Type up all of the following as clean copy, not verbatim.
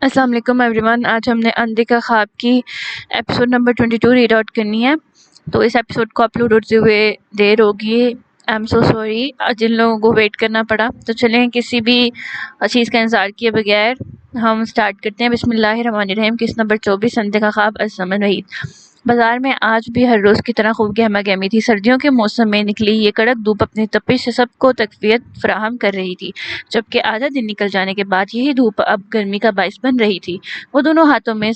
السلام علیکم every one. آج ہم نے اندھے کا خواب کی ایپیسوڈ نمبر 22 ریڈ آؤٹ کرنی ہے. تو اس ایپیسوڈ کو اپلوڈ ہوتے ہوئے دیر ہوگی. آئی ایم سو سوری جن لوگوں کو ویٹ کرنا پڑا. تو چلیں کسی بھی چیز کا انتظار کیے بغیر ہم سٹارٹ کرتے ہیں. بسم اللہ الرحمن الرحیم. قسط نمبر 24 اندھے کا خواب الزمن وحید. بازار میں آج بھی ہر روز کی طرح خوب گہما گہمی تھی. سردیوں کے موسم میں نکلی یہ کڑک دھوپ اپنی تپش سے سب کو تقویت فراہم کر رہی تھی، جبکہ آدھا دن نکل جانے کے بعد یہی دھوپ اب گرمی کا باعث بن رہی تھی. وہ دونوں ہاتھوں میں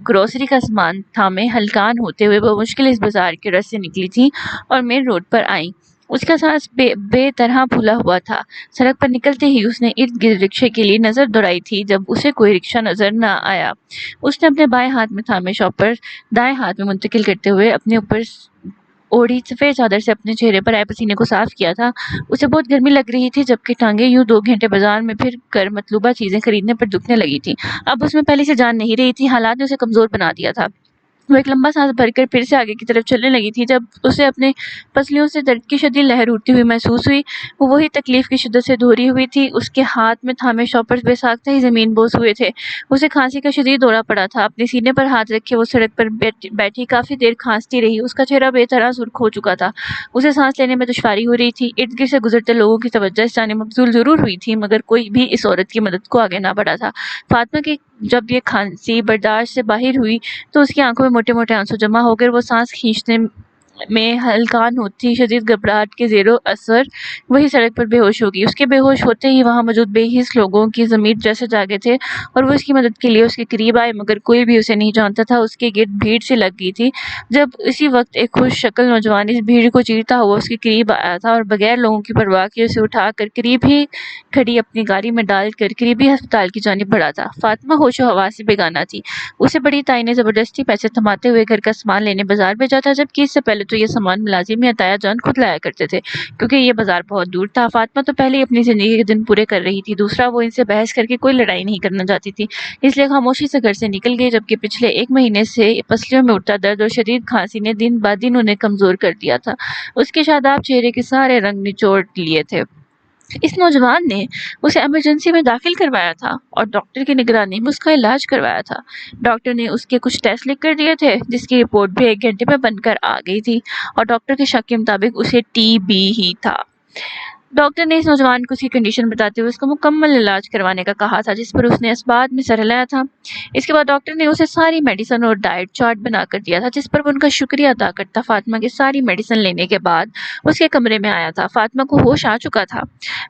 گروسری کا سامان تھامے ہلکان ہوتے ہوئے وہ مشکل اس بازار کے رس سے نکلی تھی اور مین روڈ پر آئیں. اس کا سانس بے طرح پھولا ہوا تھا. سڑک پر نکلتے ہی اس نے ارد گرد رکشے کے لیے نظر دوڑائی تھی. جب اسے کوئی رکشہ نظر نہ آیا، اس نے اپنے بائیں ہاتھ میں تھامے شاپر دائیں ہاتھ میں منتقل کرتے ہوئے اپنے اوپر اوڑھی سفید چادر سے اپنے چہرے پر آئے پسینے کو صاف کیا تھا. اسے بہت گرمی لگ رہی تھی، جبکہ ٹانگیں یوں 2 گھنٹے بازار میں پھر کر مطلوبہ چیزیں خریدنے پر دکھنے لگی تھی. اب اس میں پہلے سے جان نہیں رہی تھی. حالات نے اسے کمزور بنا دیا تھا. وہ ایک لمبا سانس بھر کر پھر سے آگے کی طرف چلنے لگی تھی. جب اسے اپنے پسلیوں سے درد کی شدید لہر اٹھتی ہوئی محسوس ہوئی، وہ وہی تکلیف کی شدت سے دھوری ہوئی تھی. اس کے ہاتھ میں تھامے شاپر بے ساختہ ہی زمین بوس ہوئے تھے. اسے کھانسی کا شدید دورہ پڑا تھا. اپنے سینے پر ہاتھ رکھے وہ سڑک پر بیٹھی کافی دیر کھانستی رہی. اس کا چہرہ بے طرح سرخ ہو چکا تھا. اسے سانس لینے میں دشواری ہو رہی تھی. ارد گرد سے گزرتے لوگوں کی توجہ اس جانب مبذول ضرور ہوئی تھی، مگر کوئی بھی اس عورت کی مدد کو آگے نہ بڑھا تھا. فاطمہ کی جب یہ کھانسی برداشت سے باہر ہوئی تو اس کی آنکھوں میں موٹے موٹے آنسو جمع ہو کر وہ سانس کھینچنے میں ہلکان ہوتی شدید گھبراہٹ کے زیر و اثر وہی سڑک پر بے ہوش ہو گئی. اس کے بے ہوش ہوتے ہی وہاں موجود بے حس لوگوں کی ضمیر جیسے جاگے تھے اور وہ اس کی مدد کے لیے اس کے قریب آئے، مگر کوئی بھی اسے نہیں جانتا تھا. اس کے گرد بھیڑ سی لگ گئی تھی. جب اسی وقت ایک خوش شکل نوجوان اس بھیڑ کو چیرتا ہوا اس کے قریب آیا تھا اور بغیر لوگوں کی پرواہ کیے اسے اٹھا کر قریب ہی کھڑی اپنی گاڑی میں ڈال کر قریبی ہسپتال کی جانب بڑھا تھا. فاطمہ ہوش و حواس سے بیگانہ تھی. اسے بڑی تائی نے زبردستی پیسے تھماتے ہوئے گھر کا سامان لینے بازار بھیجا تھا، جبکہ اس سے پہلے تو یہ سامان ملازم یا عطیہ جان خود لایا کرتے تھے، کیونکہ یہ بازار بہت دور تھا. فاطمہ تو پہلے ہی اپنی زندگی کے دن پورے کر رہی تھی. دوسرا، وہ ان سے بحث کر کے کوئی لڑائی نہیں کرنا چاہتی تھی، اس لیے خاموشی سے گھر سے نکل گئی. جبکہ پچھلے 1 مہینے سے پسلیوں میں اٹھتا درد اور شدید کھانسی نے دن بعد دن انہیں کمزور کر دیا تھا. اس کے شاداب چہرے کے سارے رنگ نچوڑ لیے تھے. اس نوجوان نے اسے ایمرجنسی میں داخل کروایا تھا اور ڈاکٹر کی نگرانی میں اس کا علاج کروایا تھا. ڈاکٹر نے اس کے کچھ ٹیسٹ لکھ کر دیے تھے، جس کی رپورٹ بھی 1 گھنٹے میں بن کر آ گئی تھی، اور ڈاکٹر کے شک کے مطابق اسے ٹی بی ہی تھا. ڈاکٹر نے اس نوجوان کو اس کی کنڈیشن بتاتے ہوئے اس کا مکمل علاج کروانے کا کہا تھا، جس پر اس نے اسبات میں سر ہلایا تھا. اس کے بعد ڈاکٹر نے اسے ساری میڈیسن اور ڈائٹ چارٹ بنا کر دیا تھا، جس پر وہ ان کا شکریہ ادا کرتا فاطمہ کی ساری میڈیسن لینے کے بعد اس کے کمرے میں آیا تھا. فاطمہ کو ہوش آ چکا تھا.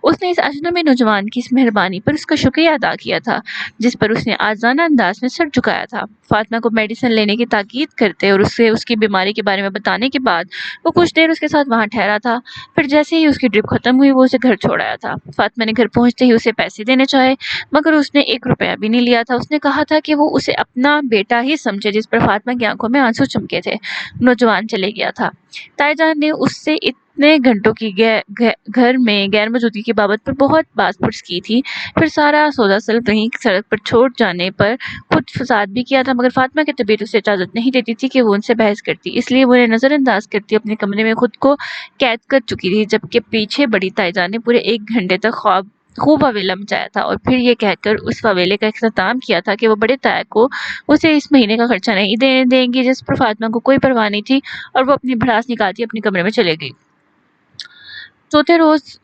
اس نے اس اجنبی نوجوان کی اس مہربانی پر اس کا شکریہ ادا کیا تھا، جس پر اس نے آجزانہ انداز میں سر جھکایا تھا. فاطمہ کو میڈیسن لینے کی تاکید کرتے اور اسے اس کی بیماری کے بارے میں بتانے کے بعد وہ کچھ دیر اس کے ساتھ وہاں ٹھہرا تھا. پھر جیسے ہی اس کی ڈرپ ختم ہوئی وہ اسے گھر چھوڑ آیا تھا. فاطمہ نے گھر پہنچتے ہی اسے پیسے دینے چاہے، مگر اس نے 1 روپیہ بھی نہیں لیا تھا. اس نے کہا تھا کہ وہ اسے اپنا بیٹا ہی سمجھے، جس پر فاطمہ کی آنکھوں میں آنسو چمکے تھے. نوجوان چلے گیا تھا. تائی جان نے اس سے اتنے گھنٹوں کی گھر میں غیر موجودگی کی بابت پر بہت باز پرس کی تھی. پھر سارا سودا سلف وہیں سڑک پر چھوڑ جانے پر خود فساد بھی کیا تھا، مگر فاطمہ کی طبیعت اسے اجازت نہیں دیتی تھی کہ وہ ان سے بحث کرتی، اس لیے وہ انہیں نظر انداز کرتی اپنے کمرے میں خود کو قید کر چکی تھی. جبکہ پیچھے بڑی تائی جان نے پورے 1 گھنٹے تک خوب واویلا مچایا تھا، اور پھر یہ کہہ کر اس واویلے کا اختتام کیا تھا کہ وہ بڑے تایا کو اسے اس مہینے کا خرچہ نہیں دیں گی، جس پر فاطمہ کو کوئی پرواہ نہیں تھی، اور وہ اپنی بھڑاس نکالتی اپنے کمرے میں چلے گئی. چوتھے روز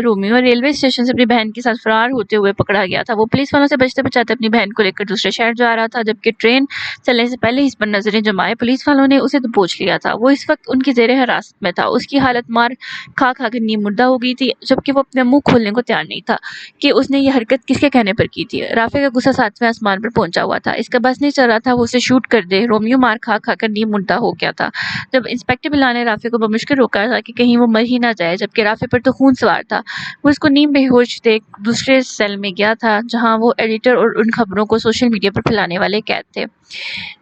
رومیو ریلوے اسٹیشن سے اپنی بہن کے ساتھ فرار ہوتے ہوئے پکڑا گیا تھا. وہ پولیس والوں سے بچتے بچاتے اپنی بہن کو لے کر دوسرے شہر جا رہا تھا، جبکہ ٹرین چلنے سے پہلے اس پر نظریں جمائے پولیس والوں نے اسے دبوچ لیا تھا. وہ اس وقت ان کی زیر حراست میں تھا. اس کی حالت مار کھا کھا کر نیم مردہ ہو گئی تھی، جبکہ وہ اپنے منہ کھولنے کو تیار نہیں تھا کہ اس نے یہ حرکت کس کے کہنے پر کی تھی. رافع کا غصہ 7ویں آسمان پر پہنچا ہوا تھا. اس کا بس نہیں چل رہا تھا وہ اسے شوٹ کر دے. رومیو مار کھا کھا کر نیم مردہ ہو گیا تھا. جب انسپکٹر بلا نے رافع کو بمشکل روکا تھا کہ کہیں وہ مر ہی نہ جائے، جبکہ رافع پر تو خون سوار تھا. وہ اس کو نیم بے ہوش دیکھ دوسرے سیل میں گیا تھا، جہاں وہ ایڈیٹر اور ان خبروں کو سوشل میڈیا پر پھیلانے والے قید تھے.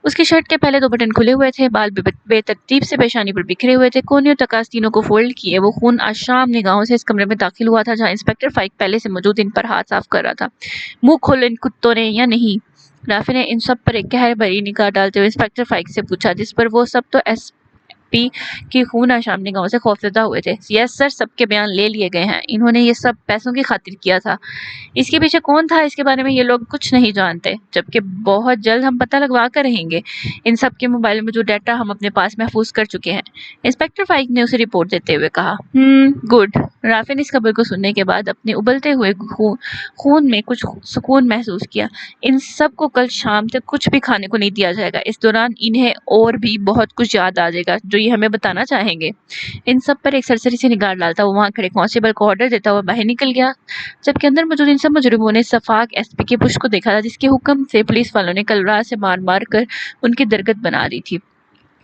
اس کی شرٹ کے پہلے 2 بٹن کھلے ہوئے تھے، بال بے ترتیب سے پیشانی پر بکھرے ہوئے تھے. کونیوں تک آستینوں کو فولڈ کیے وہ خون آشام نگاہوں سے اس کمرے میں داخل ہوا تھا، جہاں انسپکٹر فائق پہلے سے موجود ان پر ہاتھ صاف کر رہا تھا. منہ کھولو ان کتوں نے یا نہیں؟ رافع نے ان سب پر ایک قہر بھری نگاہ ڈالتے ہوئے انسپکٹر فائق سے پوچھا، جس پر وہ سب تو एसपी की खून सामने गांव से खौफजदा हुए थे। यस सर, सबके बयान ले लिए गए हैं। इन्होंने ये सब पैसों की खातिर किया था। इसके पीछे कौन था, इसके बारे में ये लोग कुछ नहीं जानते, जबकि बहुत जल्द हम पता लगवा कर रहेंगे। इन सब के मोबाइल में जो डाटा हम अपने पास महफूज कर चुके हैं। इंस्पेक्टर फाइक ने उसे रिपोर्ट देते हुए कहा। गुड। राफे ने इस खबर को सुनने के बाद अपने उबलते हुए खून में कुछ सुकून महसूस किया। इन सब को कल शाम तक कुछ भी खाने को नहीं दिया जाएगा। इस दौरान इन्हें और भी बहुत कुछ याद आ जाएगा जो ये हमें बताना चाहेंगे। इन सब पर एक सरसरी से निगाह डालता वो वहां खड़े कांस्टेबल को ऑर्डर देता हुआ बाहर निकल गया, जबकि अंदर मौजूद इन सब मुजरिमों ने सफाक एसपी के पुष्प को देखा था, जिसके हुक्म से पुलिस वालों ने कल रात से मार मार कर उनकी दरगत बना दी थी।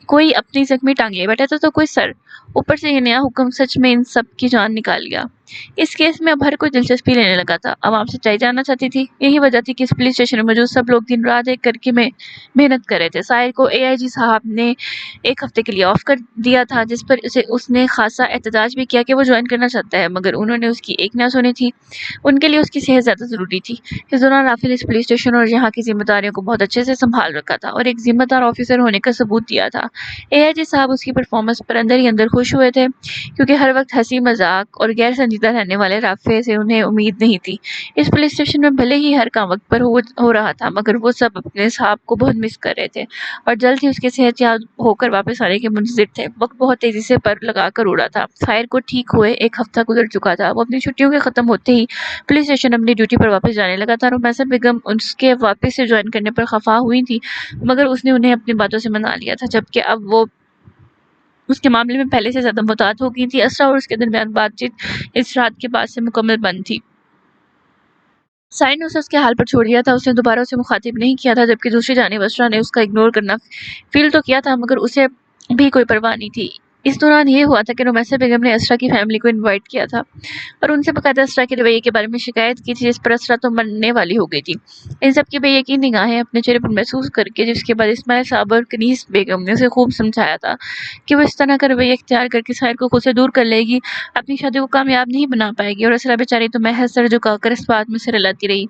कोई अपनी जख्मी टांगे बैठा था तो कोई सर। ऊपर से ये नया हुक्म सच में इन सब की जान निकाल गया। इस केस में अब हर कोई दिलचस्पी लेने लगा था। आवाम सच्चाई जानना चाहती थी। यही वजह थी कि इस पुलिस स्टेशन में मौजूद सब लोग दिन रात एक करके में मेहनत कर रहे थे। साहिर को एआईजी साहब ने एक हफ्ते के लिए ऑफ कर दिया था, जिस पर उसने खासा एहतजाज भी किया कि वो ज्वाइन करना चाहता है, मगर उन्होंने उसकी एक ना सुनी थी। उनके लिए उसकी सेहत ज्यादा जरूरी थी। इस दौरान राफेल इस पुलिस स्टेशन और यहाँ की जिम्मेदारियों को बहुत अच्छे से संभाल रखा था और एक जिम्मेदार ऑफिसर होने का सबूत दिया था। एआईजी साहब उसकी परफॉर्मेंस पर अंदर ही अंदर खुश हुए थे, क्योंकि हर वक्त हंसी मजाक और गैर संजीदा रहने वाले राफे से उन्हें उम्मीद नहीं थी। इस पुलिस स्टेशन में भले ही हर काम वक्त पर हो रहा था, मगर वो सब अपने साहब को बहुत मिस कर रहे थे और जल्द ही उसके सेहत याब होकर वापस आने के मुंतजिर थे। वक्त बहुत तेजी से पर लगाकर उड़ा था। फायर को ठीक हुए एक हफ्ता गुजर चुका था। वो अपनी छुट्टियों के खत्म होते ही पुलिस स्टेशन अपनी ड्यूटी पर वापस जाने लगा था। रोमैसा बेगम उसके वापस से ज्वाइन करने पर खफा हुई थी, मगर उसने उन्हें अपनी बातों से मना लिया था, जबकि अब वो उसके मामले में पहले से ज्यादा मुताद हो गई थी। असरा और उसके दरमियान बातचीत इस रात के बाद से मुकम्मल बंद थी। साइन ने उसे उसके हाल पर छोड़ दिया था। उसने दोबारा उसे मुखातिब नहीं किया था, जबकि दूसरी जानिब असरा ने उसका इग्नोर करना फील तो किया था, मगर उसे भी कोई परवाह नहीं थी। इस दौरान ये हुआ था कि रोमैसा बेगम ने असरा की फैमिली को इनवाइट किया था और उनसे बाकायदा असरा के रवैये के बारे में शिकायत की थी, जिस पर असरा तो मरने वाली हो गई थी। इन सब की बेयकीन निगाहें अपने चेहरे पर महसूस करके जिसके बाद इस्माइल साहब और कनीस बेगम ने उसे खूब समझाया था कि वो इस तरह का रवैया इख्तियार करके साहिर को खुद से दूर कर लेगी, अपनी शादी को कामयाब नहीं बना पाएगी। और असरा बेचारी तो महज सर झुकाकर इस बात में सिर हिलाती रही।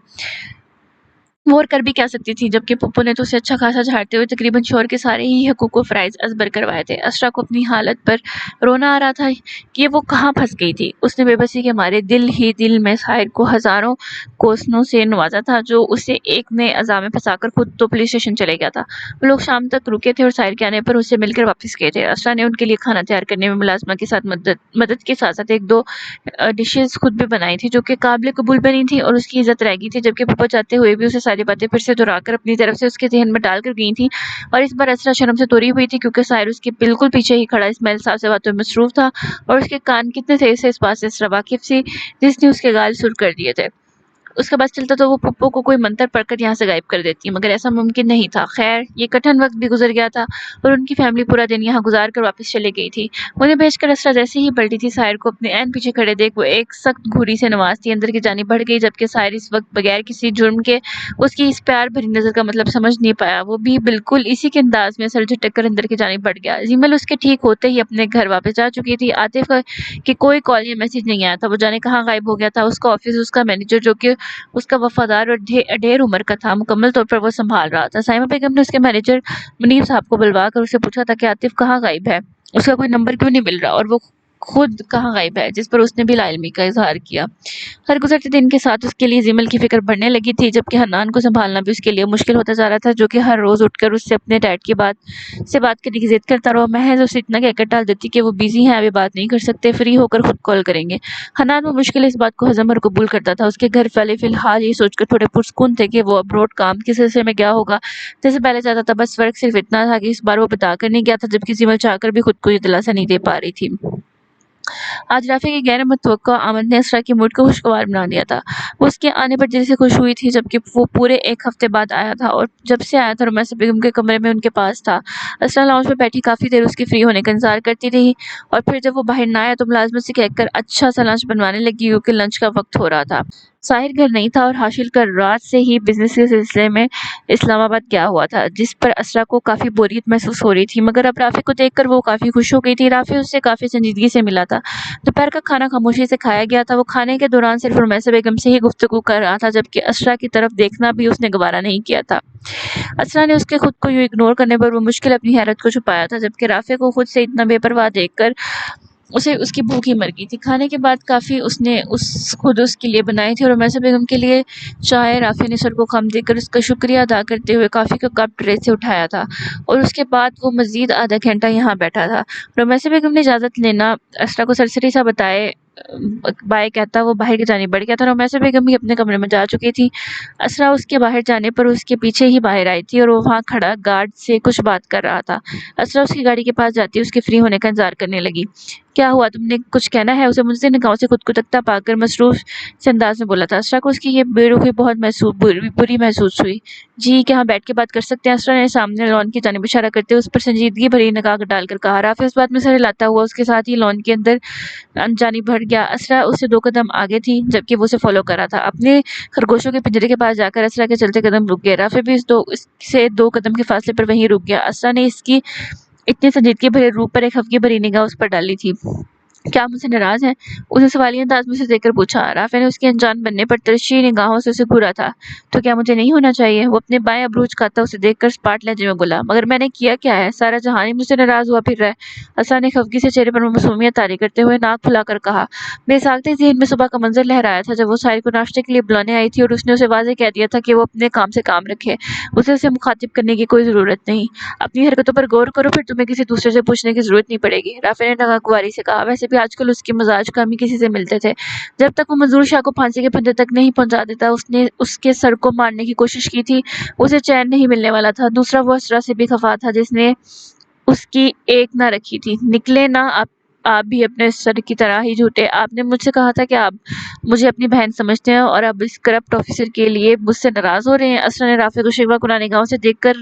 वो और कर भी क्या सकती थी, जबकि पप्पू ने तो उसे अच्छा खासा झाड़ते हुए तकरीबन शोहर के सारे ही हकूक व फराइज अजबर करवाए थे। असरा को अपनी हालत पर रोना आ रहा था कि वो कहाँ फंस गई थी। उसने बेबसी के मारे दिल ही दिल में साहिर को हजारों कोसनों से नवाजा था, जो उसे एक ने अजा में फंसाकर खुद तो पुलिस स्टेशन चले गया था। वो लोग शाम तक रुके थे और साहिर के आने पर उसे मिलकर वापस गए थे। असरा ने उनके लिए खाना तैयार करने में मुलाजमा के साथ मदद के साथ साथ एक दो डिशेस खुद भी बनाई थी, जो कि काबिल कबूल बनी थी और उसकी इज्जत रह गई थी, जबकि पप्पा चाहते हुए भी उसे सारी बातें फिर से दोहराकर अपनी तरफ से उसके जहन में डालकर गई थी। और इस बार असरा शर्म से तोड़ी हुई थी, क्योंकि साहिर उसके बिल्कुल पीछे ही खड़ा इस्माइल साहब से बातों में मसरूफ था और उसके कान कितने तेज से इस बात से असरा वाकिफ थी जिसने उसके गाल सुर कर दिए थे। उसका बस चलता तो वो पप्पो को कोई मंत्र पढ़कर यहाँ से गायब कर देती, मगर ऐसा मुमकिन नहीं था। खैर, ये कठिन वक्त भी गुजर गया था और उनकी फैमिली पूरा दिन यहाँ गुजार कर वापस चले गई थी। उन्हें भेजकर असरा जैसे ही पलटी थी, साहिर को अपने ऐन पीछे खड़े देख वो एक सख्त घूरी से नवाजती अंदर की जानी बढ़ गई, जबकि साहिर इस वक्त बगैर किसी जुर्म के उसकी इस प्यार भरी नजर का मतलब समझ नहीं पाया। वो भी बिल्कुल इसी के अंदाज में सर झटक कर अंदर की जानी बढ़ गया। जीमल उसके ठीक होते ही अपने घर वापस जा चुकी थी। आतिफ की कोई कॉल या मैसेज नहीं आया था। वो जाने कहाँ गायब हो गया था। उसका ऑफिस, उसका मैनेजर जो कि उसका वफादार और ढेर उम्र का था, मुकम्मल तौर पर वो संभाल रहा था। साइमा बेगम ने उसके मैनेजर मुनीब साहब को बुलवा कर उससे पूछा था कि आतिफ कहाँ गायब है, उसका कोई नंबर क्यों नहीं मिल रहा और वो खुद कहाँ गायब है, जिस पर उसने भी लाइल्मी का इजहार किया। हर गुजरते दिन के साथ उसके लिए जिमल की फिक्र बढ़ने लगी थी, जबकि हन्नान को संभालना भी उसके लिए मुश्किल होता जा रहा था, जो कि हर रोज उठकर उससे अपने डैड की बात करने की जिद करता रहा। महज उसे इतना कहकर टाल देती कि वो बिजी हैं, अभी बात नहीं कर सकते, फ्री होकर खुद कॉल करेंगे। हन्नान वो मुश्किल इस बात को हजम और कबूल करता था। उसके घर वाले फिलहाल ये सोचकर थोड़े पुरस्कून थे कि वो अब्रोड काम के सिलसिले में गया होगा जैसे पहले चाहता था। बस फर्क सिर्फ इतना था कि इस बार वो बता कर नहीं गया था, जबकि जिमल चाहकर भी खुद को ये दिलासा नहीं दे पा रही थी। आज राफी की गैर मुतवक्का आमद ने असरा के मूड को खुशगवार बना दिया था। वो उसके आने पर दिल से खुश हुई थी, जबकि वो पूरे एक हफ्ते बाद आया था और जब से आया था रोमैसा बेगम के कमरे में उनके पास था। असरा लाउंज में बैठी काफी देर उसके फ्री होने का इंतजार करती रही और फिर जब वो बाहर ना आया तो मुलाजमत से कहकर अच्छा सा लंच बनवाने लगी, क्योंकि लंच का वक्त हो रहा था। ساحر گھر نہیں تھا اور حاصل کر رات سے ہی بزنس کے سلسلے میں اسلام آباد گیا ہوا تھا، جس پر اسرا کو کافی بوریت محسوس ہو رہی تھی، مگر اب رافع کو دیکھ کر وہ کافی خوش ہو گئی تھی۔ رافع اس سے کافی سنجیدگی سے ملا تھا۔ دوپہر کا کھانا خاموشی سے کھایا گیا تھا۔ وہ کھانے کے دوران صرف رمیسہ بیگم سے ہی گفتگو کر رہا تھا، جبکہ اسرا کی طرف دیکھنا بھی اس نے گوارا نہیں کیا تھا۔ اسرا نے اس کے خود کو یوں اگنور کرنے پر وہ مشکل اپنی حیرت کو چھپایا تھا، جبکہ رافع کو خود سے اتنا بے پرواہ دیکھ کر اسے اس کی بھوک ہی مر گئی تھی۔ کھانے کے بعد کافی اس نے خود اس کے لیے بنائی تھی اور رمیسہ بیگم کے لیے چائے۔ رافع نے سر کو خم دے کر اس کا شکریہ ادا کرتے ہوئے کافی کا کپ ٹرے سے اٹھایا تھا اور اس کے بعد وہ مزید آدھا گھنٹہ یہاں بیٹھا تھا۔ رمیسہ بیگم نے اجازت لینا اسرا کو سرسری سا بائے کہتا وہ باہر کی جانب بڑھ گیا تھا۔ رمیسہ بیگم بھی اپنے کمرے میں جا چکی تھی۔ اسرا اس کے باہر جانے پر اس کے پیچھے ہی باہر آئی تھی اور وہ وہاں کھڑا گارڈ سے کچھ بات کر رہا تھا۔ اسرا اس کی گاڑی کے پاس جاتی اس کے فری ہونے کا انتظار کرنے لگی۔ کیا ہوا، تم نے کچھ کہنا ہے؟ اسے مجھے نگاہوں سے خود کو تکتا پا کر مصروف سے انداز میں بولا تھا۔ اسرا کو اس کی یہ بے رخی بہت بری محسوس ہوئی۔ جی، کیا ہم بیٹھ کے بات کر سکتے ہیں؟ اسرا نے سامنے لان کی جانب اشارہ کرتے ہوئے اس پر سنجیدگی بھری نگاہ ڈال کر کہا۔ رافع اس بات میں سر ہلاتا ہوا اس کے ساتھ ہی لان کے اندر جانب بڑھ گیا۔ اسرا اس سے 2 قدم آگے تھی، جبکہ وہ اسے فالو کر رہا تھا۔ اپنے خرگوشوں کے پنجرے کے پاس جا کر اسرا کے چلتے قدم رک گئے۔ رافع بھی اس سے 2 قدم کے فاصلے پر وہیں رک گیا۔ اسرا نے اس کی اتنی سنجیدگی بھرے روپ پر ایک خفگی بھری نگاہ اس پر ڈالی تھی۔ کیا مجھ سے ناراض ہیں؟ اسے سوالیہ انداز میں اسے دیکھ کر پوچھا۔ رافع نے اس کی انجان بننے پر ترشی نگاہوں سے اسے گھورا تھا۔ تو کیا مجھے نہیں ہونا چاہیے؟ وہ اپنے بائیں ابرو اچکاتا اسے دیکھ کر سپاٹ لہجے میں بولا۔ مگر میں نے کیا کیا ہے؟ سارا جہان ہی مجھ سے ناراض ہوا پھر رہا ہے۔ اسرا نے خفگی سے چہرے پر معصومیت طاری کرتے ہوئے ناک پھلا کر کہا۔ میرے ساکتے ذہن میں صبح کا منظر لہرایا تھا جب وہ ساحر کو ناشتے کے لیے بلانے آئی تھی اور اس نے اسے واضح کہہ دیا تھا کہ وہ اپنے کام سے کام رکھے، اسے مخاطب کرنے کی کوئی ضرورت نہیں۔ اپنی حرکتوں پر غور کرو، پھر تمہیں کسی دوسرے سے پوچھنے کی ضرورت نہیں پڑے گی۔ رافع نے ناگواری سے کہا۔ ویسے بھی آج کل اس کے مزاج کم ہی کسی سے ملتے تھے۔ جب تک وہ منظور شاہ کو پھانسی کے پھندے تک نہیں پہنچا دیتا اس نے اس کے سر کو مارنے کی کوشش کی تھی، اسے چین نہیں ملنے والا تھا۔ دوسرا، وہ اسرا سے بھی خفا تھا جس نے اس کی ایک نہ رکھی تھی۔ نکلے نا آپ بھی اپنے سر کی طرح ہی جھوٹے۔ آپ نے مجھ سے کہا تھا کہ آپ مجھے اپنی بہن سمجھتے ہیں اور اب اس کرپٹ آفیسر کے لیے مجھ سے ناراض ہو رہے ہیں۔ اسرا نے رافع کو شکوہ کناں نگاہوں سے دیکھ کر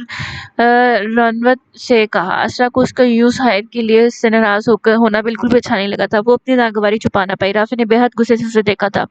رنوت سے کہا۔ اسرا کو اس کا یوں ساحر کے لیے اس سے ناراض ہونا بالکل بھی اچھا نہیں لگا تھا۔ وہ اپنی ناگواری چھپا نہ پائی۔ رافع نے بے حد غصے سے اسے دیکھا تھا۔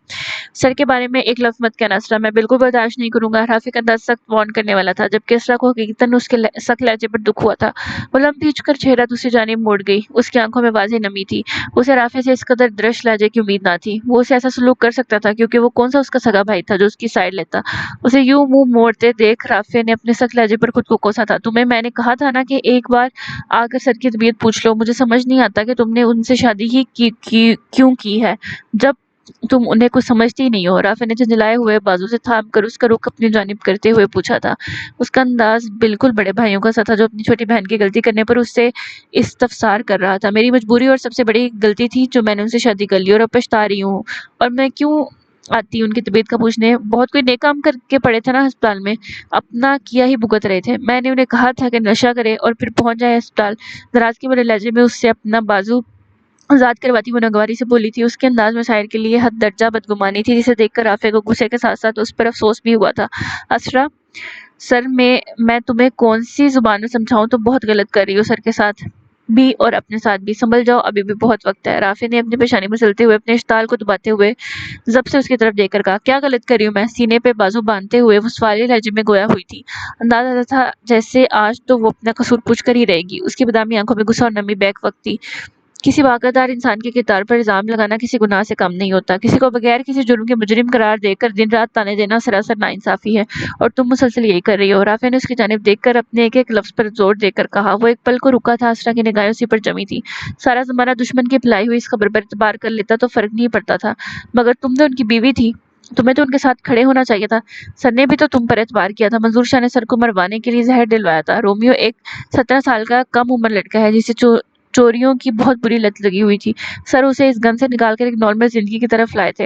سر کے بارے میں ایک لفظ مت کہنا اسرا، میں بالکل برداشت نہیں کروں گا۔ رافع کا انداز سخت وارن کرنے والا تھا، جبکہ اسرا کو حقیقتاً اس کے سخت لہجے پر دکھ ہوا تھا۔ وہ لم پیچ کر چہرہ دوسری جانب موڑ گئی۔ اس کی آنکھوں میں واضح نمی تھی۔ اسے رافع سے اس قدر درش لہجے کی امید نہ تھی۔ وہ اسے ایسا سلوک کر سکتا تھا کیونکہ وہ کون سا اس کا سگا بھائی تھا جو اس کی سائیڈ لیتا۔ اسے یوں منہ موڑتے دیکھ رافع نے اپنے سخت لہجے پر خود کو کوسا تھا۔ تمہیں میں نے کہا تھا نا کہ ایک بار آ کر سر کی طبیعت پوچھ لو۔ مجھے سمجھ نہیں آتا کہ تم نے ان سے شادی ہی کیوں کی ہے جب تم انہیں کچھ سمجھتی ہی نہیں ہو۔ رافع نے جھنجھلائے ہوئے بازو سے تھام کر اس کا رخ اپنی جانب کرتے ہوئے پوچھا تھا۔ اس کا انداز بالکل بڑے بھائیوں کا سا تھا جو اپنی چھوٹی بہن کی غلطی کرنے پر اس سے استفسار کر رہا تھا۔ میری مجبوری اور سب سے بڑی غلطی تھی جو میں نے ان سے شادی کر لی اور اب پچھتا رہی ہوں۔ اور میں کیوں آتی ان کی طبیعت کا پوچھنے؟ بہت کوئی نیک کام کر کے پڑے تھے نا ہسپتال میں، اپنا کیا ہی بھگت رہے تھے۔ میں نے انہیں کہا تھا کہ نشہ کرے اور پھر پہنچ جائے ہسپتال۔ ناراضگی بھرے لہجے میں اس سے اپنا بازو آزاد کرواتی وہ ناگواری سے بولی تھی۔ اس کے انداز میں ساحر کے لیے حد درجہ بدگمانی تھی جسے دیکھ کر رافع کو غصے کے ساتھ ساتھ اس پر افسوس بھی ہوا تھا۔ اسرا، سر میں تمہیں کون سی زبان میں سمجھاؤں؟ تم بہت غلط کر رہی ہو، سر کے ساتھ بھی اور اپنے ساتھ بھی۔ سنبھل جاؤ، ابھی بھی بہت وقت ہے۔ رافع نے اپنی پیشانی پر چلتے ہوئے اپنے اشتعال کو دباتے ہوئے ضبط سے اس کی طرف دیکھ کر کہا۔ کیا غلط کر رہی ہوں میں؟ سینے پہ بازو باندھتے ہوئے وہ سوالیہ لہجے میں گویا ہوئی تھی۔ اندازہ تھا جیسے آج تو وہ اپنا قصور پوچھ کر ہی رہے گی۔ اس کی بادامی آنکھوں میں غصہ اور نمی بیک وقت تھی۔ کسی واقعدار انسان کے کردار پر الزام لگانا کسی گناہ سے کم نہیں ہوتا۔ کسی کو بغیر کسی جرم کے مجرم قرار دے کر دن رات تانے دینا سراسر ناانصافی ہے، اور تم مسلسل یہی کر رہی ہو۔ رافع نے اس کی جانب دیکھ کر اپنے ایک ایک لفظ پر زور دے کر کہا۔ وہ ایک پل کو رکا تھا۔ اسرا کی نگاہیں اسی پر جمی تھی۔ سارا زمانہ دشمن کی پلائی ہوئی اس خبر پر اعتبار کر لیتا تو فرق نہیں پڑتا تھا، مگر تم نے ان کی بیوی تھی، تمہیں تو ان کے ساتھ کھڑے ہونا چاہیے تھا۔ سر نے بھی تو تم پر اعتبار کیا تھا۔ منظور شاہ نے سر کو مروانے کے لیے زہر ڈلوایا تھا۔ رومیو ایک 17 سال کا کم عمر لڑکا ہے جسے چوریوں کی بہت بری لت لگی ہوئی تھی۔ سر اسے اس گن سے نکال کر ایک نارمل زندگی کی طرف لائے تھے،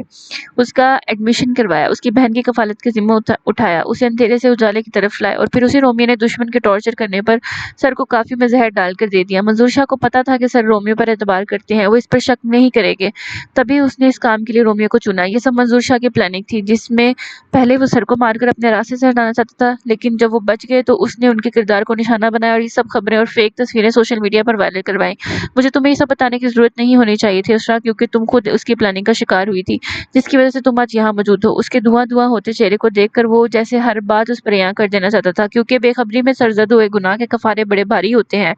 اس کا ایڈمیشن کروایا، اس کی بہن کی کفالت کا ذمہ اٹھایا، اسے اندھیرے سے اجالے کی طرف لائے، اور پھر اسی رومیو نے دشمن کے ٹارچر کرنے پر سر کو کافی میں زہر ڈال کر دے دیا۔ منظور شاہ کو پتا تھا کہ سر رومیو پر اعتبار کرتے ہیں، وہ اس پر شک نہیں کریں گے، تبھی اس نے اس کام کے لیے رومیو کو چنا۔ یہ سب منظور شاہ کی پلاننگ تھی، جس میں پہلے وہ سر کو مار کر اپنے راستے سے ہٹانا چاہتا تھا، لیکن جب وہ بچ گئے تو اس نے ان کے کردار کو نشانہ بنایا اور یہ سب خبریں اور فیک تصویریں سوشل میڈیا پر وائرل کروائی۔ मुझे तुम्हें ये सब बताने की जरूरत नहीं होनी चाहिए थी असरा, क्योंकि तुम खुद उसकी प्लानिंग का शिकार हुई थी, जिसकी वजह से तुम आज यहाँ मौजूद हो। उसके धुआं धुआं होते चेहरे को देखकर वो जैसे हर बात उस पर यहाँ कर देना चाहता था, क्योंकि बेखबरी में सरजद हुए गुनाह के कफारे बड़े भारी होते हैं।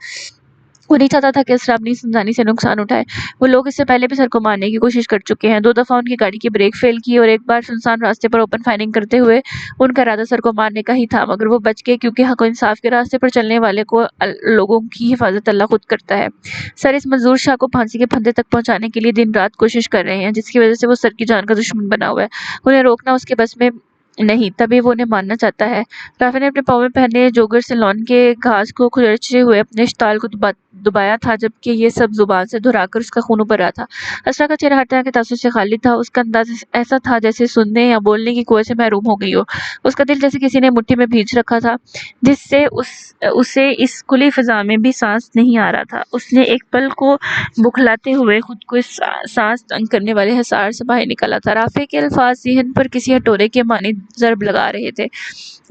वो नहीं चाहता था कि असरा अपनी समझानी से नुकसान उठाए। वो लोग इससे पहले भी सर को मारने की कोशिश कर चुके हैं। 2 दफा उनकी गाड़ी की ब्रेक फेल की और एक बार सुनसान रास्ते पर ओपन फायरिंग करते हुए उनका इरादा सर को मारने का ही था, मगर वो बच गए, क्योंकि हक और इंसाफ के रास्ते पर चलने वाले को लोगों की हिफाजत अल्लाह खुद करता है। सर इस मंजूर शाह को फांसी के फंदे तक पहुंचाने के लिए दिन रात कोशिश कर रहे हैं, जिसकी वजह से वो सर की जान का दुश्मन बना हुआ है। उन्हें रोकना उसके बस में नहीं, तभी वो उन्हें मानना चाहता है। राफे ने अपने पाँव में पहने जोगर से लॉन के घास को खुरचते हुए अपने इश्ताल को दबाया था, जबकि ये सब जुबान से दोहराकर उसका खून उबर रहा था। असरा का चेहरा हर तरह के तासुर से खाली था। उसका अंदाज ऐसा था जैसे सुनने या बोलने की कुव्वत से महरूम हो गई हो। उसका दिल जैसे किसी ने मुट्ठी में भींच रखा था, जिससे उसे इस खुली फिजा में भी सांस नहीं आ रहा था। उसने एक पल को बुखलाते हुए खुद को इस सांस तंग करने वाले हिसार से बाहर निकाला था। राफे के अल्फाज ज़हन पर किसी हथौड़े के मानी ज़रब लगा रहे थे।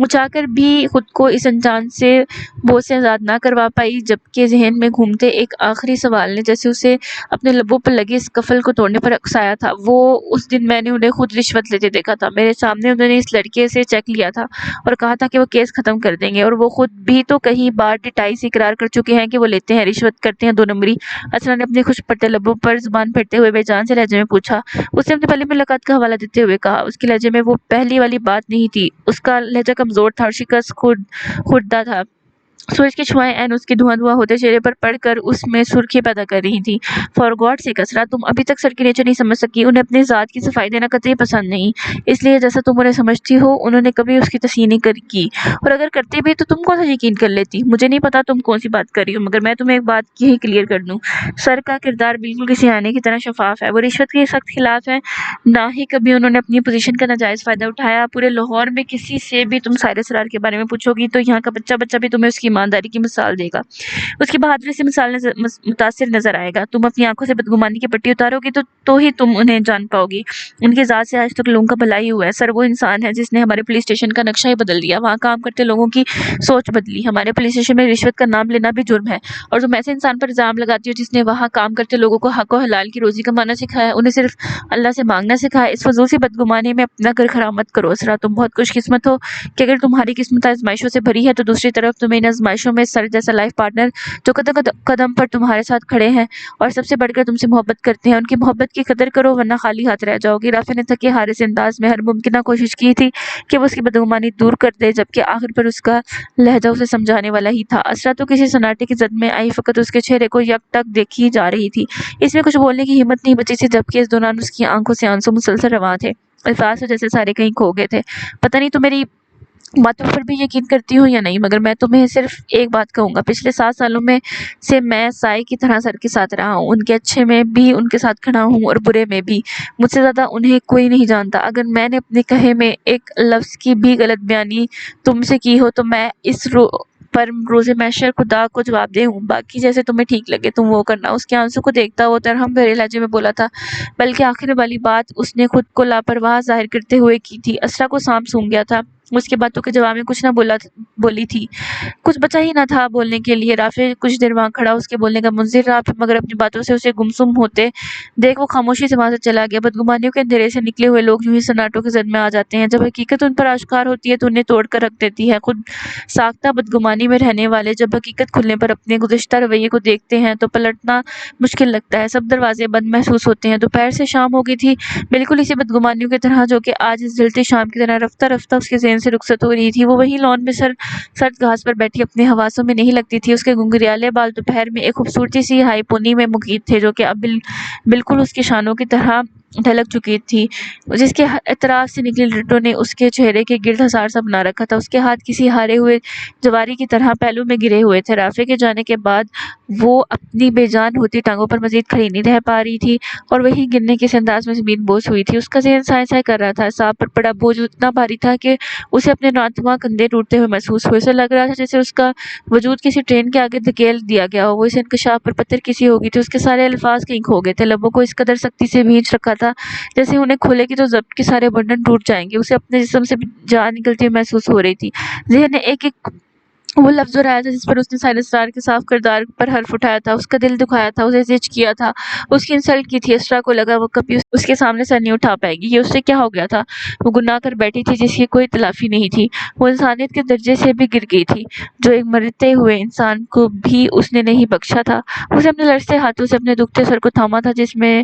वो चाहकर भी खुद को इस अनजान से बोझ से आज़ाद ना करवा पाई, जबकि ज़हन में घूमते एक आखिरी सवाल ने जैसे उसे अपने लबों पर लगे इस कफल को तोड़ने पर उकसाया था। वो उस दिन मैंने उन्हें खुद रिश्वत लेते देखा था। मेरे सामने उन्होंने इस लड़के से चेक लिया था और कहा था कि वो केस खत्म कर देंगे, और वो खुद भी तो कई बार डिटाई से इकरार कर चुके हैं कि वो लेते हैं, रिश्वत करते हैं, 2 नंबरी। असरा ने अपने खुश पट्टे लबों पर जुबान फेरते हुए बेजान से लहजे में पूछा। उसने अपनी पहली मुलाकात का हवाला देते हुए कहा। उसके लहजे में वो पहली वाली बात नहीं थी। उसका लहजा कमजोर था और शिकस्त खुर्दा था। सूरज की छुआएं एन उसके धुआं धुआं होते चेहरे पर पड़कर उसमें सुर्खी पैदा कर रही थी। फॉर गॉड से कसरा, तुम अभी तक सर की नेचर नहीं समझ सकी। उन्हें अपनी जात की सफाई देना कतई पसंद नहीं, इसलिए जैसा तुम उन्हें समझती हो उन्होंने कभी उसकी तस्हीर नहीं की, और अगर करते भी तो तुम कौन सा यकीन कर लेती। मुझे नहीं पता तुम कौन सी बात कर रही हो, मगर मैं तुम्हें एक बात यही क्लियर कर दूं, सर का किरदार बिल्कुल किसी आने की तरह शफाफ है। वो रिश्वत के सख्त खिलाफ है, ना ही कभी उन्होंने अपनी पोजीशन का नाजायज फायदा उठाया। पूरे लाहौर में किसी से भी तुम साहिर सरार के बारे में पूछोगी तो यहाँ का बच्चा बच्चा भी तुम्हें उसकी ईमानदारी की मिसाल देगा, उसकी बहादुरी से मिसाल मुतासिर नजर आएगा। तुम अपनी आंखों से बदगुमानी की पट्टी उतारोगी तो ही तुम उन्हें जान पाओगी। उनकी जात से आज तक लोगों का भला ही हुआ है। सर वो इंसान है जिसने हमारे पुलिस स्टेशन का नक्शा ही बदल दिया, वहाँ काम करते लोगों की सोच बदली। हमारे पुलिस स्टेशन में रिश्वत का नाम लेना भी जुर्म है, और तुम ऐसे इंसान पर इल्जाम लगाती हो जिसने वहाँ काम करते लोगों को हक और हलाल की रोजी कमाना सिखाया, उन्हें सिर्फ अल्लाह से मांगना सिखाया। इस फजूल सी बदगुमानी में अपना घर खराब मत करो असरा। तुम बहुत खुशकिस्मत हो कि अगर तुम्हारी किस्मत आजमाइशों से भरी है, तो दूसरी तरफ तुम्हें इन आजमाइशों में सर जैसा लाइफ पार्टनर जो कदम कदम पर तुम्हारे साथ खड़े हैं और सबसे बढ़कर तुमसे मोहब्बत करते हैं। उनकी मोहब्बत की कदर करो, वरना खाली हाथ रह जाओगी। राफे ने थके हारे से अंदाज में हर मुमकिन कोशिश की थी कि वो उसकी बदगुमानी दूर कर दे, जबकि आखिर पर उसका लहजा उसे समझाने वाला ही था। असरा तो किसी सन्नाटे की जद में आई फकत उसके चेहरे को यकटक देखी जा रही थी। इसमें कुछ बोलने की हिम्मत नहीं बची थी, जबकि इस दौरान उसकी आंखों से आंसू मुसलसल रवां थे। अल्फाज तो जैसे सारे कहीं खो गए थे। पता नहीं तो मेरी बातों पर भी यकीन करती हूँ या नहीं, मगर मैं तुम्हें सिर्फ एक बात कहूँगा। पिछले 7 सालों में से मैं साई की तरह सर के साथ रहा हूँ। उनके अच्छे में भी उनके साथ खड़ा हूँ और बुरे में भी। मुझसे ज़्यादा उन्हें कोई नहीं जानता। अगर मैंने अपने कहे में एक लफ्ज़ की भी गलत बयानी तुमसे की हो तो मैं इस पर रोज़े महशर खुदा को जवाब दे हूँ। बाकी जैसे तुम्हें ठीक लगे तुम वो करना। उसके आंसू को देखता वो तरहम भरे लहजे में बोला था, बल्कि आखिर वाली बात उसने खुद को लापरवाह जाहिर करते हुए की थी। असरा को सांप सूंघ गया था। उसकी बातों के जवाब में कुछ ना बोली थी। कुछ बचा ही ना था बोलने के लिए। राफे कुछ देर वहाँ खड़ा उसके बोलने का मुंतजिर रहा, मगर अपनी बातों से उसे गुमसुम होते देख वो खामोशी से वहाँ से चला गया। बदगुमानियों के अंधेरे से निकले हुए लोग यूं ही सन्नाटों की जद में आ जाते हैं। जब हकीकत उन पर आश्कार होती है तो उन्हें तोड़ कर रख देती है। खुद साख्ता बदगुमानी में रहने वाले जब हकीकत खुलने पर अपने गुज़िश्ता रवैये को देखते हैं तो पलटना मुश्किल लगता है। सब दरवाजे बंद महसूस होते हैं। दोपहर से शाम हो गई थी, बिल्कुल इसी बदगुमानियों की तरह जो कि आज इस जलती शाम की तरह रफ्ता रफ्ता उसके ज़हन से रुखसत हो रही थी। वो वही लॉन में सर्द घास पर बैठी अपने हवासों में नहीं लगती थी। उसके घुंघरियाले बाल दोपहर में एक खूबसूरती सी हाई पोनी में मुकीद थे, जो कि अब बिल्कुल उसकी शानों की तरह ढलक चुकी थी, जिसके इतराफ से निकली लटों ने उसके चेहरे के गिर्द हसार सा बना रखा था। उसके हाथ किसी हारे हुए जवारी की तरह पहलू में गिरे हुए थे। राफे के जाने के बाद वो अपनी बेजान होती टांगों पर मजीद खड़ी नहीं रह पा रही थी और वही गिरने के अंदाज में जमीन बोझ हुई थी। उसका ज़हन साए साए कर रहा था। सांप पर पड़ा बोझ इतना भारी था कि उसे अपने नातवा कंधे टूटते हुए महसूस हुए। ऐसा लग रहा था जैसे उसका वजूद किसी ट्रेन के आगे धकेल दिया गया हो। वो इस इंकशाफ पर पत्थर किसी हो गई थी। उसके सारे अल्फाज कहीं खो गए थे। लबों को इस कदर सख्ती से भींच रखा था जैसे उन्हें खोलेगी तो जब्त के सारे बंधन टूट जाएंगे। उसे अपने जिस्म से जान निकलती हुई महसूस हो रही थी। ज़हन ने एक एक وہ لفظ دہرایا تھا جس پر اس نے سارے اسرار کے صاف کردار پر حرف اٹھایا تھا، اس کا دل دکھایا تھا، اسے زج کیا تھا، اس کی انسلٹ کی تھی۔ اسرا کو لگا وہ کبھی اس کے سامنے سر نہیں اٹھا پائے گی۔ یہ اس سے کیا ہو گیا تھا؟ وہ گناہ کر بیٹھی تھی جس کی کوئی تلافی نہیں تھی، وہ انسانیت کے درجے سے بھی گر گئی تھی جو ایک مرتے ہوئے انسان کو بھی اس نے نہیں بخشا تھا۔ اسے اپنے لرزتے ہاتھوں سے اپنے دکھتے سر کو تھاما تھا جس میں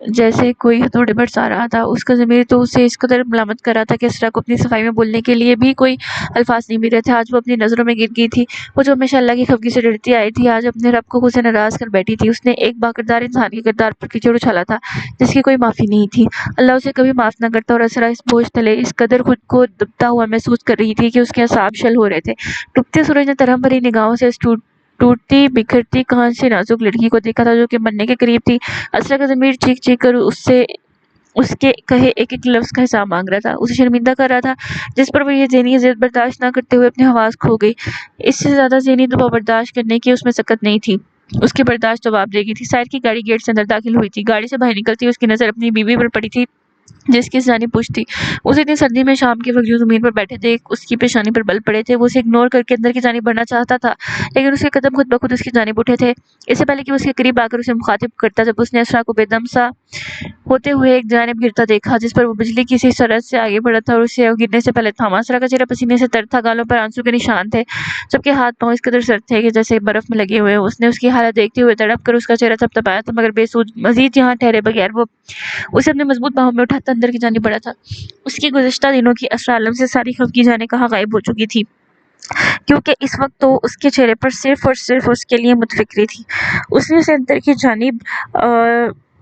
جیسے کوئی ہتھوڑے برسا رہا تھا۔ اس کا ضمیر تو اسے اس قدر ملامت کر رہا تھا کہ اسرا کو اپنی صفائی میں بولنے کے لیے بھی کوئی الفاظ نہیں مل رہے تھے۔ آج وہ اپنی نظروں میں گر گئی تھی، وہ جو ہمیشہ اللہ کی خفگی سے ڈرتی آئی تھی آج اپنے رب کو خود سے ناراض کر بیٹھی تھی۔ اس نے ایک باکردار انسان کے کردار پر کیچڑ اچھالا تھا جس کی کوئی معافی نہیں تھی۔ اللہ اسے کبھی معاف نہ کرتا، اور اسرا اس بوجھ تلے اس قدر خود کو دبتا ہوا محسوس کر رہی تھی کہ اس کے اعصاب شل ہو رہے تھے۔ ڈوبتے سورج نے ترہم بھری نگاہوں سے اس ٹوٹتی بکھرتی کان سی نازک لڑکی کو دیکھا تھا جو کہ مرنے کے قریب تھی۔ اسرا کا ضمیر چیخ چیخ کر اس کے کہے ایک ایک لفظ کا حساب مانگ رہا تھا، اسے شرمندہ کر رہا تھا، جس پر وہ یہ ذہنی اذیت برداشت نہ کرتے ہوئے اپنے حواس کھو گئی۔ اس سے زیادہ ذہنی دباؤ برداشت کرنے کی اس میں سکت نہیں تھی، اس کی برداشت جواب دے گئی تھی۔ سائر کی گاڑی گیٹ سے اندر داخل ہوئی تھی، گاڑی سے باہر نکلتی اس کی نظر اپنی بیوی پر پڑی تھی جس کی جانب پوچھ تھی۔ اسے اتنی سردی میں شام کے وقت جو زمین پر بیٹھے تھے اس کی پیشانی پر بل پڑے تھے، وہ اسے اگنور کر کے اندر کی جانب بڑھنا چاہتا تھا، لیکن اس کے قدم خود بخود اس کی جانب اٹھے تھے۔ اس سے پہلے کہ وہ اس کے قریب آ کر اسے مخاطب کرتا، جب اس نے اسرا کو بے دم سا ہوتے ہوئے ایک جانب گرتا دیکھا جس پر وہ بجلی کی سی سرعت سے آگے بڑھا تھا، اور اسے گرنے سے پہلے تھاما۔ اسرا کا چہرہ پسینے سے تر تھا، گالوں پر آنسو کے نشان تھے، جبکہ ہاتھ پاؤں اس قدر سرد تھے کہ جیسے برف میں لگے ہوئے۔ اس نے اس کی حالت دیکھتے ہوئے تڑپ کر اس کا چہرہ تھپتھپایا تھا، مگر بے سود مزید یہاں ٹھہرے بغیر وہ اسے اپنے مضبوط باہوں میں اٹھاتا اندر کی جانب بڑھا تھا۔ اس کی گزشتہ دنوں کی اسرا عالم سے ساری خفگی جانے کہاں غائب ہو چکی تھی، کیونکہ اس وقت تو اس کے چہرے پر صرف اور صرف اس کے لیے متفکری تھی۔ اس نے اسے اندر کی جانب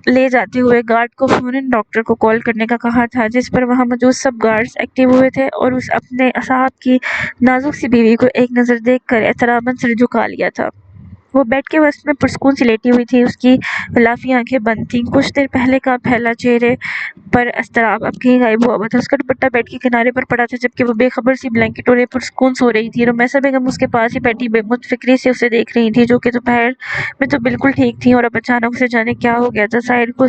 لے جاتے ہوئے گارڈ کو فوراً ڈاکٹر کو کال کرنے کا کہا تھا، جس پر وہاں موجود سب گارڈز ایکٹیو ہوئے تھے، اور اس اپنے صاحب کی نازک سی بیوی کو ایک نظر دیکھ کر احتراماً سر جھکا لیا تھا۔ وہ بیڈ کے وسط میں پرسکون سی لیٹی ہوئی تھی، اس کی غلافی آنکھیں بند تھیں، کچھ دیر پہلے کا پھیلا چہرے پر اضطراب اب کہیں غائب ہوا تھا۔ اس کا دوپٹہ بیڈ کے کنارے پر پڑا تھا جبکہ وہ بے خبر سی بلینکٹ اوڑھے پرسکون سو رہی تھی۔ رمیسا بیگم اس کے پاس ہی بیٹھی بے متفکری سے اسے دیکھ رہی تھی، جو کہ دوپہر میں تو بالکل ٹھیک تھی، اور اب اچانک اسے جانے کیا ہو گیا تھا۔ ساحر کو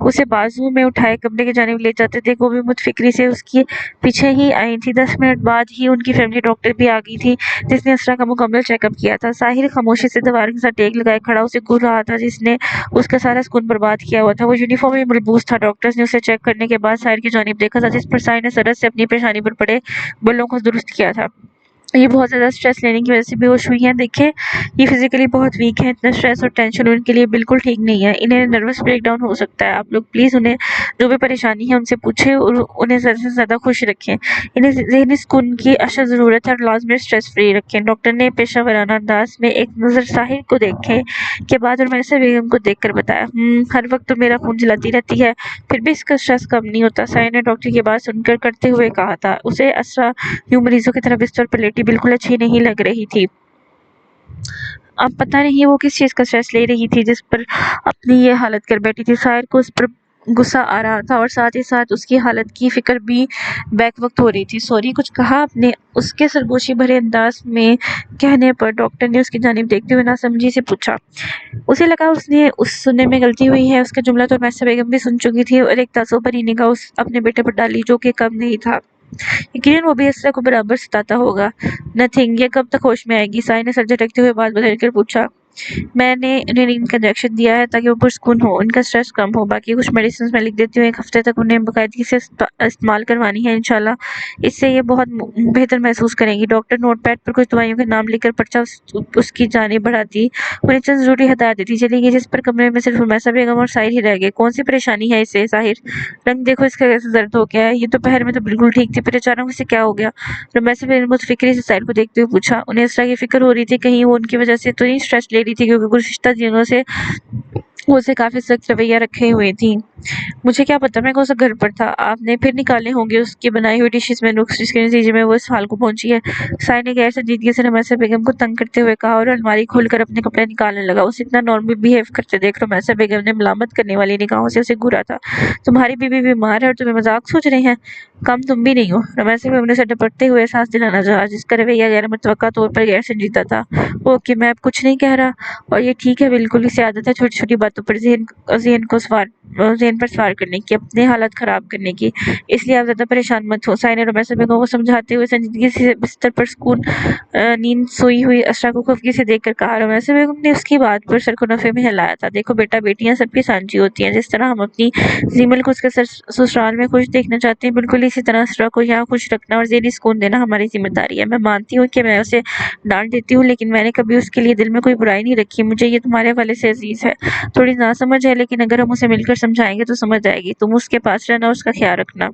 اسے بازو میں اٹھائے کمرے کی جانب لے جاتے دیکھ وہ بھی متفکری سے اس کے پیچھے ہی آئی تھی۔ 10 منٹ بعد ہی ان کی فیملی ڈاکٹر بھی آ گئی تھی جس نے اسرا کا مکمل چیک اپ کیا تھا۔ ساحر خاموشی سے دیوار کے ساتھ ٹیک لگائے کھڑا اسے گھور رہا تھا جس نے اس کا سارا سکون برباد کیا ہوا تھا۔ وہ یونیفارم میں ملبوس تھا۔ ڈاکٹرز نے اسے چیک کرنے کے بعد ساحر کی جانب دیکھا تھا جس پر ساحر نے سرعت سے اپنی پیشانی پر پڑے بلوں کو درست کیا تھا۔ یہ بہت زیادہ سٹریس لینے کی وجہ سے بے ہوش ہوئی ہیں، دیکھیں یہ فزیکلی بہت ویک ہیں، اتنا سٹریس اور ٹینشن ان کے لیے بالکل ٹھیک نہیں ہے، انہیں نروس بریک ڈاؤن ہو سکتا ہے۔ آپ لوگ پلیز انہیں جو بھی پریشانی ہے ان سے پوچھیں اور انہیں زیادہ سے زیادہ خوش رکھیں، انہیں ذہنی سکون کی اشد ضرورت ہے اور لازمی سٹریس فری رکھیں۔ ڈاکٹر نے پیشہ ورانہ انداز میں ایک نظر ساحر کو دیکھنے کے بعد رمیسا بیگم کو دیکھ کر بتایا، ہر وقت تو میرا خون جلاتی رہتی ہے، پھر بھی اس کا سٹریس کم نہیں ہوتا۔ ساحر نے ڈاکٹر کی بات سن کر کرتے ہوئے کہا تھا، اسے اسرا یوں مریضوں کی طرح بستر پر لیٹی بالکل اچھی نہیں لگ رہی تھی۔ اب پتہ نہیں وہ کس چیز کا سٹریس لے رہی تھی جس پر اپنی یہ حالت کر بیٹھی تھی۔ ساحر کو اس پر غصہ آ رہا تھا اور ساتھ ہی ساتھ اس کی حالت کی فکر بھی بیک وقت ہو رہی تھی۔ سوری، کچھ کہا آپ نے؟ اس کے سرگوشی بھرے انداز میں کہنے پر ڈاکٹر نے اس کی جانب دیکھتے ہوئے ناسمجھی سے پوچھا۔ اسے لگا اس نے سننے میں غلطی ہوئی ہے۔ اس کا جملہ تو رمیسا بیگم بھی سن چکی تھی اور ایک تعصب بھری نگاہ اپنے بیٹے پر ڈالی جو کہ کم نہیں تھا۔ یقیناً وہ بھی اسرا کو برابر ستاتا ہوگا۔ نتھنگ، یہ کب تک ہوش میں آئے گی؟ ساحر نے سر جھٹکتے ہوئے بات بدل کر پوچھا۔ میں نے انہیں نیند کا انجیکشن دیا ہے تاکہ وہ پرسکون ہو، ان کا سٹریس کم ہو، باقی کچھ میڈیسنز میں لکھ دیتی ہوں، ایک ہفتے تک انہیں باقاعدگی سے استعمال کروانی ہے انشاءاللہ، اس سے یہ بہت بہتر محسوس کریں گی۔ ڈاکٹر نوٹ پیڈ پر کچھ دوائیوں کے نام لکھ کر پرچہ اس کی جانب بڑھاتی انہیں چند ضروری ہدایات دیتی چلی گئی، جس پر کمرے میں صرف رمیسا بیگم اور ساحر ہی رہ گئے۔ کون سی پریشانی ہے اسے؟ ساحر، رنگ دیکھو اس کا کیسے زرد ہو گیا ہے، یہ دوپہر میں تو بالکل ٹھیک تھی، پھر اچانک اسے کیا ہو گیا؟ رمیسا بیگم متفکری سے ساحر کو دیکھتے ہوئے پوچھا۔ انہیں اسرا کی فکر ہو رہی تھی، کہیں وہ ان کی وجہ سے تو نہیں سٹریس لے رہی تھی، کیونکہ گزشتہ دنوں سے وہ اسے کافی سخت رویہ رکھے ہوئے تھی۔ مجھے کیا پتا، میں کون سا گھر پر تھا، آپ نے پھر نکالے ہوں گے اس کی بنائی ہوئی ڈشز میں نقص جس کے نتیجے میں وہ اس حال کو پہنچی ہے۔ ساحر نے غیر سنجیدگی سے رمیسا بیگم کو تنگ کرتے ہوئے کہا اور الماری کھول کر اپنے کپڑے نکالنے لگا۔ اسے اتنا نارمل بیہیو کرتے دیکھ رمیسا بیگم نے ملامت کرنے والی نگاہوں سے اسے گھورا تھا۔ تمہاری بیوی بیمار ہے اور تمہیں مذاق سوچ رہے ہیں؟ کم تم بھی نہیں ہو۔ رمیسا بیگم نے اسے ڈپٹتے ہوئے احساس دلانا چاہا جس کا رویہ غیر متوقع طور پر غیر سنجیدہ تھا۔ اوکے، میں اب کچھ نہیں کہہ رہا، اور یہ ٹھیک ہے، بالکل اسے عادت ہے چھوٹی چھوٹی باتوں باتوں پر ذہن پر سوار کرنے کی، اپنے حالات خراب کرنے کی، اس لیے آپ زیادہ پریشان مت ہو۔ سائے نے رومیسا بیگم کو سمجھاتے ہوئے سنجیدگی سے بستر پر سکون نیند سوئی ہوئی اسرا کو خفگی سے دیکھ کر کہا۔ رومیسا بیگم نے اس کی بات پر سر کو نفے میں ہلایا تھا۔ دیکھو بیٹا، بیٹیاں سب کی سانجی ہوتی ہیں، جس طرح ہم اپنی زیمل کو اس کے سسرال میں خوش دیکھنا چاہتے ہیں، بالکل اسی طرح اسرا کو یہاں خوش رکھنا اور ذہنی سکون دینا ہماری ذمہ داری ہے۔ میں مانتی ہوں کہ میں اسے ڈانٹ دیتی ہوں، لیکن میں نے کبھی اس کے لیے دل میں کوئی برائی نہیں رکھی۔ مجھے یہ تمہارے حوالے سے عزیز ہے، تھوڑی ناسمجھ ہے، لیکن اگر ہم اسے مل کر سمجھائیں گے تو سمجھ جائے گی۔ تم اس کے پاس رہنا اور اس کا خیال رکھنا۔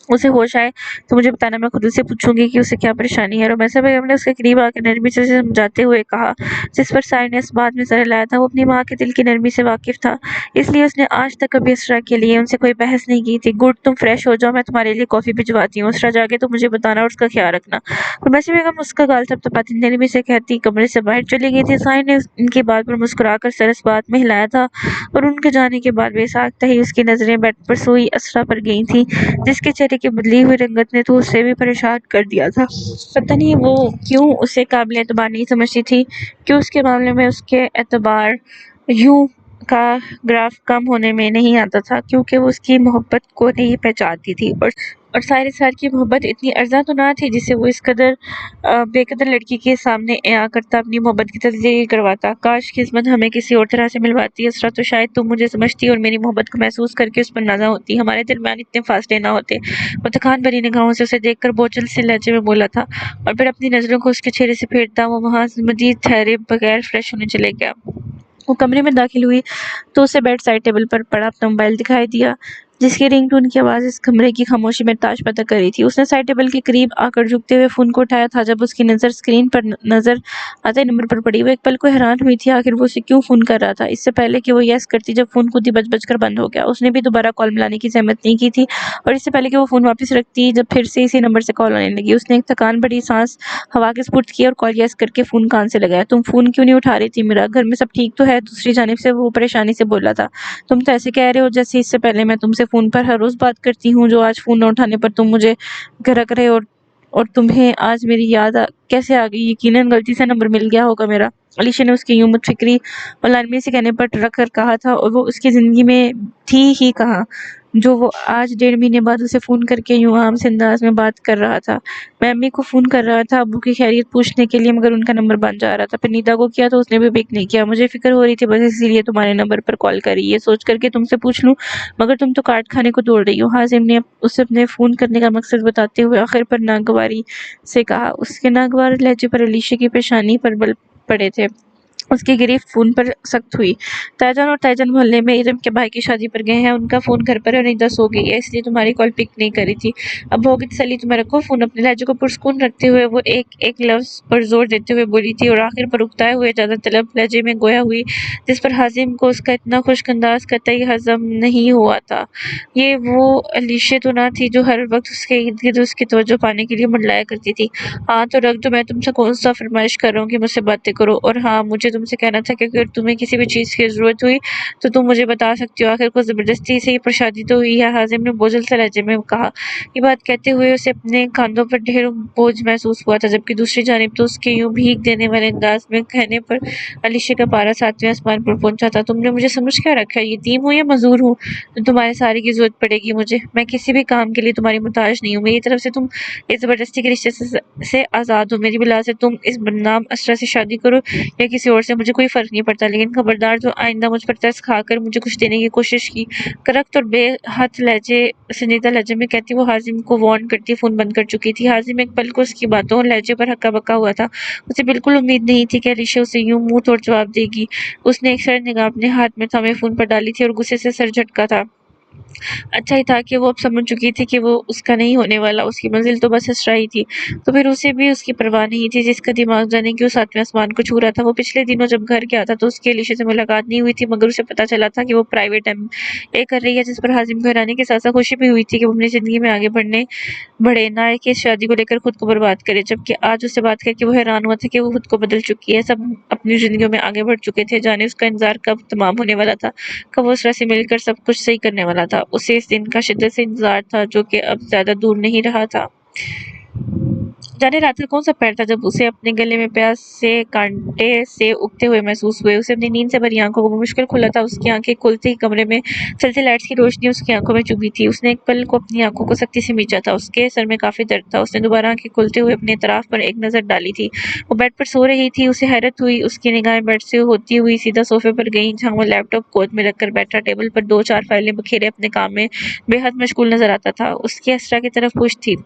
اسے ہوش آئے تو مجھے بتانا، میں خود سے پوچھوں گی کہ اسے کیا پریشانی ہے۔ رومیسا بیگم نے اس کے قریب آ کر نرمی سے سمجھاتے ہوئے کہا، جس پر سائے نے اس بات میں زہر لایا تھا۔ وہ اپنی ماں کے دل کی نرمی سے واقف تھا، اس لیے اس نے آج تک کبھی اسرا کے لیے ان سے کوئی بحث نہیں کی تھی۔ گڈ، تم فریش ہو جاؤ، میں تمہارے لیے کافی بھجواتی ہوں۔ اسرا جاگے تو مجھے بتانا اور اس کا خیال رکھنا۔ رومیسا بیگم اس کا گال تھپتھپاتی نرمی سے کہتی کمرے سے باہر چلی گئی تھی۔ سائے نے ان کی بات پر مسکرا کر سر اس بات میں ہلایا تھا، اور ان کے جانے کے بعد بے ساختہ ہی اس کی نظریں بیڈ پر سوئی اسرا پر گئی تھیں، جس کے چہرے کی بدلی ہوئی رنگت نے تو اسے بھی پریشان کر دیا تھا۔ پتہ نہیں وہ کیوں اسے قابل اعتبار نہیں سمجھتی تھی، کیوں اس کے معاملے میں اس کے اعتبار یوں کا گراف کم ہونے میں نہیں آتا تھا، کیونکہ وہ اس کی محبت کو نہیں پہچانتی تھی، اور سارے سار کی محبت اتنی ارزاں تو نہ تھی جسے وہ اس قدر بے قدر لڑکی کے سامنے اعاں کرتا اپنی محبت کی تصدیق کرواتا۔ کاش قسمت ہمیں کسی اور طرح سے ملواتی اسرا، تو شاید تم مجھے سمجھتی اور میری محبت کو محسوس کر کے اس پر نازاں ہوتی، ہمارے درمیان اتنے فاصلے نہ ہوتے۔ وہ تکان بھری نگاہوں سے اسے دیکھ کر بوجھل سے لہجے میں بولا تھا، اور پھر اپنی نظروں کو اس کے چہرے سے پھیرتا وہ وہاں مزید ٹھہرے بغیر فریش ہونے چلے گیا۔ وہ کمرے میں داخل ہوئی تو اسے بیڈ سائڈ ٹیبل پر پڑا اپنا موبائل دکھائی دیا، جس کی رنگ ٹون کی آواز اس کمرے کی خاموشی میں تاش پیدا کر رہی تھی۔ اس نے سائڈ ٹیبل کے قریب آ کر جھکتے ہوئے فون کو اٹھایا تھا۔ جب اس کی نظر اسکرین پر نظر آتے نمبر پر پڑی، وہ ایک پل کو حیران ہوئی تھی، آخر وہ اسے کیوں فون کر رہا تھا، اس سے پہلے کہ وہ یس کرتی جب فون خود ہی بج کر بند ہو گیا۔ اس نے بھی دوبارہ کال ملانے کی زحمت نہیں کی تھی، اور اس سے پہلے کہ وہ فون واپس رکھتی جب پھر سے اسی نمبر سے کال آنے لگی، اس نے ایک تھکان بھری سانس ہوا کے سپرد کی اور کال یس کر کے فون کان سے لگایا۔ تم فون کیوں نہیں اٹھا رہی تھی میرا، گھر میں سب ٹھیک تو ہے؟ دوسری جانب سے وہ پریشانی سے بولا تھا۔ تم تو ایسے کہہ رہے ہو جیسے اس سے پہلے میں تم سے فون پر ہر روز بات کرتی ہوں، جو آج فون نہ اٹھانے پر تم مجھے گھرک رہے اور تمہیں آج میری یاد کیسے آ گئی؟ یقیناً غلطی سے نمبر مل گیا ہوگا میرا، علیشا نے اس کی یوں مت فکری اور لالمی سے کہنے پر رکھ کر کہا تھا، اور وہ اس کی زندگی میں تھی ہی کہاں جو وہ آج 1.5 مہینے بعد اسے فون کر کے یوں عام سے انداز میں بات کر رہا تھا۔ میں امی کو فون کر رہا تھا ابو کی خیریت پوچھنے کے لیے، مگر ان کا نمبر بند جا رہا تھا، پھر نیتا کو کیا تو اس نے بھی پک نہیں کیا، مجھے فکر ہو رہی تھی بس اسی لیے تمہارے نمبر پر کال کری، یہ سوچ کر کے تم سے پوچھ لوں، مگر تم تو کاٹ کھانے کو دوڑ رہی ہو۔ حازم نے اسے اپنے فون کرنے کا مقصد بتاتے ہوئے آخر پر ناگواری سے کہا۔ اس کے ناگوار لہجے پر علیشا کی پیشانی پر بل پڑے تھے۔ اس کی گرفت فون پر سخت ہوئی۔ تائی اور تائی جان محلے میں ارم کے بھائی کی شادی پر گئے ہیں، ان کا فون گھر پر ہے اور نیتا سو گئی ہے، اس لیے تمہاری کال پک نہیں کری تھی۔ اب ہوگی تسلی تمہیں، رکھو فون۔ اپنے لہجے کو پرسکون رکھتے ہوئے وہ ایک لفظ پر زور دیتے ہوئے بولی تھی، اور آخر پر اکتائے ہوئے اجازت طلب لہجے میں گویا ہوئی، جس پر حازم کو اس کا اتنا خشک انداز قطعی ہضم نہیں ہوا تھا۔ یہ وہ علیشا تو نہ تھی جو ہر وقت اس کے ارد گرد اس کی توجہ پانے کے لیے منڈلایا کرتی تھی۔ ہاں تو رکھ دو، میں تم سے کون سا فرمائش کر رہا ہوں کہ مجھ سے باتیں کرو، اور ہاں مجھے تم سے کہنا تھا کہ اگر تمہیں کسی بھی چیز کی ضرورت ہوئی تو تم مجھے بتا سکتی ہو، آخر کو زبردستی سے ہی پر شادی تو ہوئی ہے، حازم نے بوجھل سے لہجے میں کہا۔ یہ بات کہتے ہوئے اسے اپنے کاندھوں پر ڈھیر بوجھ محسوس ہوا تھا، جبکہ دوسری جانب تو اس کے یوں بھیگ دینے والے انداز میں کہنے پر علیشا کا پارا 7ویں آسمان پر پہنچا تھا۔ تم نے مجھے سمجھ کیا رکھا ہے، یتیم ہوں یا معذور ہوں تو تمہارے سہارے کی ضرورت پڑے گی مجھے؟ میں کسی بھی کام کے لیے تمہاری محتاج نہیں ہوں، میری طرف سے تم اس زبردستی کے رشتے سے آزاد ہو، میری بلا سے تم اس بدنام اسرا سے شادی کرو یا کسی اور سے، مجھے کوئی فرق نہیں پڑتا، لیکن خبردار جو آئندہ مجھ پر ترس کھا کر مجھے کچھ دینے کی کوشش کی، کرخت اور بے حد سنجیدہ لہجے میں کہتی وہ حازم کو وارن کرتی فون بند کر چکی تھی۔ حازم ایک پل کو اس کی باتوں اور لہجے پر ہکا بکا ہوا تھا، اسے بالکل امید نہیں تھی کہ علیشا اسے یوں منہ توڑ جواب دے گی۔ اس نے ایک سرد نگاہ اپنے ہاتھ میں تھامے فون پر ڈالی تھی اور غصے سے سر جھٹکا تھا۔ اچھا ہی تھا کہ وہ اب سمجھ چکی تھی کہ وہ اس کا نہیں ہونے والا، اس کی منزل تو بس اسرا ہی تھی، تو پھر اسے بھی اس کی پرواہ نہیں تھی، جس کا دماغ جانے کیوں 7ویں آسمان کو چھو رہا تھا۔ وہ پچھلے دنوں جب گھر گیا تھا تو اس کی علیشا سے ملاقات نہیں ہوئی تھی، مگر اسے پتہ چلا تھا کہ وہ پرائیویٹ ایم اے کر رہی ہے، جس پر حازم کو حیرانی کے ساتھ ساتھ خوشی بھی ہوئی تھی کہ وہ اپنی زندگی میں آگے بڑھے، نہ کہ اس شادی کو لے کر خود کو برباد کرے، جبکہ آج اس سے بات کر کے وہ حیران ہوا تھا کہ وہ خود کو بدل چکی ہے، سب اپنی زندگیوں میں آگے بڑھ چکے تھے، جانے اس کا انتظار کب تمام ہونے والا تھا، کب وہ اسرا سے مل کر سب کچھ صحیح کرنے والا تھا۔ اسے اس دن کا شدت سے انتظار تھا جو کہ اب زیادہ دور نہیں رہا تھا۔ जाने रात का कौन सा पैर था जब उसे अपने गले में प्यास से कांटे से उगते हुए महसूस हुए। उसे अपनी नींद से भरी आंखों को मुश्किल खुला था। उसकी आंखें खुलते ही कमरे में चलती लाइट्स की रोशनी उसकी आंखों में चुभी थी। उसने एक पल को अपनी आंखों को सख्ती से मींचा था। उसके सर में काफी दर्द था। उसने दोबारा आंखें खोलते हुए अपने इतराफ पर एक नजर डाली थी। वो बेड पर सो रही थी। उसे हैरत हुई। उसकी निगाहें बेड से होती हुई सीधा सोफे पर गईं, जहां वो लैपटॉप गोद में रखकर बैठा टेबल पर दो चार फाइलें बखेरे अपने काम में बेहद मशगूल नजर आता था। उसकी असरा की तरफ पुश थी।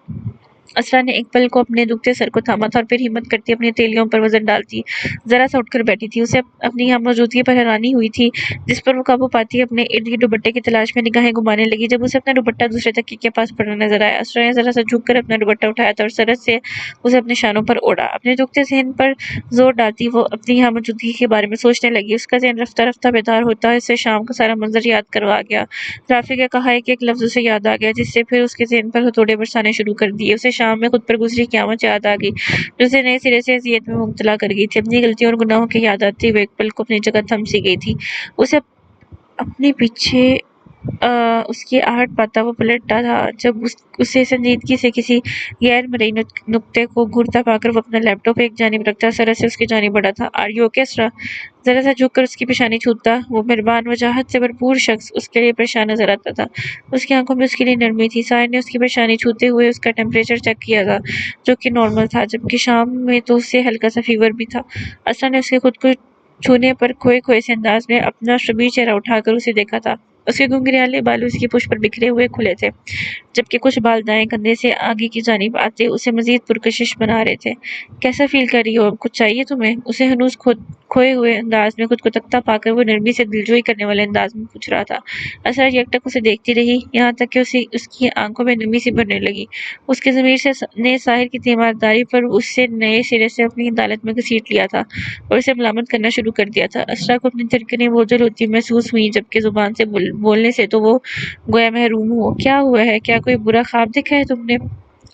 असरा ने एक पल को अपने दुखते सर को थामा था और फिर हिम्मत करती अपनी हथेलियों पर वजन डालती जरा सा उठकर बैठी थी। उसे अपनी यहाँ मौजूदगी पर हैरानी हुई थी, जिस पर वो काबू पाती अपने इर्द गिर्द दुपट्टे की तलाश में निगाहें घुमाने लगी। जब उसे अपना दुपट्टा दूसरे तकिए के पास पड़ा नजर आया, असरा ने जरा सा झुककर अपना दुपट्टा उठाया था और सरस से उसे अपने शानों पर ओढ़ा। अपने दुखते जहन पर जोर डालती वो अपनी यहाँ मौजूदगी के बारे में सोचने लगी। उसका जहन रफ्ता रफ्ता बेदार होता है। उसे शाम का सारा मंजर याद करवा गया। राफी का कहा एक एक लफ्ज उसे याद आ गया, जिससे फिर उसके जहन पर हथौड़े बरसाने शुरू कर दिए। उसे शाम में खुद पर गुजरी क़यामत याद आ गई, जो उसे नए सिरे से अज़ियत में मुब्तला कर गई थी। अपनी गलतियों और गुनाहों की याद आती हुए एक पल को अपनी जगह थम सी गई थी। उसे अपने पीछे उसकी आहट पाता वो पलटा था, जब उसे संजीदगी से किसी गैर मरई नुक्ते को घूरता पाकर वो अपना लैपटॉप एक जानिब रखता सरस से उसकी जानिब बढ़ा था। आर यू ओके असरा? जरा सा झुककर उसकी पेशानी छूता वो मेहरबान वजाहत से भरपूर शख्स उसके लिए परेशान नजर आता था। उसकी आंखों में उसके लिए नरमी थी। साहिर ने उसकी पेशानी छूते हुए उसका टेम्परेचर चेक किया था, जो कि नॉर्मल था, जबकि शाम में तो उससे हल्का सा फीवर भी था। असरा ने उसके खुद को छूने पर खोए खोए से अंदाज में अपना शबीर चेहरा उठाकर उसे देखा था। उसके घुंघराले बाल उसकी पुष्प पर बिखरे हुए खुले थे, जबकि कुछ बाल दाएं कंधे से आगे की जानिब आते उसे मजीद पुरकशिश बना रहे थे। कैसा फील कर रही हो? अब कुछ चाहिए तुम्हें? उसे हनूज खोए हुए अंदाज में खुद को तकता पाकर वो नरमी से दिलजोई करने वाले अंदाज में पूछ रहा था। असर यकटक उसे देखती रही, यहाँ तक कि उसकी आंखों में नमी सी भरने लगी। उसके ज़मीर से ने साहिर की तीमारदारी पर उससे नए सिरे से अपनी अदालत में घसीट लिया था और उसे मलामत करना शुरू कर दिया था। असरा को अपनी धड़कनें बोझल होती महसूस हुई, जबकि जुबान से बोलने से तो वो गोया महरूम हो। क्या हुआ है? क्या कोई बुरा ख्वाब देखा है तुमने?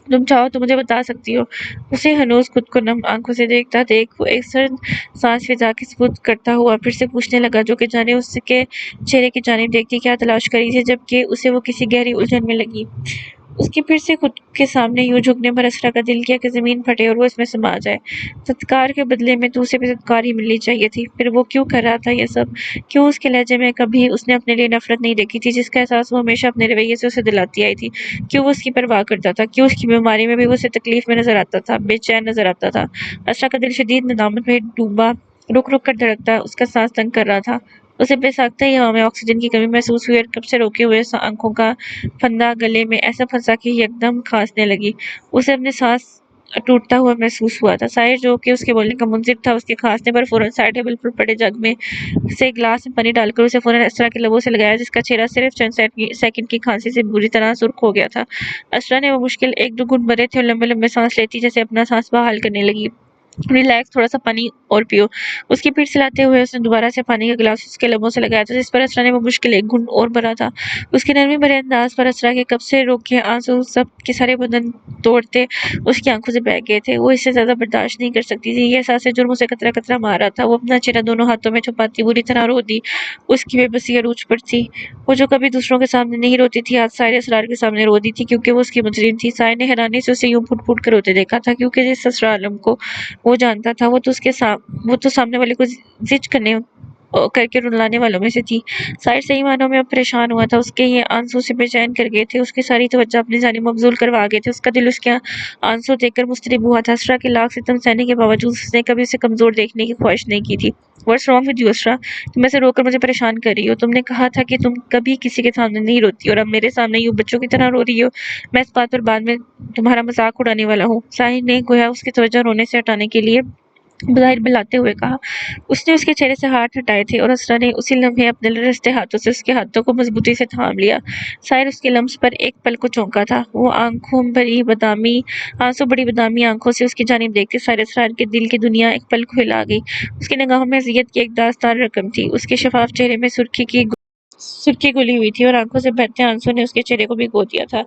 तुम चाहो तो मुझे बता सकती हो। उसे हनूज खुद को नम आंखों से देखता देख वो एक सर्द सांस फिजा के सबूत करता हुआ फिर से पूछने लगा, जो कि जाने उसके चेहरे की जानिब देखती क्या तलाश करी थी, जबकि उसे वो किसी गहरी उलझन में लगी। उसके फिर से खुद के सामने यूं झुकने पर असरा का दिल किया कि जमीन फटे और वो इसमें समा जाए। सत्कार के बदले में तो उसे भी सत्कार ही मिलनी चाहिए थी। फिर वो क्यों कर रहा था ये सब? क्यों उसके लहजे में कभी उसने अपने लिए नफरत नहीं देखी थी, जिसका एहसास वो हमेशा अपने रवैये से उसे दिलाती आई थी? क्यों वो उसकी परवाह करता था? क्यों उसकी बीमारी में भी वो उसे तकलीफ में नजर आता था, बेचैन नजर आता था? असरा का दिल शदीद नदामत में डूबा, रुक रुक कर धड़कता उसका सांस तंग कर रहा था। उसे बेसाख्ता ही हवा में ऑक्सीजन की कमी महसूस हुई और कब से रोके हुए आंखों का फंदा गले में ऐसा फंसा कि यकदम खांसने लगी। उसे अपने सांस टूटता हुआ महसूस हुआ था। साहिर, जो कि उसके बोलने का मुंसिफ था, उसके खांसने पर फौरन साइड टेबल पर पड़े जग में से गिलास में पानी डालकर उसे फौरन असरा के लबों से लगाया, जिसका चेहरा सिर्फ चंद सेकंड की खांसी से बुरी तरह सुर्ख हो गया था। असरा ने वो मुश्किल एक दो घूंट भरे थे और लंबे लंबे सांस लेती जैसे अपना सांस बहाल करने लगी। रिलैक्स, थोड़ा सा पानी और पियो। उसकी पीठ सिलाते हुए उसने दोबारा से पानी का गिलास उसके लबों से लगाया था, जिस पर असरा ने वो मुश्किल एक घूंट और भरा था। उसके नरमी भरे अंदाज पर असरा के कब से रोके आंसू सब के सारे बदन तोड़ते उसकी आंखों से बह गए थे। वो इससे ज्यादा बर्दाश्त नहीं कर सकती थी। ये एहसास जुर्म उसे कतरा कतरा मार रहा था। वो अपना चेहरा दोनों हाथों में छुपाती बुरी तरह रो दी। उसकी बेबसी अरूज पर थी। वो जो कभी दूसरों के सामने नहीं रोती थी, आज सारे असरार के सामने रो दी थी, क्योंकि वो उसकी मुजरिम थी। सारे ने हैरानी से उसे यूं फुट फुट कर रोते देखा था, क्योंकि जिस असरार आलम को वो जानता था, वो तो सामने वाले को जिच करके रुलाने वालों में से थी। साहिर सही मानों में अब परेशान हुआ था। उसके ये आंसू से बेचैन कर गए थे। उसकी सारी तवज्जो अपनी जानिब मबजूल करवा गए थे। उसका दिल उसके आंसू देखकर मुस्तरिब हुआ था। असरा के लाख सितम सहने के बावजूद उसने कभी उसे कमजोर देखने की ख्वाहिश नहीं की थी। व्हाट्स रॉन्ग विद यू असरा? तुम ऐसे रोकर मुझे परेशान कर रही हो। तुमने कहा था कि तुम कभी किसी के सामने नहीं रोती, और अब मेरे सामने यूं बच्चों की तरह रो रही हो। मैं इस बात पर बाद में तुम्हारा मजाक उड़ाने वाला हूँ। साहिर ने गोया उसकी तवज्जो रोने से हटाने के लिए बाहिर बुलाते हुए कहा। उसने उसके चेहरे से हाथ हटाए थे और असरा ने उसी लम्हे अपने लरजते हाथों से उसके हाथों को मजबूती से थाम लिया। साहिर उसके लम्स पर एक पल को चौंका था। वो आंसू बड़ी बदामी आंखों से उसकी जानिब देखते साहिर असरार के दिल की दुनिया एक पल को हिला गई। उसकी निगाहों में अज़ियत की एक दास्तान रकम थी। उसके शफाफ चेहरे में सुर्खी घुली हुई थी और आंखों से बहते आंसू ने उसके चेहरे को भिगो दिया था,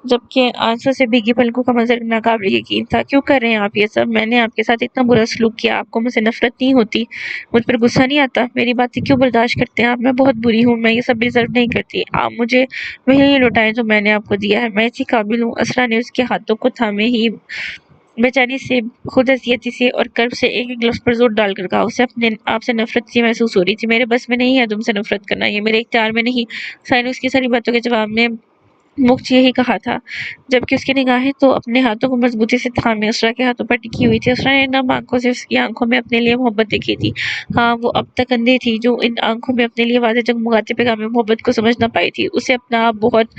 जबकि आंसू से भीगी पलकों का मंजर नाकाबिल यकीन था। क्यों कर रहे हैं आप ये सब? मैंने आपके साथ इतना बुरा सलूक किया, आपको मुझसे नफरत नहीं होती? मुझ पर गुस्सा नहीं आता? मेरी बातें क्यों बर्दाश्त करते हैं आप? मैं बहुत बुरी हूँ, मैं ये सब डिजर्व नहीं करती। आप मुझे वही लौटाएं जो मैंने आपको दिया है। मैं इसी काबिल हूँ। असरा ने उसके हाथों को थामे ही बेचैनी से, खुद अजियती से और कर्ब से एक एक लफ्ज पर जोर डालकर कहा। उसे अपने आप से नफरत सी महसूस हो रही थी। मेरे बस में नहीं है तुमसे नफरत करना, ये मेरे इख्तियार में नहीं। साई ने उसकी सारी बातों के जवाब में मुक्त यही कहा था, जबकि उसकी निगाहें तो अपने हाथों को मजबूती से थामे उसरा के हाथों पर टिकी हुई थी। उसरा ने नम आंखों से उसकी आंखों में अपने लिए मोहब्बत देखी थी। हाँ, वो अब तक अंधी थी जो इन आंखों में अपने लिए वाज़ेह जगमगाते पैगाम मोहब्बत को समझ ना पाई थी। उसे अपना आप बहुत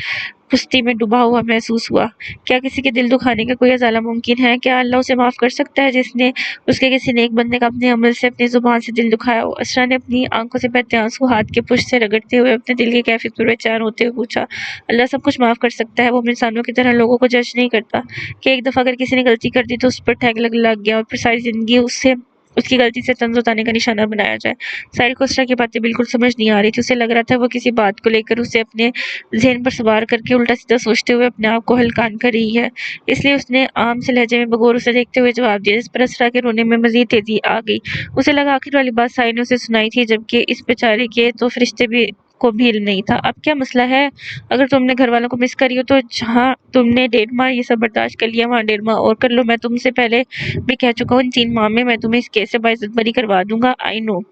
कुश्ती में डूबा हुआ महसूस हुआ। क्या किसी के दिल दुखाने का कोई अज़ाला मुमकिन है? क्या अल्लाह उसे माफ़ कर सकता है जिसने उसके किसी नेक बंदे का अपने अमल से, अपनी ज़ुबान से दिल दुखाया हो? असरा ने अपनी आंखों से बहते आंसू हाथ के पुश से रगड़ते हुए अपने दिल की कैफियत पर बेचैन होते हुए पूछा। अल्लाह सब कुछ माफ़ कर सकता है, वो इंसानों की तरह लोगों को जज नहीं करता कि एक दफ़ा अगर किसी ने गलती कर दी तो उस पर टैग लग गया और फिर सारी ज़िंदगी उससे उसकी गलती से तंज उतारने का निशाना बनाया जाए। साहिल को उसरा की बातें बिल्कुल समझ नहीं आ रही थी। उसे लग रहा था वो किसी बात को लेकर उसे अपने ज़हन पर सवार करके उल्टा-सीधा सोचते हुए अपने आप को हल्कान कर रही है। इसलिए उसने आम से लहजे में बगौर उसे देखते हुए जवाब दिया, जिस पर असरा के रोने में मज़ीद तेज़ी आ गई। उसे लगा आखिर वाली बात साहिल ने उसे सुनाई थी, जबकि इस बेचारे के तो फरिश्ते भी को भी इल्म नहीं था। अब क्या मसला है? अगर तुमने घर वालों को मिस करी हो तो जहाँ तुमने 1.5 माह ये सब बर्दाश्त कर लिया, वहाँ 1.5 माह और कर लो। मैं तुमसे पहले भी कह चुका हूँ, इन 3 माह में मैं तुम्हें इस केस से बाइज्जत बरी करवा दूंगा। आई नो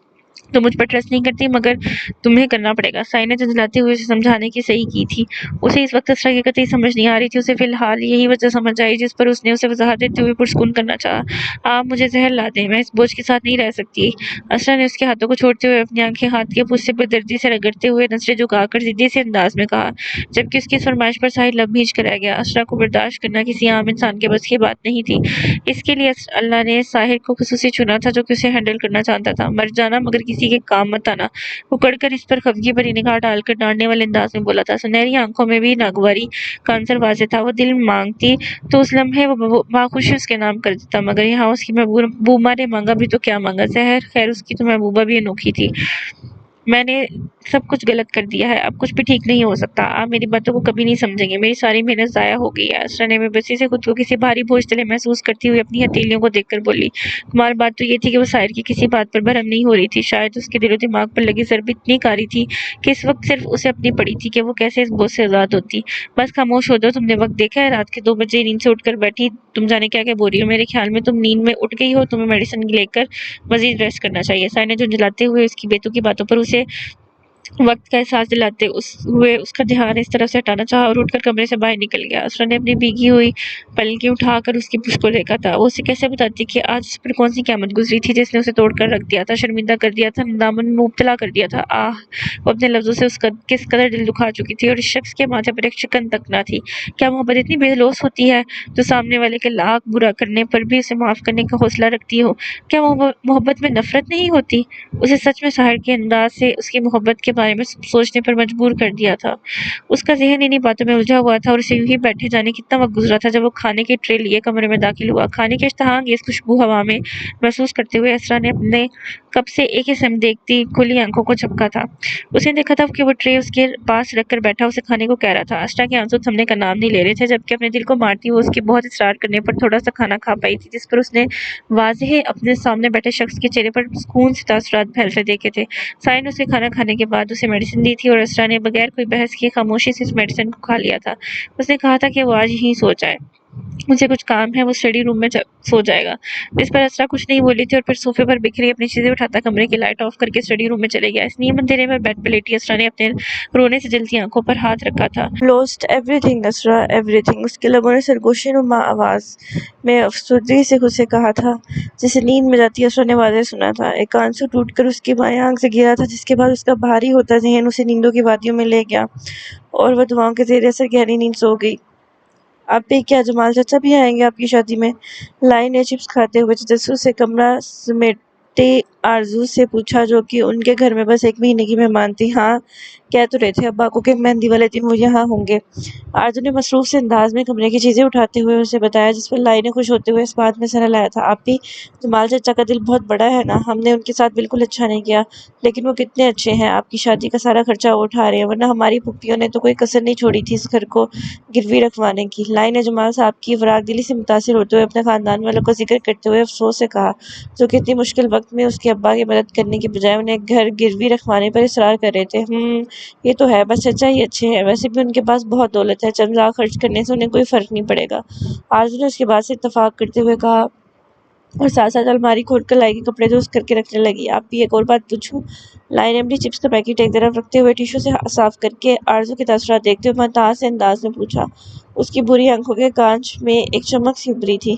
तुम मुझ पर ट्रस्ट नहीं करती, मगर तुम्हें करना पड़ेगा। साई ने झंझलाते हुए उसे समझाने की सही की थी। उसे इस वक्त असरा की कतई समझ नहीं आ रही थी। उसे फिलहाल यही वजह समझ आई जिस पर उसने उसे वजाहत देते हुए पुरस्कून करना चाहा। आप मुझे जहर ला दें, मैं इस बोझ के साथ नहीं रह सकती। असरा ने उसके हाथों को छोड़ते हुए अपनी आंखें हाथ के पुस्से पर दर्दी से रगड़ते हुए नजरें झुकाकर जिद्दी से अंदाज में कहा, जबकि उसकी इस फरमाइश पर साहिल लब भींच कर रह गया। असरा को बर्दाश्त करना किसी आम इंसान के बस की बात नहीं थी। इसके लिए अल्लाह ने साहिल को खुसूसी चुना था, जो कि उसे हैंडल करना चाहता था। मर जाना मगर किसी के काम मत आना। वो कड़कर इस पर खफगी भरी निगाह डालकर डांटने वाले अंदाज में बोला था। सुनहरी आंखों में भी नागवारी का अंसर वाज़ेह था। वो दिल मांगती तो उस लम्हे वो बाखुशी उसके नाम कर देता, मगर यहाँ उसकी महबूबा ने मांगा भी तो क्या मांगा। जहर, खैर उसकी तो महबूबा भी अनोखी थी। मैंने सब कुछ गलत कर दिया है, अब कुछ भी ठीक नहीं हो सकता। आप मेरी बातों को कभी नहीं समझेंगे। मेरी सारी मेहनत ज़ाया हो गई है। असरा ने बेबसी से खुद को किसी भारी बोझ तले महसूस करती हुई अपनी हथेलियों को देखकर बोली। कमाल बात तो ये थी कि वो साहिर की किसी बात पर भरम नहीं हो रही थी। शायद उसके दिलो दिमाग पर लगी ज़रब इतनी कारी थी कि इस वक्त सिर्फ उसे अपनी पड़ी थी कि वो कैसे इस बोझ से आज़ाद होती। बस खामोश हो जाओ। तुमने वक्त देखा है? रात के 2 बजे नींद से उठकर बैठी तुम जाने क्या क्या बोल रही हो। मेरे ख्याल में तुम नींद में उठ गई हो। तुम्हें मेडिसिन लेकर मजीद रेस्ट करना चाहिए। साहिर ने झुंझलाते हुए उसकी बेतुकी बातों पर उसे वक्त का एहसास दिलाते हुए उसका ध्यान इस तरफ से हटाना चाहा और उठकर कमरे से बाहर निकल गया। असरा ने अपनी भीगी हुई पलकें उठाकर उसकी पुष्ट को देखा था। वो उसे कैसे बताती कि आज उस पर कौन सी क़यामत गुजरी थी जिसने उसे तोड़कर रख दिया था, शर्मिंदा कर दिया था, दामन में मुब्तला कर दिया था। आह, वो अपने लफ्जों से उसका किस कदर दिल दुखा चुकी थी, और इस शख्स के माथे पर एक शिकन तक न थी। क्या मोहब्बत इतनी बेलौस होती है जो सामने वाले के लाख बुरा करने पर भी उसे माफ़ करने का हौसला रखती हो? क्या मोहब्बत में नफरत नहीं होती? उसे सच में साहिर के अंदाज से उसकी मोहब्बत के बारे में सोचने पर मजबूर कर दिया था। उसका ज़हन इन्हीं बातों में उलझा हुआ था और उसे यूं ही बैठे जाने कितना वक्त गुजरा था जब वो खाने की ट्रे लिए कमरे में दाखिल हुआ। खाने के इश्तहाअंगेज़ खुशबू हवा में महसूस करते हुए असरा ने अपने कप से एक ही समय देखती खुली आंखों को झपका था। उसने देखा था कि वो ट्रे उसके पास रखकर बैठा उसे खाने को कह रहा था। असरा के आंसू थमने का नाम नहीं ले रहे थे, जबकि अपने दिल को मारती वो उसके बहुत इसरार करने पर थोड़ा सा खाना खा पाई थी, जिस पर उसने वाज़ेह अपने सामने बैठे शख्स के चेहरे पर सुकून से तासुरात फैलते देखे थे। साई ने उसे खाना खाने के बाद उसे मेडिसिन दी थी और असरा ने बगैर कोई बहस किए खामोशी से इस मेडिसिन को खा लिया था। उसने कहा था कि वो आज यहीं सो जाए, मुझे कुछ काम है, वो स्टडी रूम में सो जाएगा। इस पर असरा कुछ नहीं बोली थी और फिर सोफे पर बिखरी अपनी चीजें उठाता कमरे की लाइट ऑफ करके स्टडी रूम में चले गया। इस नीम अंधेरे में बेड पर लेटी असरा ने अपने रोने से जलती आंखों पर हाथ रखा था। लॉस्ट एवरीथिंग असरा, एवरीथिंग, उसके लबों ने सरगोशी नुमा आवाज में अफसुर्दगी से खुद से कहा था, जिसे नींद में जाती असरा ने वाज़ेह सुना था। एक आंसू टूटकर उसकी बाएं आंख से गिरा था, जिसके बाद उसका भारी होता ज़हन उसे नींदों की वादियों में ले गया और वह दुआओं के ज़ेर असर गहरी नींद सो गई। आप भी क्या जमाल चाचा भी आएंगे आपकी शादी में? लाई ने चिप्स खाते हुए तजस्सुस से कमरा समेटे आरजू से पूछा, जो कि उनके घर में बस 1 महीने की मेहमान थी। हाँ, कह तो रहे थे अब्बा को कि मेहंदी वाले दिन वो यहाँ होंगे। आरजू ने मसरूफ से अंदाज में कमरे की चीजें उठाते हुए उसे बताया, जिस पर लाई ने खुश होते हुए इस बात में सर हिलाया था। आप भी, जमाल चाचा का दिल बहुत बड़ा है ना, हमने उनके साथ बिल्कुल अच्छा नहीं किया, लेकिन वो कितने अच्छे हैं, आपकी शादी का सारा खर्चा वो उठा रहे हैं, वरना हमारी फुप्पियों ने तो कोई कसर नहीं छोड़ी थी इस घर को गिरवी रखवाने की। लाई ने जमाल साहब की फराग दिली से मुतासिर होते हुए अपने खानदान वालों का जिक्र करते हुए अफसोस से कहा, जो कि इतनी मुश्किल वक्त وقت میں اس کے ابا کی مدد کرنے کی بجائے انہیں گھر گروی رکھوانے پر اصرار کر رہے تھے۔ یہ تو ہے، بس چچا ہی اچھے ہیں، ویسے بھی ان کے پاس بہت دولت ہے، چند لاکھ خرچ کرنے سے انہیں کوئی فرق نہیں پڑے گا۔ آرزو نے اس کی بات سے اتفاق کرتے ہوئے کہا اور ساتھ ساتھ الماری کھول کر لائی کے کپڑے درست کر کے رکھنے لگی۔ آپ بھی ایک اور بات پوچھوں؟ لائی نے اپنی چپس کا پیکٹ ایک طرف رکھتے ہوئے ٹیشو سے صاف کر کے آرزو کے تاثرات دیکھتے ہوئے متاثر انداز میں پوچھا۔ اس کی بری آنکھوں کے کانچ میں ایک چمک سی ابھری تھی۔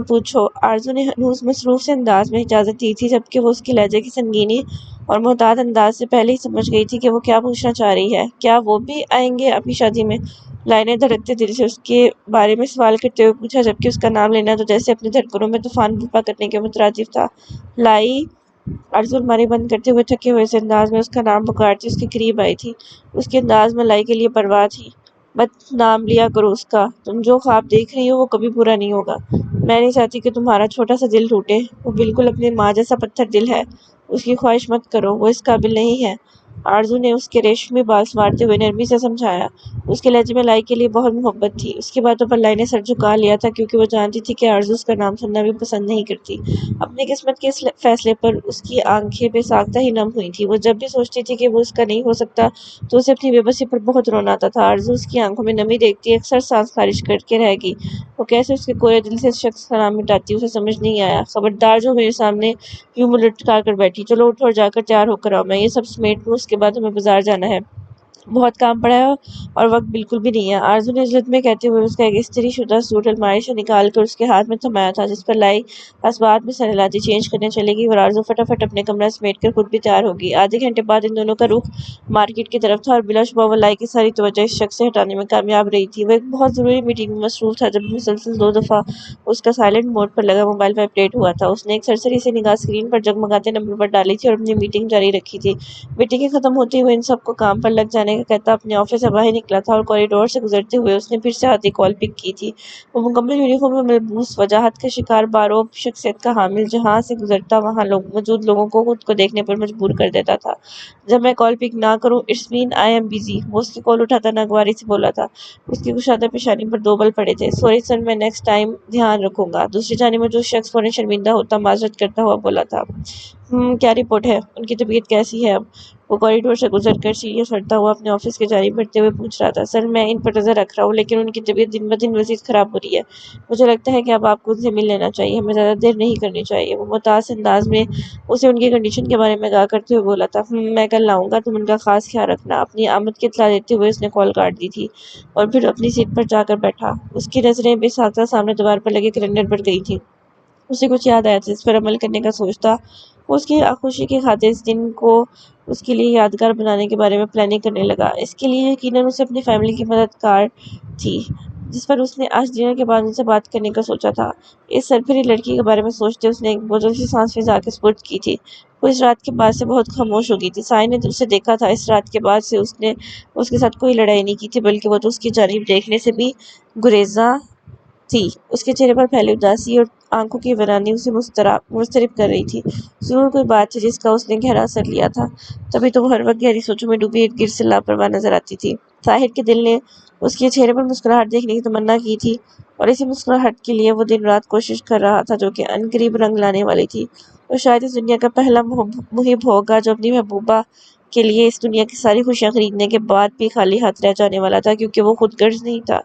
پوچھو۔ آرزو نے ہنوز مصروف سے انداز میں اجازت دی تھی، جبکہ وہ اس کے لہجے کی سنگینی اور محتاط انداز سے پہلے ہی سمجھ گئی تھی کہ وہ کیا پوچھنا چاہ رہی ہے۔ کیا وہ بھی آئیں گے آپ کی شادی میں؟ لائی نے دھڑکتے دل سے اس کے بارے میں سوال کرتے ہوئے پوچھا، جبکہ اس کا نام لینا تو جیسے اپنی دھڑکنوں میں طوفان برپا کرنے کے مترادف تھا۔ لائی؟ آرزو الماری بند کرتے ہوئے تھکے ہوئے سے انداز میں اس کا نام پکارتی اس کے قریب آئی تھی۔ اس کے انداز میں لائی کے لیے پرواہ تھی۔ بس نام لیا کرو اس کا، تم جو خواب دیکھ رہی ہو وہ کبھی پورا نہیں ہوگا۔ میں نہیں چاہتی کہ تمہارا چھوٹا سا دل ٹوٹے، وہ بالکل اپنی ماں جیسا پتھر دل ہے، اس کی خواہش مت کرو، وہ اس قابل نہیں ہے۔ آرزو نے اس کے ریشمی بال سنوارتے ہوئے نرمی سے سمجھایا۔ اس کے لہجے میں لائی کے لیے بہت محبت تھی۔ اس کی باتوں پر لائی نے سر جھکا لیا تھا، کیونکہ وہ جانتی تھی کہ آرزو اس کا نام سننا بھی پسند نہیں کرتی۔ اپنی قسمت کے اس فیصلے پر اس کی آنکھیں بے ساختہ ہی نم ہوئی تھیں۔ وہ جب بھی سوچتی تھی کہ وہ اس کا نہیں ہو سکتا تو اسے اپنی بے بسی پر بہت رونا آتا تھا۔ آرزو اس کی آنکھوں میں نمی دیکھتی اکثر سانس خارج کر کے رہ گئی۔ وہ کیسے اس کے کوڑے دل سے اس شخص کا نام مٹاتی، اسے سمجھ نہیں آیا۔ خبردار جو میرے سامنے یوں منہ لٹکا کر بیٹھی، چلو اٹھو اور جا کر تیار ہو کر آؤ، میں یہ سب سمیٹ لوں، اس کے بعد ہمیں بازار جانا ہے، بہت کام پڑا ہے اور وقت بالکل بھی نہیں ہے۔ آرزو نے عجلت میں کہتے ہوئے اس کا ایک استری شدہ سوٹ الماری سے نکال کر اس کے ہاتھ میں تھمایا تھا، جس پر لائی بس بعد میں سر ہلاتی چینج کرنے چلے گی اور آرزو فٹافٹ اپنے کمرہ سمیٹ کر خود بھی تیار ہوگی۔ آدھے گھنٹے بعد ان دونوں کا رخ مارکیٹ کی طرف تھا اور بلا شبہ وہ لائی کی ساری توجہ اس شخص سے ہٹانے میں کامیاب رہی تھی۔ وہ ایک بہت ضروری میٹنگ میں مصروف تھا جب مسلسل 2 دفعہ اس کا سائلنٹ موڈ پر لگا موبائل وائبریٹ ہوا تھا۔ اس نے ایک سرسری سی نگاہ اسکرین پر جگمگاتے نمبر پر ڈالی تھی اور اپنی میٹنگ جاری رکھی تھی۔ میٹنگ کے ختم ہوتے ہوئے ان سب کو کام پر لگ جانے کا کہتا اپنے آفس سے باہر نکلا تھا اور کوریڈور سے گزرتے ہوئے اس نے پھر سے ہاتھی کال پک کی تھی۔ وہ مکمل یونیفارم میں ملبوس، وجاہت کا شکار، باروب شخصیت کا حامل، جہاں سے گزرتا وہاں موجود لوگوں کو خود کو دیکھنے پر مجبور کر دیتا تھا۔ جب میں کال پک نہ کروں، it's man I am busy, وہ اس کی کال اٹھاتا ناگواری سے بولا تھا۔ اس کی کشادہ پیشانی پر 2 بل پڑے تھے۔ سوری سر، میں نیکسٹ ٹائم دھیان رکھوں گا۔ دوسری جانب جو شخص فوراً شرمندہ ہوتا معذرت کرتا ہوا بولا تھا۔ کیا رپورٹ ہے؟ ان کی طبیعت کیسی ہے اب؟ وہ کوریڈور سے گزر کر سیڑھیاں چڑھتا ہوا اپنے آفس کی جانب بڑھتے ہوئے پوچھ رہا تھا۔ سر، میں ان پر نظر رکھ رہا ہوں، لیکن ان کی طبیعت دن بدن مزید خراب ہو رہی ہے۔ مجھے لگتا ہے کہ اب آپ کو ان سے مل لینا چاہیے، ہمیں زیادہ دیر نہیں کرنی چاہیے۔ وہ متاثر انداز میں اسے ان کی کنڈیشن کے بارے میں آگاہ کرتے ہوئے بولا تھا۔ میں کل آؤں گا، تم ان کا خاص خیال رکھنا۔ اپنی آمد کی اطلاع دیتے ہوئے اس نے کال کاٹ دی تھی اور پھر اپنی سیٹ پر جا کر بیٹھا۔ اس کی نظریں بے ساختہ سامنے دیوار پر لگے کیلنڈر پر گئی تھیں۔ اسے کچھ یاد آیا تھا جس پر عمل کرنے کا سوچتا۔ وہ اس کی خوشی کی خاطر اس دن کو اس کے لیے یادگار بنانے کے بارے میں پلاننگ کرنے لگا۔ اس کے لیے یقیناً اسے اپنی فیملی کی مددگار تھی، جس پر اس نے آج ڈنر کے بعد ان سے بات کرنے کا سوچا تھا۔ اس سرپھری لڑکی کے بارے میں سوچتے اس نے ایک بوجھل سی سانس فضا کے سپرد کی تھی۔ وہ اس رات کے بعد سے بہت خاموش ہو گئی تھی۔ سائے نے اسے دیکھا تھا، اس رات کے بعد سے اس نے اس کے ساتھ کوئی لڑائی نہیں کی تھی، بلکہ وہ تو اس کی جانب دیکھنے سے بھی گریزاں تھی۔ اس کے چہرے پر پھیلی اداسی اور آنکھوں کی ویرانی اسے مضطرب کر رہی تھی۔ ضرور کوئی بات تھی جس کا اس نے گہرا اثر لیا تھا، تبھی تو وہ ہر وقت گہری سوچوں میں ڈوبی ارد گرد سے لاپرواہ نظر آتی تھی۔ طاہر کے دل نے اس کے چہرے پر مسکراہٹ دیکھنے کی تمنا کی تھی اور اسی مسکراہٹ کے لیے وہ دن رات کوشش کر رہا تھا، جو کہ عنقریب رنگ لانے والی تھی۔ وہ شاید اس دنیا کا پہلا محب ہوگا جو اپنی محبوبہ کے لیے اس دنیا کی ساری خوشیاں خریدنے کے بعد بھی خالی ہاتھ رہ جانے والا تھا، کیونکہ وہ خود غرض نہیں تھا۔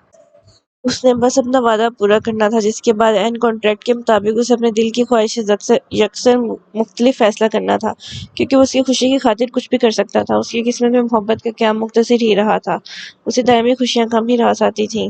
اس نے بس اپنا وعدہ پورا کرنا تھا، جس کے بعد عین کنٹریکٹ کے مطابق اسے اپنے دل کی خواہش سے یکسر مختلف فیصلہ کرنا تھا، کیونکہ وہ اس کی خوشی کی خاطر کچھ بھی کر سکتا تھا۔ اس کی قسمت میں محبت کا قیام مختصر ہی رہا تھا، اسے دائمی خوشیاں کم ہی راس آتی تھیں۔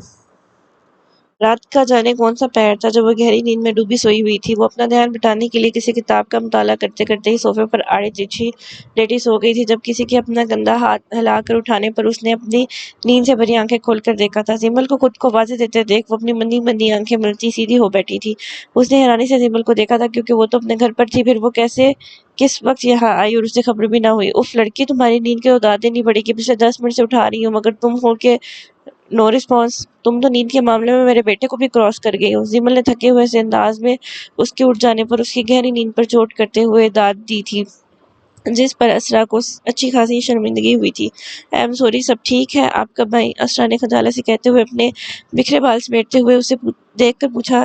رات کا جانے کون سا پہر تھا جب وہ گہری نیند میں ڈوبی سوئی ہوئی تھی۔ وہ اپنا دھیان بٹانے کے لیے کسی کتاب کا مطالعہ کرتے کرتے ہی صوفے پر آڑے ترچھی لیٹی سو گئی تھی، جب کسی کے اپنا گندا ہاتھ ہلا کر اٹھانے پر اس نے اپنی نیند سے بھری آنکھیں کھول کر دیکھا تھا۔ زیمل کو خود کو واضح دیتے دیکھ وہ اپنی مندی مندی آنکھیں ملتی سیدھی ہو بیٹھی تھی۔ اس نے حیرانی سے زیمل کو دیکھا تھا، کیونکہ وہ تو اپنے گھر پر تھی، پھر وہ کیسے کس وقت یہاں آئی اور اسے خبر بھی نہ ہوئی۔ اف لڑکی، تمہاری نیند کی تعداد دینی پڑے گی، پچھلے 10 منٹ سے اٹھا رہی ہوں مگر تم ہو کہ نو رسپانس۔ تم تو نیند کے معاملے میں میرے بیٹے کو بھی کراس کر گئی ہو۔ زیمل نے تھکے ہوئے سے انداز میں اس کے اٹھ جانے پر اس کی گہری نیند پر چوٹ کرتے ہوئے داد دی تھی، جس پر اسرا کو اچھی خاصی شرمندگی ہوئی تھی۔ آئی ایم سوری، سب ٹھیک ہے آپ کا بھائی؟ اسرا نے خجالت سے کہتے ہوئے اپنے بکھرے بال سمیٹتے ہوئے اسے دیکھ کر پوچھا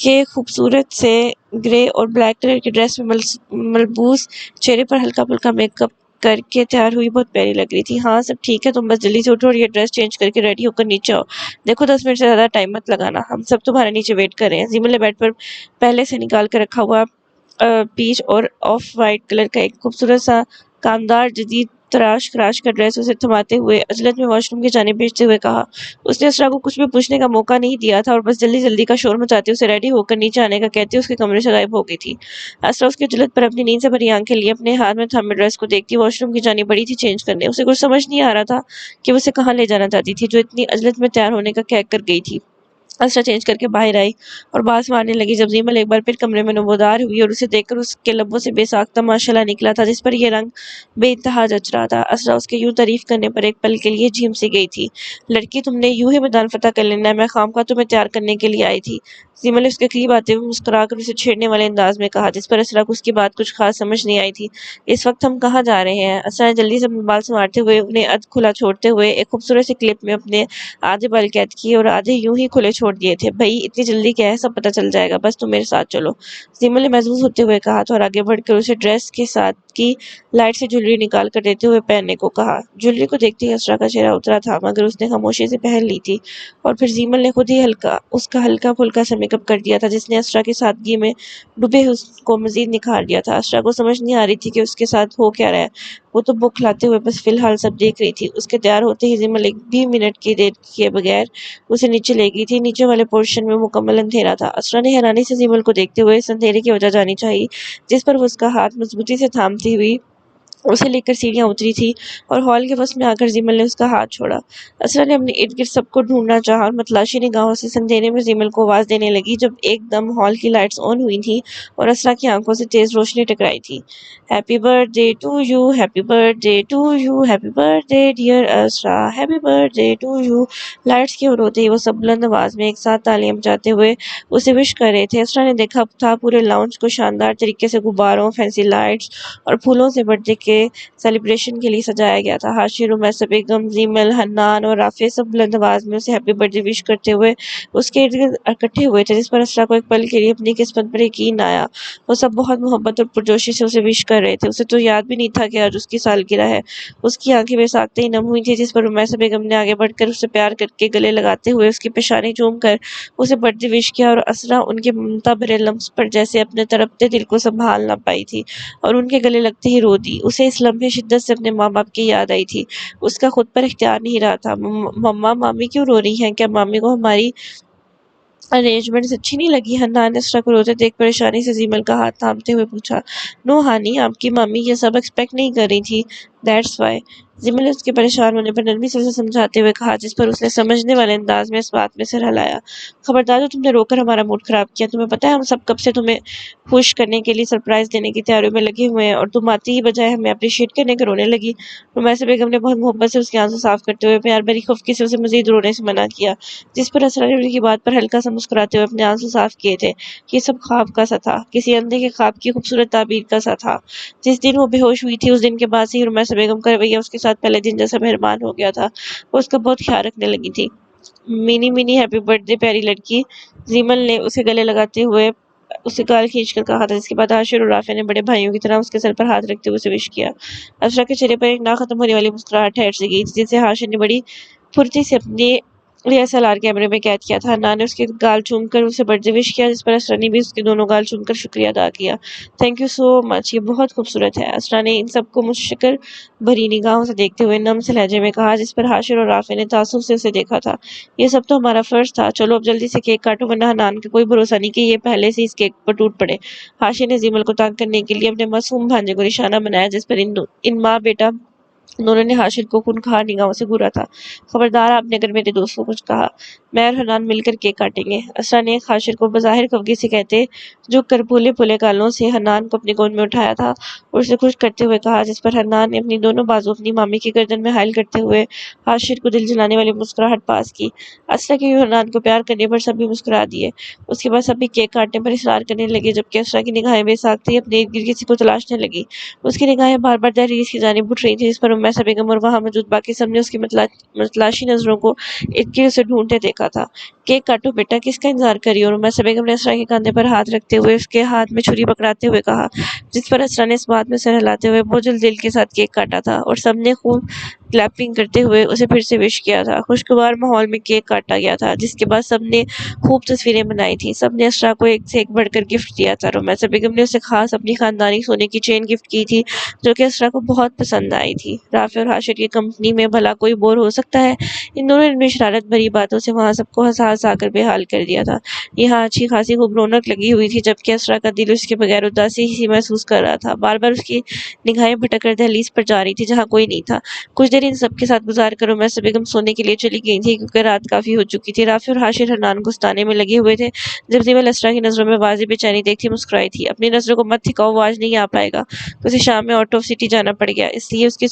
के खूबसूरत से ग्रे और ब्लैक कलर की ड्रेस में मलबूस चेहरे पर हल्का फुल्का मेकअप करके तैयार हुई बहुत प्यारी लग रही थी। हाँ सब ठीक है, तुम बस जल्दी से उठो और ये ड्रेस चेंज करके रेडी होकर नीचे आओ। देखो 10 मिनट से ज़्यादा टाइम मत लगाना, हम सब तुम्हारे नीचे वेट कर रहे हैं। जीमल ने बेड पर पहले से निकाल कर रखा हुआ पीच और ऑफ वाइट कलर का एक खूबसूरत सा कामदार जदीद तराश का ड्रेस उसे थमाते हुए अजलत में वॉशरूम की जानिब भेजते हुए कहा। उसने असरा को कुछ भी पूछने का मौका नहीं दिया था और बस जल्दी जल्दी का शोर मचाते उसे रेडी होकर नीचे आने का कहते उसके कमरे से गायब हो गई थी। असरा उसकी अजलत पर अपनी नींद से भरी आंखें लिए अपने हाथ में थामे ड्रेस को देखती वॉशरूम की जानिब बढ़ी थी चेंज करने। उसे कुछ समझ नहीं आ रहा था कि उसे कहाँ ले जाना चाहती थी जो इतनी अजलत में तैयार होने का कह कर गई थी। असरा चेंज करके बाहर आई और बांस मारने लगी जब जीमल एक बार फिर कमरे में नमोदार हुई और उसे देखकर उसके लबों से बेसाख्ता माशाल्लाह निकला था जिस पर यह रंग बेइंतहा जच रहा था। असरा उसके यूं तारीफ करने पर एक पल के लिए झिम सी गई थी। लड़की तुमने यूं ही मैदान फतह कर लेना है, मैं खामखा तुम्हें तैयार करने के लिए आई थी। जीमल ने उसके करीब आते हुए मुस्कुराकर उसे छेड़ने वाले अंदाज में कहा जिस पर असरा को उसकी बात कुछ खास समझ नहीं आई थी। इस वक्त हम कहाँ जा रहे हैं? असरा ने जल्दी से अपने बाल संवारते हुए उन्हें अध खुला छोड़ते हुए एक खूबसूरत सी क्लिप में अपने आधे बाल कैद किए और आधे यूं ही खुले छोड़ दिए थे। भाई इतनी जल्दी क्या है, सब पता चल जाएगा, बस तुम मेरे साथ चलो। जीमल ने महजूज होते हुए कहा था और आगे बढ़कर उसे ड्रेस के साथ की लाइट से ज्वेलरी निकाल कर देते हुए पहनने को कहा। ज्वेलरी को देखते ही असरा का चेहरा उतरा था मगर उसने खामोशी से पहन ली थी और फिर जीमल ने खुद ही उसका हल्का फुल्का सा मेकअप कर दिया था जिसने असरा की सादगी में डूबे उसको मजीद निखार दिया था। असरा को समझ नहीं आ रही थी कि उसके साथ हो क्या रहा है। वो तो बौखलाते हुए बस फिलहाल सब देख रही थी। उसके तैयार होते ही जीमल एक भी मिनट की देर किए बगैर उसे नीचे ले गई थी। नीचे वाले पोर्शन में मुकम्मल अंधेरा था। असरा ने हैरानी से जीमल को देखते हुए इस अंधेरे की वजह जानी चाहिए जिस पर वो उसका हाथ मजबूती से थामती हुई उसे लेकर सीढ़ियां उतरी थी और हॉल के बस में आकर जीमल ने उसका हाथ छोड़ा। असरा ने अपने इर्द गिर्द सबको ढूंढना चाहा और मतलाशी निगाहों से अंधेरे में जीमल को आवाज देने लगी जब एकदम हॉल की लाइट्स ऑन हुई थी और असरा की आंखों से तेज रोशनी टकराई थी। Happy birthday to you, happy birthday to you, happy birthday dear Asra, happy birthday to you. Lights की ओर होते ही वो सब बुलंद आवाज में एक साथ तालियां बजाते हुए उसे विश कर रहे थे। असरा ने देखा था पूरे लाउंज को शानदार तरीके से गुब्बारों, फैंसी लाइट्स और फूलों से बर्थडे के सेलिब्रेशन के लिए सजाया गया था। हाशिर, उमैस बेगम, जीमल, हन्नान और राफे सब बुलंद आवाज में उसे हैप्पी बर्थडे विश करते हुए उसके इर्द गिर्द इकट्ठे हुए थे जिस पर असरा को एक पल के लिए अपनी किस्मत पर यकीन आया। वो सब बहुत मोहब्बत और पुरजोशी से उसे विश कर रहे थे। उसे तो याद भी नहीं था कि आज उसकी सालगिरह है। उसकी आंखें बेसाख्ते ही नम हुई थी जिस पर उमैस बेगम ने आगे बढ़कर उसे प्यार करके गले लगाते हुए उसकी पेशानी चूम कर उसे बर्थडे विश किया और असरा उनके ममता भरे लम्स पर जैसे अपने तड़पते दिल को संभाल ना पाई थी और उनके गले लगते ही रो दी। उसे इस लम्हे शिद्दत से अपने माँ बाप की याद आई थी। उसका खुद पर इख्तियार नहीं रहा था। मम्मा, मामी क्यों रो रही हैं? क्या मामी को हमारी अरेंजमेंट्स अच्छी नहीं लगी? हन्नान ने असरा को रोते देख परेशानी से जीमल का हाथ थामते हुए पूछा। नो हानी, आपकी मामी ये सब एक्सपेक्ट नहीं कर रही थी, दैट्स वाई। जीमल ने उसके परेशान होने पर नरमी से उसे समझाते हुए कहा जिस पर उसने समझने वाले अंदाज में इस बात में सिर हिलाया। खबरदार, जो तुमने रोकर हमारा मूड खराब किया। तुम्हें पता है हम सब कब से तुम्हें खुश करने के लिए सरप्राइज देने की तैयारियों में लगे हुए हैं और तुम आती ही बजाय हमें अप्रिशिएट करने के रोने लगी। रुमैसा बेगम ने बहुत मोहब्बत से उसके आंसू साफ करते हुए प्यार भरी खफकी से उसे मजीद रोने से मना किया जिस पर असरा ने उनकी बात पर हल्का सा मुस्कुराते हुए अपने आंसू साफ किए थे। ये सब ख्वाब का सा था, किसी अंधे के ख्वाब की खूबसूरत ताबीर का सा था। जिस दिन वो बेहोश हुई थी उस दिन के बाद से ही रुमैसा बेगम का रवैया उसके साथ पहले दिन जैसा मेहरबान हो गया था। वो उसका बहुत ख्याल रखने लगी थी। मिनी मिनी हैप्पी बर्थडे प्यारी लड़की, जीमल ने उसे गले लगाते हुए उसे गाल खींचकर कहा था जिसके बाद हाशिर और राफे ने बड़े भाइयों की तरह उसके सर पर हाथ रखते हुए उसे विश किया। अशरा के चेहरे पर एक ना खत्म होने वाली मुस्कुराहट ठहर सी गई जिसे हाशिर ने बड़ी फुर्ती से अपने डीएसएलआर कैमरे में कैद किया था। हन्नान ने उसके गाल चूमकर उसे बर्थडे विश किया जिस पर असरा ने भी उसके दोनों गाल चूमकर शुक्रिया अदा किया। थैंक यू सो मच, ये बहुत खूबसूरत है। असरा ने इन सबको मुश्किल भरी निगाहों से देखते हुए नम से लहजे में कहा जिस पर हाशिर और राफे ने तासुब से उसे देखा था। ये सब तो हमारा फर्ज था, चलो अब जल्दी से केक काटो वरना हन्नान का कोई भरोसा नहीं कि ये पहले से इस केक पर टूट पड़े। हाशिर ने जीमल को तंग करने के लिए अपने मासूम भांजे को निशाना बनाया जिस पर इन माँ बेटा दोनों ने हाशिर को खूनखार निगाहों से घूरा था। खबरदार, आपने अगर मेरे दोस्त को कुछ कहा, मैं और हनान मिलकर केक काटेंगे। असरा ने हाशिर को बज़ाहिर खफगी से कहते जो कर भोले भोले गालों से हनान को अपनी गोद में उठाया था और उसे खुश करते हुए कहा जिस पर हनान ने अपनी दोनों बाजू अपनी मामी की गर्दन में हायल करते हुए हाशिर को दिल जलाने वाली मुस्कुराहट पास की। असरा के हनान को प्यार करने पर सभी मुस्कुरा दिए। उसके बाद सभी केक काटने पर इसरार करने लगे जबकि असरा की निगाहें बेसाख्ती अपने इर्द गिर्द किसी को तलाशने लगी। उसकी निगाहें बार बार दहलीज की जानिब उठ रही थी जिस पर रुमैसा बेगम और वहाँ मौजूद बाकी सबने उसकी मतलाशी नजरों को इर्द गिर्द से ढूंढते देखा था। केक काटो बेटा, किसका इंतजार करी हो? रुमैसा बेगम ने असरा के कंधे पर हाथ रखते हुए उसके हाथ में छुरी पकड़ाते हुए कहा, जिस पर असरा ने इस बात में सर हिलाते हुए बोझल दिल के साथ केक काटा था और सबने खूब क्लैपिंग करते हुए उसे फिर से विश किया था। खुशगवार माहौल में केक काटा गया था, जिसके बाद सबने खूब तस्वीरें बनाई थी। सबने असरा को एक से एक बढ़कर गिफ्ट दिया था। रुमैसा बेगम ने उसे खास अपनी खानदानी सोने की चेन गिफ्ट की थी, जो कि असरा को बहुत पसंद आई थी। राफे और हाशिर की कंपनी में भला कोई बोर हो सकता है? इन दोनों ने अपनी शरारत भरी बातों से वहां सबको हंसा हंसा कर बेहाल कर दिया था। यहाँ अच्छी खासी खूब रौनक लगी हुई थी, जबकि असरा का दिल उसके बगैर उदासी ही महसूस कर रहा था। बार बार उसकी निगाहें भटक कर दहलीज पर जा रही थी, जहाँ कोई नहीं था। कुछ देर इन सबके साथ गुजार कर रुमैसा बेगम सोने के लिए चली गई थी, क्योंकि रात काफी हो चुकी थी। राफे और हाशिर हनान को सुताने में लगे हुए थे, जब जीमल असरा की नजरों में वाज़ेह बेचैनी देखती मुस्कुराई थी। अपनी नजरों को मत ठिकाओ, वो आज नहीं आ पाएगा। तो उसे शाम में आउट ऑफ सिटी जाना पड़ गया, इसलिए उसकी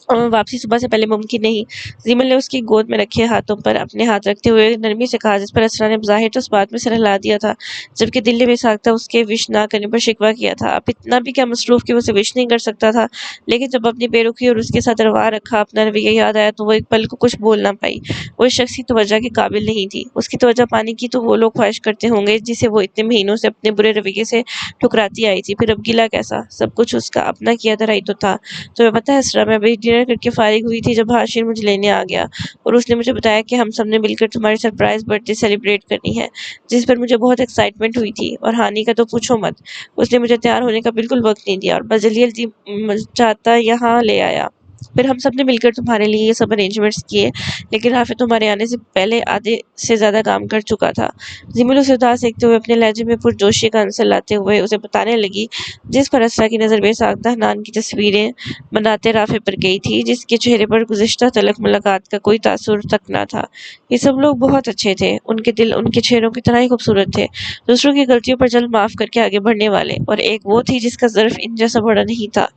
वापसी सुबह से पहले मुमकिन नहीं। जीमल ने उसकी गोद में रखे हाथों पर अपने हाथ रखते हुए नरमी से कहा, जिस पर असरा ने ज़ाहिर तो उस बात में सर हिला दिया था, जबकि दिल ने बेसाख्ता उसके विश ना करने पर शिकवा किया था। अब इतना भी क्या मसरूफ कि वो उसे विश नहीं कर सकता था। लेकिन जब अपनी बेरुखी और उसके साथ रवा रखा अपना रवैया याद आया, तो वो एक पल को कुछ बोल ना पाई। वो इस शख्स की तवज्जो के काबिल नहीं थी। उसकी तवज्जो पाने की तो वो लोग ख्वाहिश करते होंगे जिसे वो इतने महीनों से अपने बुरे रवैये से ठुकराती आई थी। फिर अब गिला कैसा? सब कुछ उसका अपना किया धरा ही तो था। तुम्हें पता है असरा, मैं अभी डिनर करके फारिग हुई थी जब हाशिर मुझे लेने आ गया, और उसने मुझे बताया कि हम सब ने मिलकर तुम्हारी सरप्राइज बर्थडे सेलिब्रेट करनी है, जिस पर मुझे बहुत एक्साइटमेंट हुई थी। और हानि का तो पूछो मत, उसने मुझे तैयार होने का बिल्कुल वक्त नहीं दिया और बस जल्दी जल्दी चाहता यहाँ ले आया। फिर हम सब ने मिलकर तुम्हारे लिए ये सब अरेंजमेंट्स किए, लेकिन हाफिज तुम्हारे आने से पहले आधे से ज्यादा काम कर चुका था। जिमिल उसे उदास देखते हुए अपने लहजे में पुरजोशी का आंसर लाते हुए उसे बताने लगी, जिस पर असरा की नजर बेसाख्ता हनान की तस्वीरें बनाते राफे पर गई थी, जिसके चेहरे पर गुज़िश्ता तलक मुलाकात का कोई तासुर तक न था। ये सब लोग बहुत अच्छे थे, उनके दिल उनके चेहरों की तरह ही खूबसूरत थे, दूसरों की गलतियों पर जल्द माफ करके आगे बढ़ने वाले, और एक वो थी जिसका ज़र्फ इन जैसा बड़ा नहीं था।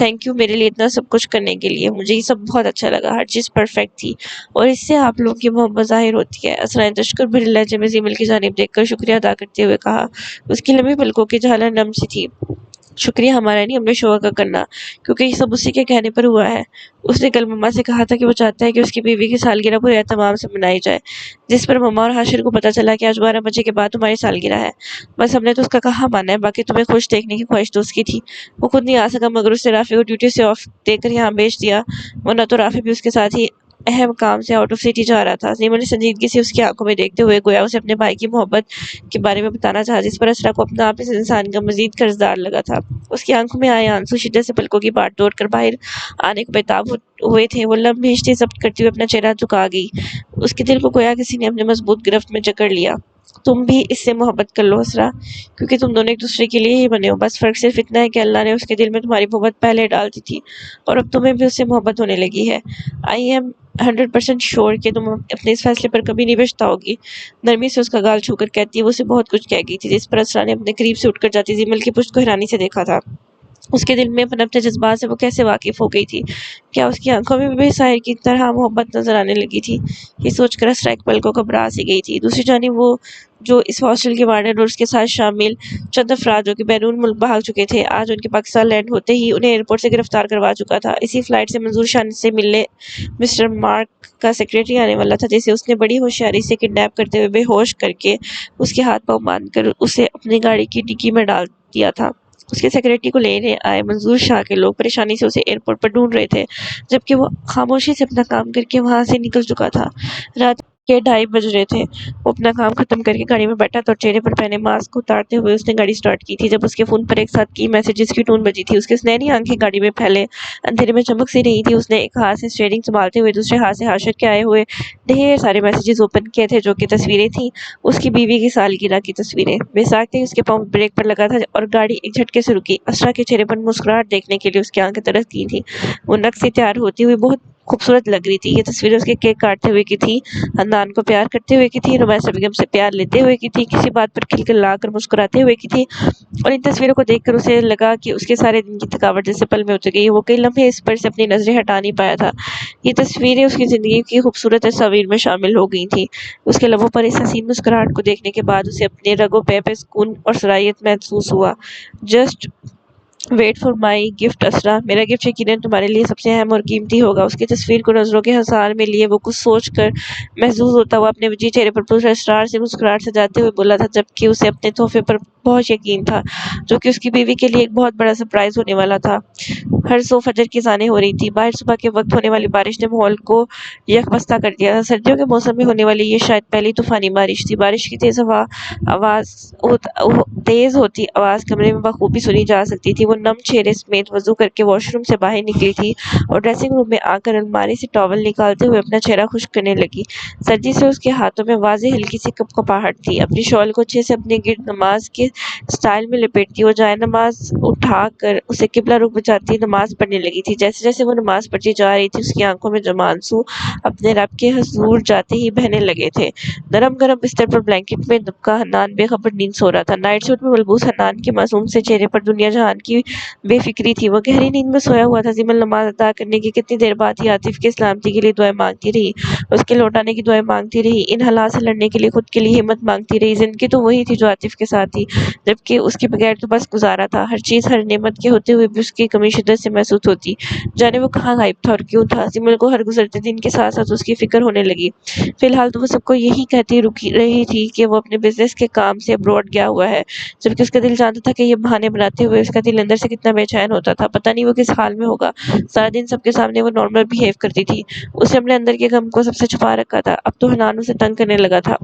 थैंक यू मेरे लिए इतना सब कुछ करने के लिए, मुझे ये सब बहुत अच्छा लगा, हर चीज़ परफेक्ट थी और इससे आप लोगों की मोहब्बत ज़ाहिर होती है। असरा ने तशक्कुर भरे लहजे में जिमिल की जानिब देखकर शुक्रिया अदा करते हुए कहा। उसकी लंबी पलकों की झालर नम सी थी। शुक्रिया हमारा नहीं, अपने शोहर का करना, क्योंकि ये सब उसी के कहने पर हुआ है। उसने कल मम्मा से कहा था कि वो चाहता है कि उसकी बीवी की सालगिरह पूरे एहतमाम से मनाई जाए, जिस पर मम्मा और हाशिर को पता चला कि आज 12 बजे के बाद तुम्हारी सालगिरह है। बस हमने तो उसका कहा माना है, बाकी तुम्हें खुश देखने की ख्वाहिश तो उसकी थी। वो खुद नहीं आ सका, मगर उसने राफी को ड्यूटी से ऑफ देकर यहाँ भेज दिया, वरना तो राफी भी उसके साथ ही अहम काम से आउट ऑफ सिटी जा रहा था। जीमल ने संजीदगी से उसकी आंखों में देखते हुए गोया उसे अपने भाई की मोहब्बत के बारे में बताना चाहा, जिस पर असरा को अपना आप इस इंसान का मजीद कर्जदार लगा था। उसकी आंखों में आए आंसू शिद्दत से पलकों की बाट तोड़ कर बाहर आने को बेताब हुए थे। वो लम्हे हिचते जब्त करती हुए अपना चेहरा झुका गई। उसके दिल को गोया किसी ने अपने मजबूत गिरफ्त में जकड़ लिया। तुम भी इससे मोहब्बत कर लो असरा, क्योंकि तुम दोनों एक दूसरे के लिए ही बने हो। बस फर्क सिर्फ इतना है कि अल्लाह ने उसके दिल में तुम्हारी मोहब्बत पहले डाल दी थी, और अब तुम्हें भी उससे मोहब्बत होने लगी है। आई एम 100% श्योर कि तुम अपने इस फैसले पर कभी नहीं पछताओगी। नरमी से उसका गाल छूकर कहती, वो उसे बहुत कुछ कह गई थी, जिस पर असरा ने अपने करीब से उठकर जाती जिमल की पुश्त को हैरानी से देखा था। उसके दिल में पनपते जज्बात से वो कैसे वाकिफ हो गई थी? क्या उसकी आंखों में भी साहिर की तरह मोहब्बत नजर आने लगी थी? ये सोचकर असरा एक पल को घबरा सी गई थी। दूसरी जानिब वो जो इस हॉस्टल के वार्डन और उसके साथ शामिल चंद अफराद जो कि बैरून मुल्क भाग चुके थे, आज उनके पाकिस्तान लैंड होते ही उन्हें एयरपोर्ट से गिरफ्तार करवा चुका था। इसी फ्लाइट से मंजूर शान से मिलने मिस्टर मार्क का सेक्रेटरी आने वाला था, जिसे उसने बड़ी होशियारी से किडनैप करते हुए बेहोश करके उसके हाथ पांव बांधकर उसे अपनी गाड़ी की डिक्की में डाल दिया था। उसके सेक्रेटरी को लेने आए मंजूर शाह के लोग परेशानी से उसे एयरपोर्ट पर ढूंढ रहे थे, जबकि वो खामोशी से अपना काम करके वहां से निकल चुका था। रात के 2:30 बज रहे थे। वो अपना काम खत्म करके गाड़ी में बैठा तो चेहरे पर पहने मास्क को उतारते हुए उसने गाड़ी स्टार्ट की थी, जब उसके फोन पर एक साथ की मैसेजेस की टोन बजी थी। उसके सुनहरी आंखें गाड़ी में फैले अंधेरे में चमक सी रही थी। उसने एक हाथ से स्टीयरिंग संभालते हुए दूसरे हाथ से हाशिर के आए हुए ढेर सारे मैसेजेस ओपन किए थे, जो कि तस्वीरें थी, उसकी बीवी की सालगिरह की तस्वीरें। बेसाख्ते ही उसके पाँव ब्रेक पर लगा था और गाड़ी एक झटके से रुकी। असरा के चेहरे पर मुस्कुराहट देखने के लिए उसकी आंखें तरस गई थी। वो नक से तैयार होती हुई बहुत खूबसूरत लग रही थी। ये तस्वीरें उसके केक काटते हुए की थी, हन्नान को प्यार करते हुए की थी, रुमैसा बेगम से प्यार लेते हुए की थी, किसी बात पर खिलखिलाकर मुस्कुराते हुए की थी। और इन तस्वीरों को देखकर उसे लगा कि उसके सारे दिन की थकावट जैसे पल में उतर गई। वो कई लम्हे इस पर से अपनी नजरें हटा नहीं पाया था। ये तस्वीरें उसकी जिंदगी की खूबसूरत तस्वीर में शामिल हो गई थी। उसके लबों पर इस हसीन मुस्कुराहट को देखने के बाद उसे अपने रगों पे सुकून और सराहियत महसूस हुआ। Just wait for my gift Asra, मेरा गिफ्ट यकीनन तुम्हारे लिए सबसे अहम और कीमती होगा। उसकी तस्वीर को नजरों के हसार में लिए वो कुछ सोच कर महसूस होता हुआ अपने वजी चेहरे पर पुरअसरार से मुस्कुराहट सजाते हुए बोला था, जबकि उसे अपने तोहफे पर बहुत यकीन था, जो कि उसकी बीवी के लिए एक बहुत बड़ा सरप्राइज होने वाला था। हर सो फजर की अज़ानें हो रही थी। बाहर सुबह के वक्त होने वाली बारिश ने माहौल को यकबस्ता कर दिया था। सर्दियों के मौसम में होने वाली ये शायद पहली तूफानी बारिश थी। बारिश की तेज हवा आवाज तेज होती आवाज कमरे में बखूबी सुनी जा सकती थी। वो नम चेहरे समेत वजू करके वॉशरूम से बाहर निकली थी और ड्रेसिंग रूम में आकर अलमारी से टॉवल निकालते हुए अपना चेहरा खुश्क करने लगी। सर्दी से उसके हाथों में वाज़ेह हल्की सी कपकपाहट थी। अपनी शॉल को अच्छे से अपने गिर्द नमाज के स्टाइल में लपेटती वो जाए नमाज उठाकर उसे किबला रुख बचाती नमाज पढ़ने लगी थी। जैसे जैसे वो नमाज पढ़ती जा रही थी, उसकी आंखों में जमा आंसू अपने रब के हुजूर जाते ही बहने लगे थे। नरम गरम बिस्तर पर ब्लैंकेट में दबका हन्नान बेखबर नींद सो रहा था। नाइट सूट में मलबूस हन्नान के मासूम से चेहरे पर दुनिया जहान की बेफिक्री थी। वो गहरी नींद में सोया हुआ था। जिमल नमाज अदा करने की कितनी देर बाद ही आतिफ की सलामती के लिए दुआएं मांगती रही, उसके लौटाने की दुआएं मांगती रही, इन हालात से लड़ने के लिए खुद के लिए हिम्मत मांगती रही। जिंदगी तो वही थी जो आतिफ के साथ थी, जबकि उसके बगैर तो बस गुजारा था। हर चीज हर नेमत के होते हुए भी उसकी कमी शिद्दत से महसूस होती। जाने वो कहाँ गायब था और क्यों था। सिमल को हर गुजरते दिन के साथ साथ उसकी फिक्र होने लगी। फिलहाल तो वो सबको यही कहती रुकी रही थी कि वो अपने बिजनेस के काम से अब्रॉड गया हुआ है, जबकि उसका दिल जानता था कि ये बहाने बनाते हुए उसका दिल अंदर से कितना बेचैन होता था। पता नहीं वो किस हाल में होगा। सारा दिन सबके सामने वो नॉर्मल बिहेव करती थी। उसने अपने अंदर के गम को सबसे छुपा रखा था। अब तो हनान उसे तंग करने लगा था,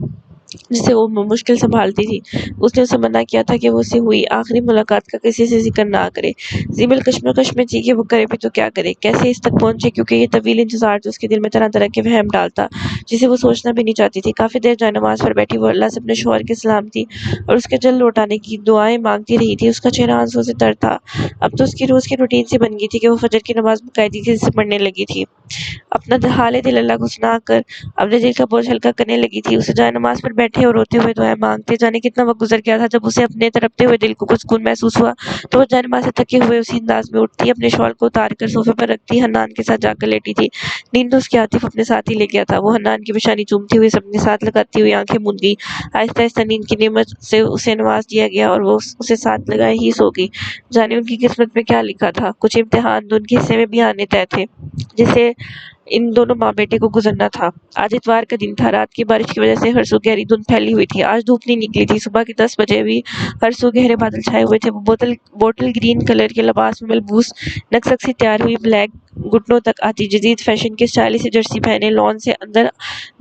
जिसे वो मुश्किल संभालती थी। उसने उसे मना किया था कि वो उससे हुई आखिरी मुलाकात का किसी से जिक्र ना करे। जिमल कश्मकश में थी कि वो करे भी तो क्या करे, कैसे इस तक पहुंचे, क्योंकि ये तवील इंतजार जो उसके दिल में तरह तरह के वहम डालता, जिसे वो सोचना भी नहीं चाहती थी। काफी देर जाए नमाज पर बैठी वो अल्लाह से अपने शौहर की सलामती और उसके जल्द लौटाने की दुआएं मांगती रही थी। उसका चेहरा आंसुओं से तर था। अब तो उसकी रोज की रूटीन सी बन गई थी कि वो फजर की नमाज बाकायदगी से पढ़ने लगी थी। अपना हाल दिल अल्लाह को सुना कर अपने दिल का बोझ हल्का करने लगी थी। उसे जाए नमाज पर बैठे और रोते हुए दुआएं मांगते जाने कितना वक्त गुजर गया था। जब उसे अपने तड़पते हुए दिल को कुछ सुकून महसूस हुआ तो वो जाए नमाज से थके हुए उसी अंदाज में उठती, अपने शॉल को उतार कर सोफे पर रखती, हन्नान के साथ जाकर लेटी थी। नींद तो उसके आतिफ अपने साथ ही ले गया था। वो हन्नान की पेशानी चूमती हुई अपने साथ लगाती हुई आंखें मूंद गई। आहिस्ता आहिस्ता नींद की नेमत से उसे नवाज दिया गया और वो उसे साथ लगाए ही सो गई। जाने उनकी किस्मत में क्या लिखा था। कुछ इम्तिहान तो उनके हिस्से में भी आने तय थे, जिसे इन दोनों माँ बेटे को गुजरना था। आज इतवार का दिन था। रात की बारिश की वजह से हर सू गहरी धुंध फैली हुई थी। आज धूप नहीं निकली थी। सुबह के 10 बजे भी हर सू गहरे बादल छाए हुए थे। वो बोतल ग्रीन कलर के लिबास में मलबूस नक्सक सी तैयार हुई, ब्लैक घुटनों तक आती जदीद फैशन की स्टाइलिश सी जर्सी पहने लॉन से अंदर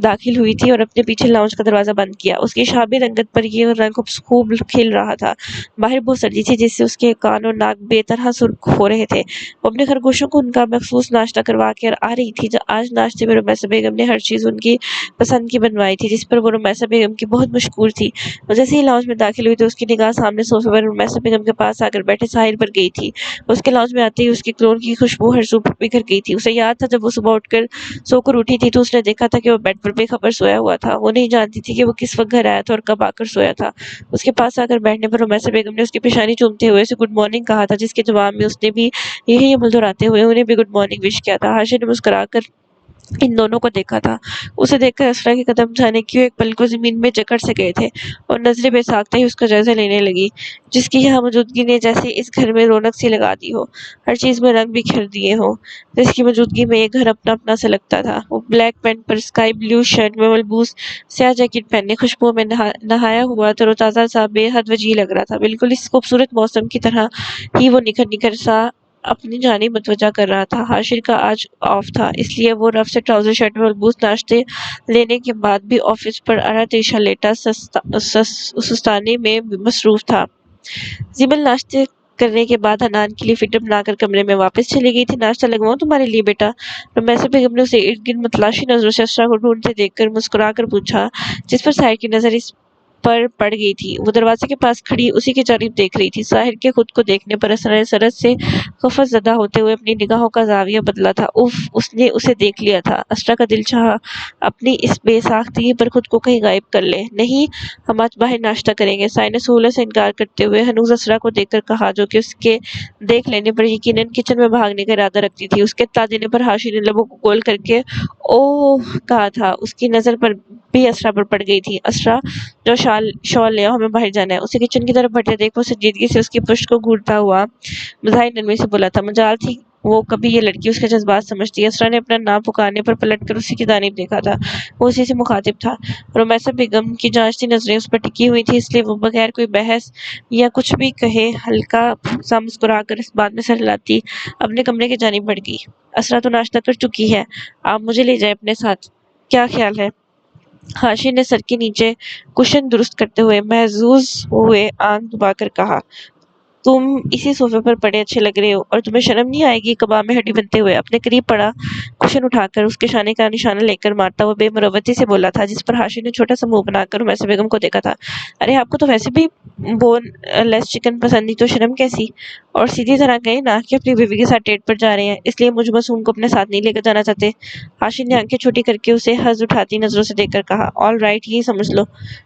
दाखिल हुई थी और अपने पीछे लाउंज का दरवाजा बंद किया। उसकी शाबी रंगत पर ये रंग खूब खिल रहा था। बाहर बहुत सर्दी थी, जिससे उसके कान और नाक बेतरह सुर्ख हो रहे थे। वो अपने खरगोशों को उनका मखसूस नाश्ता करवा कर आ रही थी। आज नाश्ते में रुमैसा बेगम ने हर चीज उनकी पसंद की बनवाई थी, जिस पर वो रुमैसा बेगम की बहुत मशहूर थी। वो जैसे ही लाउंज में दाखिल हुई तो उसकी निगाह सामने सोफे पर रुमैसा बेगम के पास आकर बैठे साहिल पर गई थी। उसके लाउंज में आते ही उसकी क्लोन की खुशबू हर सू बिखर गई थी। उसे याद था जब वो सुबह उठकर सोकर उठी थी तो उसने देखा था कि वो बेड पर बेखबर सोया हुआ था। वो नहीं जानती थी कि वो किस वक्त घर आया था और कब आकर सोया था। उसके पास आकर बैठने पर रुमैसा बेगम ने उसकी पेशानी चूमते हुए उसे गुड मॉर्निंग कहा था, जिसके जवाब में उसने भी यही अमल दोहराते हुए उन्हें भी गुड मॉर्निंग विश किया था। हाशिर ने मुस्कुराकर इन दोनों को देखा था। उसे देखकर असरा के कदम जाने क्यों एक पल को जमीन में जकड़ से गए थे और नजरें बेसाख्ता ही उसका जायजा लेने लगी, जिसकी यहाँ मौजूदगी ने जैसे इस घर में रौनक सी लगा दी हो, हर चीज में रंग बिखेर दिए हो। जिसकी मौजूदगी में ये घर अपना अपना सा लगता था। वो ब्लैक पैंट पर स्काई ब्लू शर्ट में मलबूस स्याह जैकेट पहने खुशबुओं में नहाया हुआ तरोताजा सा बेहद वजी लग रहा था। बिल्कुल इस खूबसूरत मौसम की तरह ही वो निखर निखर सा अपनी जानिब मुतवज्जा कर रहा था। हाशिर का आज ऑफ था, इसलिए वो रफ से ट्राउजर शर्ट में मलबूस नाश्ते लेने के बाद भी ऑफिस पर अरा तिरछा लेटा सुस्ताने में मसरूफ था। जिमल नाश्ते करने के बाद हनान के लिए फिटर बनाकर कमरे में वापस चली गई थी। नाश्ता लगवाऊं तुम्हारे लिए बेटा? रमैसा बेगम ने उसे इर्द गिर्द मतलाशी नजरों से असरा को ढूंढते देखकर मुस्कुरा कर पूछा, जिस पर साहिर की नजर इस पर पड़ गई थी। वो दरवाजे के पास खड़ी उसी की जानिब देख रही थी। साहिर के खुद को देखने पर असरा ने सरद से खफत ज़दा होते हुए अपनी निगाहों का जाविया बदला था। उफ, उसने उसे देख लिया था। असरा का दिल चाहा अपनी इस बेसाख्तगी पर खुद को कहीं गायब कर ले। नहीं, हम आज बाहर नाश्ता करेंगे, साहिर ने सहूलत से इनकार करते हुए हनूज असरा को देखकर कहा, जो कि उसके देख लेने पर यकीनन किचन में भागने का इरादा रखती थी। उसके इत्तला देने पर हाशिर ने लबों को गोल करके ओह कहा था। उसकी नजर पर भी असरा पर पड़ गई थी। असरा जो शॉल ले आओ, हमें बाहर जाना है। उसे किचन की तरफ बढ़ते देख वो संजीदगी से उसकी पुष्ट को घूरता हुआ मज़ाहिर नरमी से बोला था। मजाल थी वो कभी ये लड़की उसके जज्बात समझती। असरा ने अपना नाम पुकारने पर पलट कर उसी की जानिब देखा था। वो उसी से मुखातिब था। रोमैसा बेगम की जांचती नजरें उस पर टिकी हुई थी, इसलिए वो बगैर कोई बहस या कुछ भी कहे हल्का सा मुस्कुराकर इस बात में सर हिलाती अपने कमरे की जानिब बढ़ गई। असरा तो नाश्ता कर चुकी है, आप मुझे ले जाए अपने साथ, क्या ख्याल है? हाशिर ने सर के नीचे कुशन दुरुस्त करते हुए महजूज हुए आंख दबाकर कहा, तुम इसी सोफे पर पड़े अच्छे लग रहे हो, और तुम्हें शर्म नहीं आएगी? कबाब में हड्डी बनते हुए अपने करीब पड़ा कुशन उठाकर उसके शाने का निशाना लेकर मारता हुआ बेमुरवती से बोला था, जिस पर हाशिर ने छोटा सा मुंह बनाकर हुमैसा बेगम को देखा था। अरे आपको तो वैसे भी बोन लेस चिकन पसंद नहीं, तो शर्म कैसी? और सीधी तरह गए ना कि अपनी बीवी के साथ डेट पर जा रहे हैं, इसलिए मुझ मासूम को अपने साथ नहीं लेकर जाना चाहते। हाशिर ने आंखें छोटी करके उसे हंस उठाती नजरों से देखकर कहा, ऑल राइट, यही समझ लो।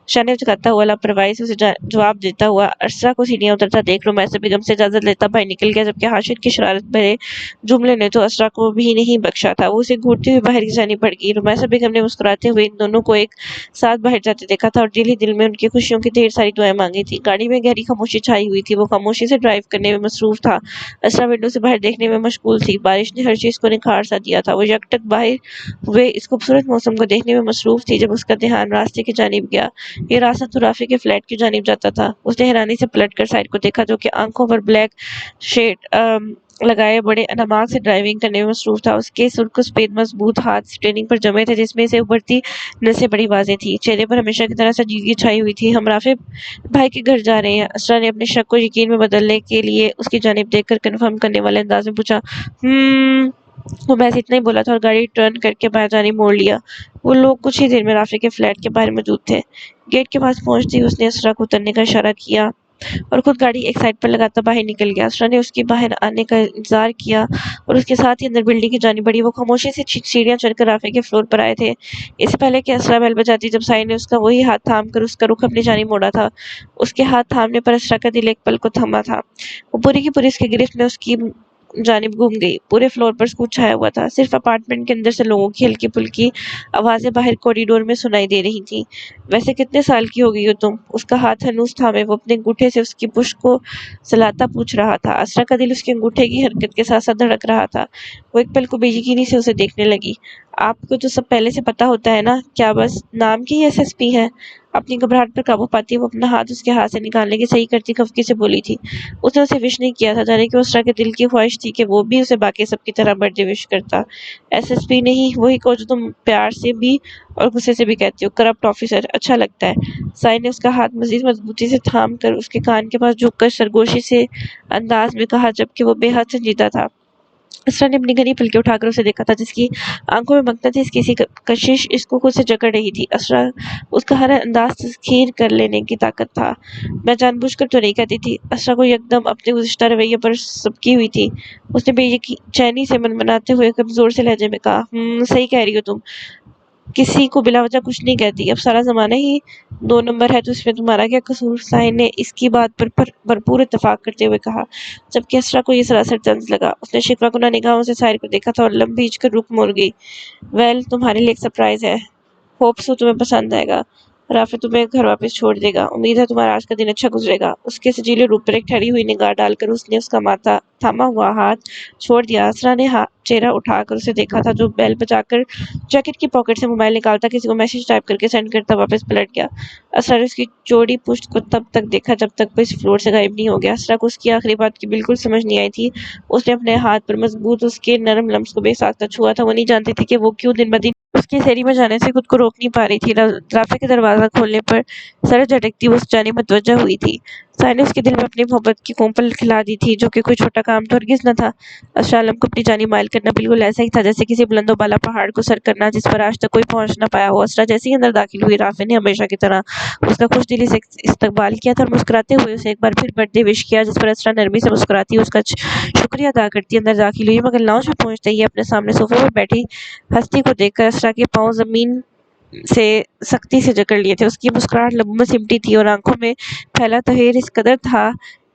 शाने चुकाता हुआ लापरवाही से उसे जवाब देता हुआ अरसा को सीढ़ियां उतरता देख रुमैसा बेगम से इजाजत लेता बाहर निकल गया, जबकि हाशिर की शरारत भरे जुमले ने तो असरा को भी नहीं बख्शा था। वो उसे घूरती हुई बाहर की जानिब बढ़ गई। रुमैसा बेगम ने मुस्कुराते हुए इन दोनों को एक साथ बाहर जाते देखा था और दिल ही दिल में उनकी खुशियों की ढेर सारी दुआएं मांगी थी। गाड़ी में गहरी खामोशी छाई हुई थी। वो खामोशी से ड्राइव करने में मसरूफ था। असरा विंडो से बाहर देखने में मशगूल थी। बारिश ने हर चीज को निखार सा दिया था। वो यकटक बाहर हुए इस खूबसूरत मौसम को देखने में मसरूफ थी जब उसका ध्यान रास्ते की जानिब गया। ये रास्ता तो राफी के फ्लैट की जानिब जाता था। उसने हैरानी से पलटकर साइड को देखा, जो कि आंखों पर ब्लैक शेड लगाए बड़े अनामाक से ड्राइविंग करने में मसरूफ था। उसके सुर्ख सफेद मजबूत हाथ स्टीयरिंग पर जमे थे, जिसमें से उभरती नसें बड़ी वाज़ेह थी। चेहरे पर हमेशा की तरह संजीदगी छाई हुई थी। हम राफे भाई के घर जा रहे हैं, असरा ने अपने शक को यकीन में बदलने के लिए उसकी जानिब देखकर कन्फर्म करने वाले अंदाज में पूछा। वो बस इतना ही बोला था और गाड़ी टर्न करके बाहर जाने मोड़ लिया। वो लोग कुछ ही देर में राफे के फ्लैट के बाहर मौजूद थे। गेट के पास पहुंचते ही उसने असरा को उतरने का इशारा किया और खुद गाड़ी एक साइड पर लगाता बाहर निकल गया। असरा ने उसके बाहर आने का इंतजार किया और उसके साथ ही अंदर बिल्डिंग की जानिब बढ़ी। वो खामोशी से सीढ़ियां चढ़कर राफे के फ्लोर पर आए थे। इससे पहले कि असरा बेल बजाती, जब साई ने उसका वही हाथ थाम कर उसका रुख अपनी जानिब मोड़ा था। उसके हाथ थामने पर असरा का दिल एक पल को थमा था। वो पूरी की पूरी उसकी गिरफ्त में उसकी जानिब घूम गई। पूरे फ्लोर पर सुकून छाया हुआ था। सिर्फ अपार्टमेंट के अंदर से लोगों की हल्की फुल्की आवाजें बाहर कॉरिडोर में सुनाई दे रही थी। वैसे कितने साल की हो गई हो तुम? उसका हाथ हनूस थामे वो अपने अंगूठे से उसकी पुश्त को सलाता पूछ रहा था। असरा का दिल उसके अंगूठे की हरकत के साथ साथ धड़क रहा था। वो एक पल को बेयकीनी से उसे देखने लगी। आपको तो सब पहले से पता होता है ना? क्या बस नाम की एसएसपी है? अपनी घबराहट पर काबू पाती वो अपना हाथ उसके हाथ से निकालने की सही करती खफकी से बोली थी। उसने उसे विश नहीं किया था, जाने कि उसरा के दिल की ख्वाहिश थी कि वो भी उसे बाकी सबकी तरह बर्थडे विश करता। एसएसपी नहीं, वही को जो तुम प्यार से भी और गुस्से से भी कहती हो, करप्ट ऑफिसर। अच्छा लगता है। साई ने उसका हाथ मजीद मजबूती से थाम कर उसके कान के पास झुककर सरगोशी से अंदाज में कहा, जबकि वो बेहद संजीदा था। असरा ने अपनी घनी पलकें उठाकर उसे देखा था, जिसकी आंखों में मकनातीस किसी कशिश इसको खुद से जकड़ रही थी। असरा उसका हर अंदाज तस्खीर कर लेने की ताकत था। मैं जानबूझकर तो नहीं कहती थी। असरा को यकदम अपने गुज़िश्ता रवैये पर सबकी हुई थी। उसने बेचैनी से मनमनाते हुए कमजोर से लहजे में कहा, सही कह रही हो तुम। किसी को बिला वजह कुछ नहीं कहती। अब सारा ज़माना ही 2 नंबर है, तो इसमें तुम्हारा क्या कसूर? साहिल ने इसकी बात पर भरपूर इत्तेफाक करते हुए कहा, जबकि असरा को ये सरासर तंज लगा। उसने शिकवा-कुना निगाहों से साहिल को देखा था और लम्ब खींचकर रुख मोड़ गई। वेल, तुम्हारे लिए एक सरप्राइज है। होप सो तुम्हें पसंद आएगा। राफे तुम्हें घर वापस छोड़ देगा। उम्मीद है तुम्हारा आज का दिन अच्छा गुजरेगा। उसके सजीले रूप पर एक ठहरी हुई निगाह डालकर उसने उसका माथा थामा हुआ हाथ छोड़ दिया। असरा ने चेहरा उठाकर उसे देखा था, जो बेल बजाकर जैकेट की पॉकेट से मोबाइल निकालता किसी को मैसेज टाइप करके सेंड करता वापस पलट गया। असरा ने उसकी चौड़ी पुश्त को तब तक देखा जब तक वो इस फ्लोर से गायब नहीं हो गया। असरा को उसकी आखिरी बात की बिल्कुल समझ नहीं आई थी। उसने अपने हाथ पर मजबूत उसके नरम लम्स को बेसाख्ता छुआ था। वो नहीं जानती थी कि वो क्यों दिन ब दिन उसकी सैरी में जाने से खुद को रोक नहीं पा रही थी। राफे के दरवाजा खोलने पर सर झटकती वो उस जानिब मुतवज्जह हुई थी। साई ने उसके दिल में अपनी मोहब्बत की कोंपल खिला दी थी, जो कि कोई छोटा काम तो हरगिज न था। असरा आलम को अपनी जानिब माइल करना बिल्कुल ऐसा ही था जैसे किसी बुलंदो बाला पहाड़ को सर करना जिस पर आज तक कोई पहुंच न पाया हो। असरा जैसे ही अंदर दाखिल हुई, राफे ने हमेशा की तरह उसका खुश दिली से इस्तकबाल किया था और मुस्कुराते हुए उसे एक बार फिर बर्थडे विश किया, जिस पर असरा नरमी से मुस्कुराती उसका शुक्रिया अदा करती अंदर दाखिल हुई। मगर लाउंज में पहुंचते ही अपने सामने सोफे पर बैठी हस्ती को देखकर असरा के पांव जमीन से सख्ती से जकड़ लिए थे। उसकी मुस्कुराहट लबों में सिमटी थी और आंखों में फैला तहेर इस कदर था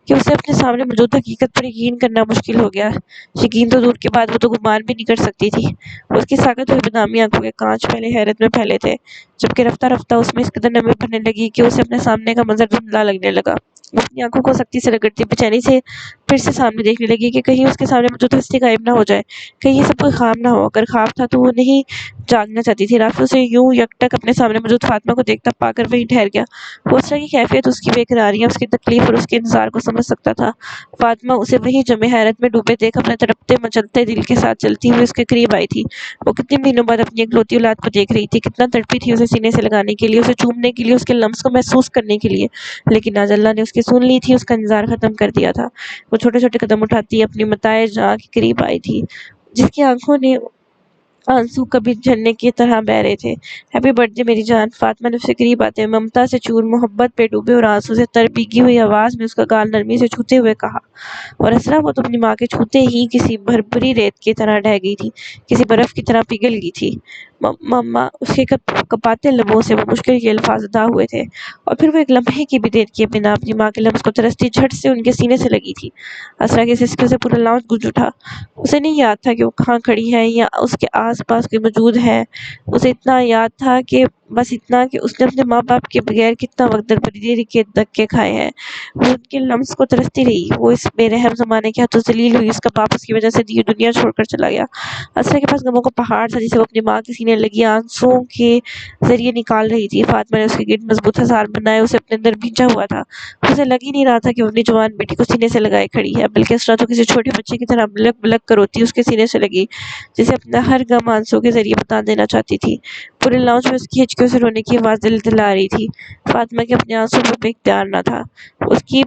کہ اسے اپنے سامنے موجود حقیقت پر یقین کرنا مشکل ہو گیا۔ یقین تو دور کی بات، وہ تو گمان بھی نہیں کر سکتی تھی۔ اس کی ساکت ہوئی بدنامی آنکھوں کے کانچ پہلے حیرت میں پھیلے تھے، جبکہ رفتہ رفتہ اس میں اس قدر نمی بھرنے لگی کہ اسے اپنے سامنے کا منظر دھندلا لگنے لگا۔ وہ اپنی آنکھوں کو سختی سے رگڑتی بے چینی سے پھر سے سامنے دیکھنے لگی کہ کہیں اس کے سامنے موجود ہستی غائب نہ ہو جائے، کہیں یہ سب کوئی خواب نہ ہو۔ اگر خواب تھا تو وہ نہیں جاگنا چاہتی تھی۔ رافع اسے یوں یکٹک اپنے سامنے موجود فاطمہ کو دیکھتا پا کر وہیں ٹھہر گیا۔ وہ اسرا کی کیفیت، اس کی بے قراریاں، اس کی تکلیف اور اس کے انتظار کو سمجھ سکتا تھا۔ فاطمہ اسے وہیں جمے حیرت میں ڈوبے دیکھ اپنے تڑپتے مچلتے دل کے ساتھ چلتی ہوئی اس کے قریب آئی تھی۔ وہ کتنے مہینوں بعد اپنی اکلوتی اولاد کو دیکھ رہی تھی، کتنا تڑپی تھی اسے سینے سے لگانے کے لیے، اسے چومنے کے لیے، اس کے لمس کو محسوس کرنے کے لیے، لیکن آج اللہ نے اس کی سن لی تھی، اس کا انتظار ختم کر دیا تھا۔ وہ چھوٹے چھوٹے قدم اٹھاتی اپنی متاع جاں کے قریب آئی تھی، جس کی آنکھوں نے آنسو کبھی جھرنے کی طرح بہہ رہے تھے۔ ہیپی برتھ ڈے میری جان، فاطمہ نے اس سے قریب آتے ہوئے ممتا سے چور، محبت پہ ڈوبے اور آنسو سے تر بھیگی ہوئی آواز میں اس کا گال نرمی سے چھوتے ہوئے کہا۔ اور اسرا، وہ تو اپنی ماں کے چھوتے ہی کسی بھربری ریت کی طرح ڈھہ گئی تھی، کسی برف کی طرح پگھل گئی تھی۔ مما، اس کے کپاتے لبوں سے وہ مشکل کے الفاظ ادا ہوئے تھے، اور پھر وہ ایک لمحے کی بھی دیر کیے بنا اپنی ماں کے لمس کو ترستی جھٹ سے ان کے سینے سے لگی تھی۔ اسرا کے سسکیوں سے پورا لاؤنج گونج اٹھا۔ اسے نہیں یاد تھا کہ وہ کہاں کھڑی ہے یا اس کے آس پاس کوئی موجود ہے۔ اسے اتنا یاد تھا کہ بس اتنا کہ اس نے اپنے ماں باپ کے بغیر کتنا وقت دربدری کے دھکے کھائے ہیں۔ وہ ان کے لمس کو ترستی رہی۔ وہ اس بے رحم زمانے کے ہاتھوں ذلیل ہوئی، اس کا باپ اس کی وجہ سے دنیا چھوڑ کر چلا گیا۔ اسرا کے پاس غموں کا پہاڑ تھا جسے وہ اپنی ماں کے سینے لگی آنسوؤں کے ذریعے نکال رہی تھی۔ فاطمہ نے اس کے گرد مضبوط حصار بنائے اسے اپنے اندر بھینچا ہوا تھا۔ اسے لگ ہی نہیں رہا تھا کہ وہ اپنی جوان بیٹی کو سینے سے لگائے کھڑی ہے، بلکہ اسرا تو کسی چھوٹے بچے کی طرح بلک بلک کر روتی اس کے سینے سے لگی، جسے اپنا ہر غم آنسو کے ذریعے بتا دینا چاہتی تھی۔ پورے لاؤنج میں اس کی ہچکیوں سے رونے کی آواز دل دلا رہی تھی۔ فاطمہ کے اپنے آنسو پر بھی اختیار نہ تھا۔ اس کی